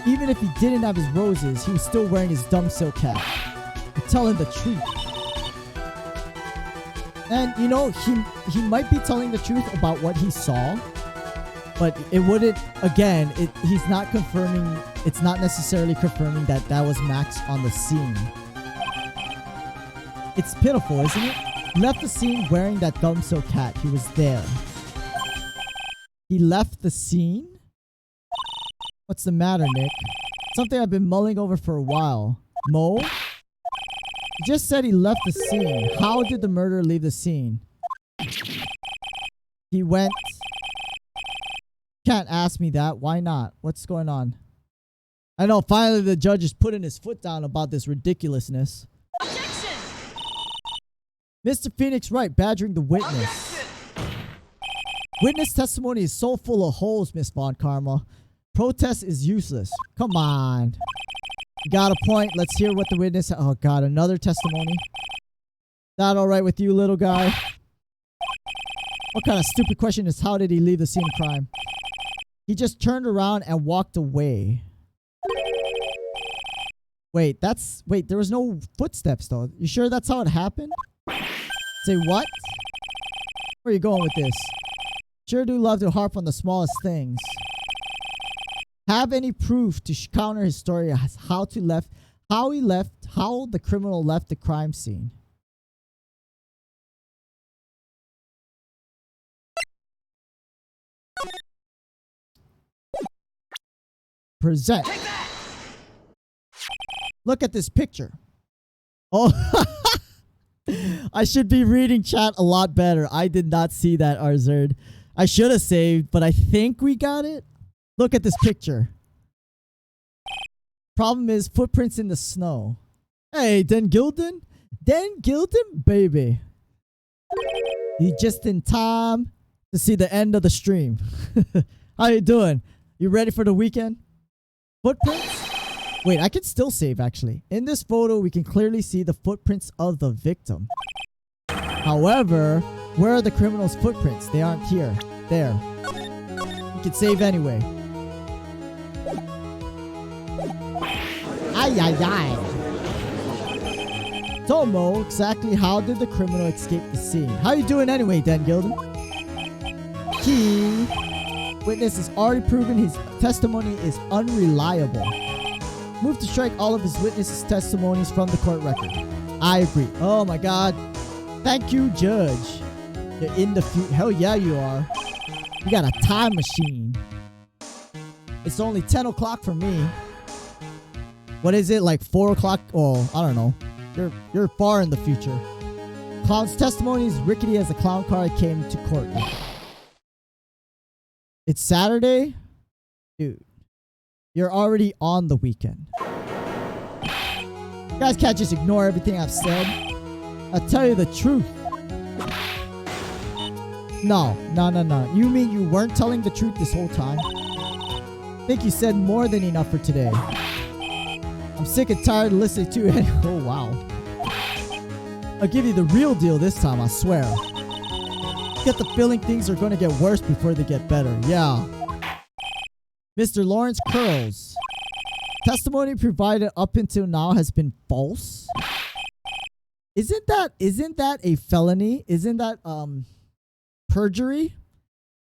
Even if he didn't have his roses, he was still wearing his dumb silk hat. I'm telling the truth. And, you know, he might be telling the truth about what he saw. But it wouldn't, again, he's not confirming, it's not necessarily confirming that that was Max on the scene. It's pitiful, isn't it? He left the scene wearing that dumb silk hat. He was there. He left the scene? What's the matter, Nick? Something I've been mulling over for a while. Mo? He just said he left the scene. How did the murderer leave the scene? He went... Can't ask me that. Why not? What's going on? I know, finally the judge is putting his foot down about this ridiculousness. Objection! Mr. Phoenix Wright badgering the witness. Objection! Witness testimony is so full of holes, Miss Von Karma. Protest is useless. Come on. You got a point. Let's hear what the witness... Oh, God, another testimony? That all right with you, little guy? What kind of stupid question is how did he leave the scene of crime? He just turned around and walked away. Wait, there was no footsteps though. You sure that's how it happened? Say what? Where are you going with this? Sure do love to harp on the smallest things. Have any proof to counter his story as how the criminal left the crime scene? Present. Look at this picture. Oh, I should be reading chat a lot better. I did not see that, Arzerd. I should have saved, but I think we got it. Look at this picture. Problem is footprints in the snow. Hey, Den Gilden? Den Gilden, baby. You just in time to see the end of the stream. How you doing? You ready for the weekend? Footprints? Wait, I can still save actually. In this photo, we can clearly see the footprints of the victim. However, where are the criminal's footprints? They aren't here. There. You can save anyway. Ay, ay, ay. Tomo, exactly how did the criminal escape the scene? How you doing anyway, Dan Gilden? Key. Witness has already proven his testimony is unreliable. Move to strike all of his witnesses' testimonies from the court record. I agree. Oh my god. Thank you, Judge. You're in the future. Hell yeah, you are. You got a time machine. It's only 10 o'clock for me. What is it, like 4 o'clock? Oh, I don't know. You're far in the future. Clown's testimony is rickety as a clown car came to court. It's Saturday? Dude. You're already on the weekend. You guys can't just ignore everything I've said. I'll tell you the truth. No. You mean you weren't telling the truth this whole time? I think you said more than enough for today. I'm sick and tired of listening to it. Oh, wow. I'll give you the real deal this time, I swear. Get the feeling things are going to get worse before they get better. Yeah. Mr. Lawrence Curls. Testimony provided up until now has been false. Isn't that a felony? Isn't that perjury?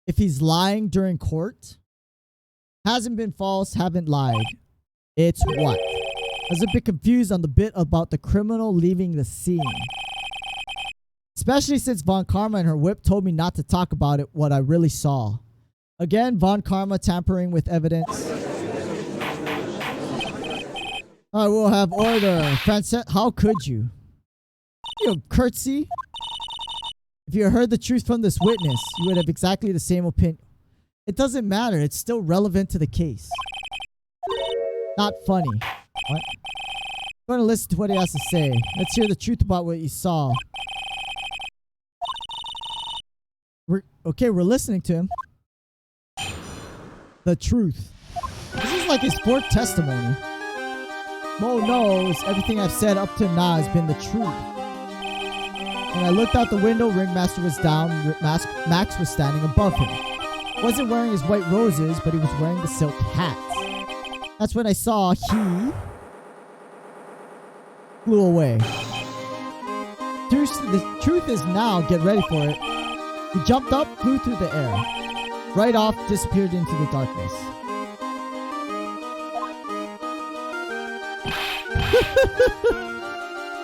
If he's lying during court? Hasn't been false, haven't lied. It's what? Has a bit confused on the bit about the criminal leaving the scene. Especially since Von Karma and her whip told me not to talk about it, what I really saw. Again, Von Karma tampering with evidence. I will have order. Francette, how could you? You curtsy. If you heard the truth from this witness, you would have exactly the same opinion. It doesn't matter. It's still relevant to the case. Not funny. What? I'm going to listen to what he has to say. Let's hear the truth about what you saw. We're listening to him. The truth. This is like his fourth testimony. Mo knows everything I've said up to now has been the truth. When I looked out the window, Ringmaster was down, Max was standing above him. Wasn't wearing his white roses, but he was wearing the silk hat. That's when I saw he flew away. The truth is now, get ready for it. He jumped up, flew through the air. Right off, disappeared into the darkness.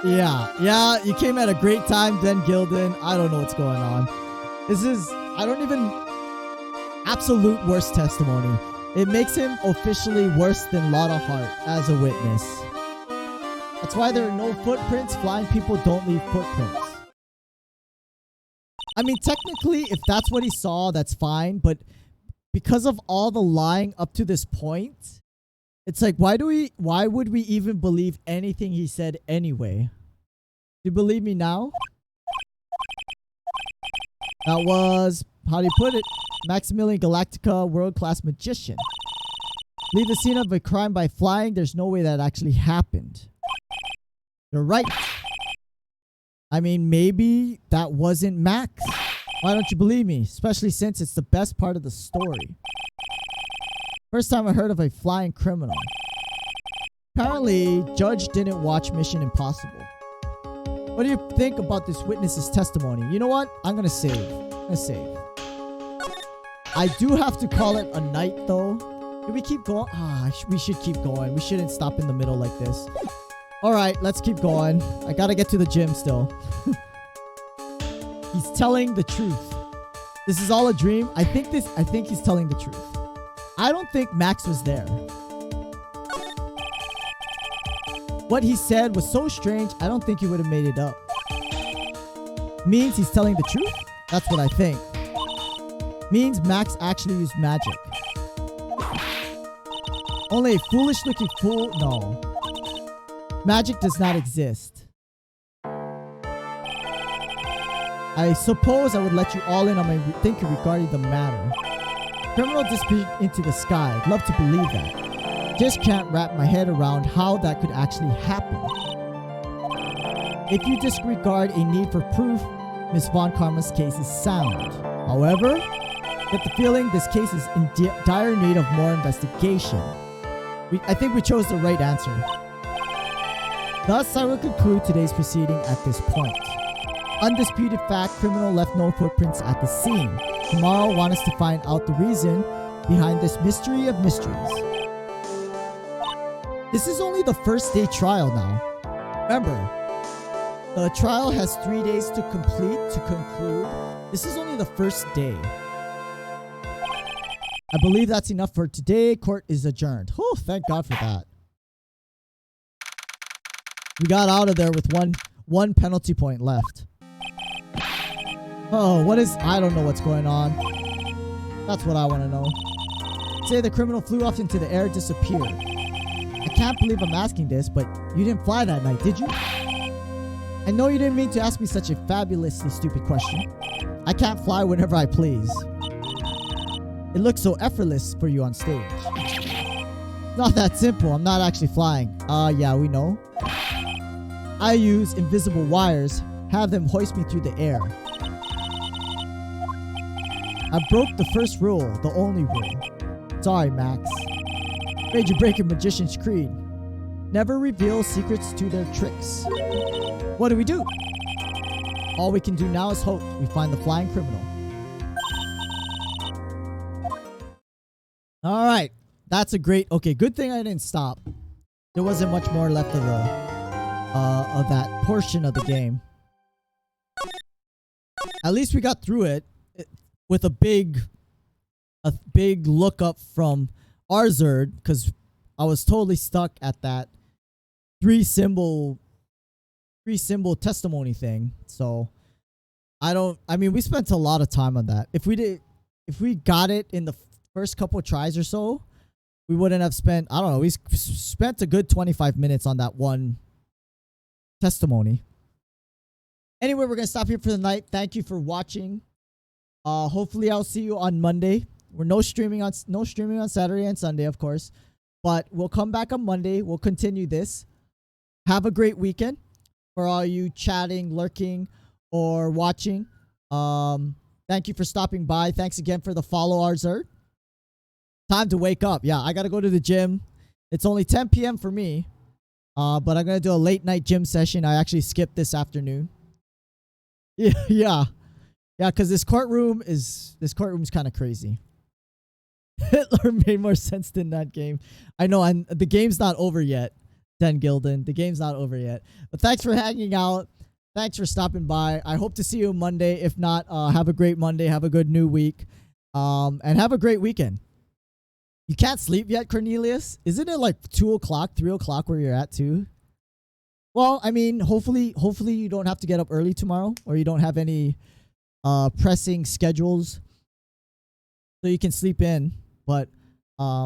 Yeah, you came at a great time, Den Gilden. I don't know what's going on. Absolute worst testimony. It makes him officially worse than Lotta Hart as a witness. That's why there are no footprints. Flying people don't leave footprints. I mean, technically, if that's what he saw, that's fine. But because of all the lying up to this point, it's like, why would we even believe anything he said anyway? Do you believe me now? That was, how do you put it? Maximilian Galactica, world-class magician. Leave the scene of a crime by flying. There's no way that actually happened. You're right. I mean, maybe that wasn't Max. Why don't you believe me? Especially since it's the best part of the story. First time I heard of a flying criminal. Apparently, Judge didn't watch Mission Impossible. What do you think about this witness's testimony? You know what? I'm gonna save. I do have to call it a night though. Can we keep going? We should keep going. We shouldn't stop in the middle like this. Alright, let's keep going. I gotta get to the gym still. He's telling the truth. This is all a dream. I think he's telling the truth. I don't think Max was there. What he said was so strange, I don't think he would have made it up. Means he's telling the truth? That's what I think. Means Max actually used magic. Only a foolish looking fool? No. Magic does not exist. I suppose I would let you all in on my thinking regarding the matter. Criminal disappeared into the sky. I'd love to believe that. Just can't wrap my head around how that could actually happen. If you disregard a need for proof, Miss Von Karma's case is sound. However, get the feeling this case is in dire need of more investigation. I think we chose the right answer. Thus, I will conclude today's proceeding at this point. Undisputed fact, criminal left no footprints at the scene. Tomorrow, want us to find out the reason behind this mystery of mysteries. This is only the first day trial now. Remember, the trial has 3 days to conclude. This is only the first day. I believe that's enough for today. Court is adjourned. Oh, thank God for that. We got out of there with one penalty point left. Oh, I don't know what's going on. That's what I want to know. Say the criminal flew off into the air, disappeared. I can't believe I'm asking this, but you didn't fly that night, did you? I know you didn't mean to ask me such a fabulously stupid question. I can't fly whenever I please. It looks so effortless for you on stage. Not that simple. I'm not actually flying. Yeah, we know. I use invisible wires, have them hoist me through the air. I broke the first rule, the only rule. Sorry, Max. Made you break a magician's creed. Never reveal secrets to their tricks. What do? All we can do now is hope we find the flying criminal. Alright. That's a great... Okay, good thing I didn't stop. There wasn't much more left of that portion of the game. At least we got through it with a big look up from Arzerd, because I was totally stuck at that three symbol testimony thing. So I mean, we spent a lot of time on that. If we got it in the first couple tries or so, we wouldn't have spent, I don't know, we spent a good 25 minutes on that one testimony. Anyway, we're gonna stop here for the night. Thank you for watching. Hopefully I'll see you on Monday. We're no streaming on Saturday and Sunday, of course, but we'll come back on Monday. We'll continue this. Have a great weekend for all you chatting, lurking, or watching. Thank you for stopping by. Thanks again for the follow, Arzerd. Time to wake up. Yeah, I gotta go to the gym. It's only 10 p.m. for me, but I'm gonna do a late night gym session. I actually skipped this afternoon. Yeah, because this courtroom's kind of crazy. Hitler made more sense than that game. I know, and the game's not over yet, Den Gilden. The game's not over yet. But thanks for hanging out. Thanks for stopping by. I hope to see you Monday. If not, have a great Monday. Have a good new week. And have a great weekend. You can't sleep yet, Cornelius? Isn't it like 2 o'clock, 3 o'clock where you're at too? Well, I mean, hopefully you don't have to get up early tomorrow, or you don't have any pressing schedules so you can sleep in. But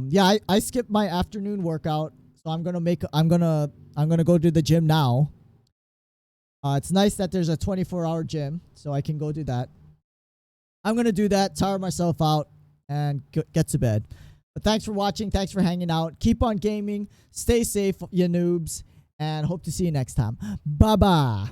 yeah, I skipped my afternoon workout, so I'm gonna go to the gym now. It's nice that there's a 24-hour gym, so I can go do that. I'm gonna do that, tire myself out, and get to bed. But thanks for watching. Thanks for hanging out. Keep on gaming. Stay safe, you noobs. And hope to see you next time. Bye-bye.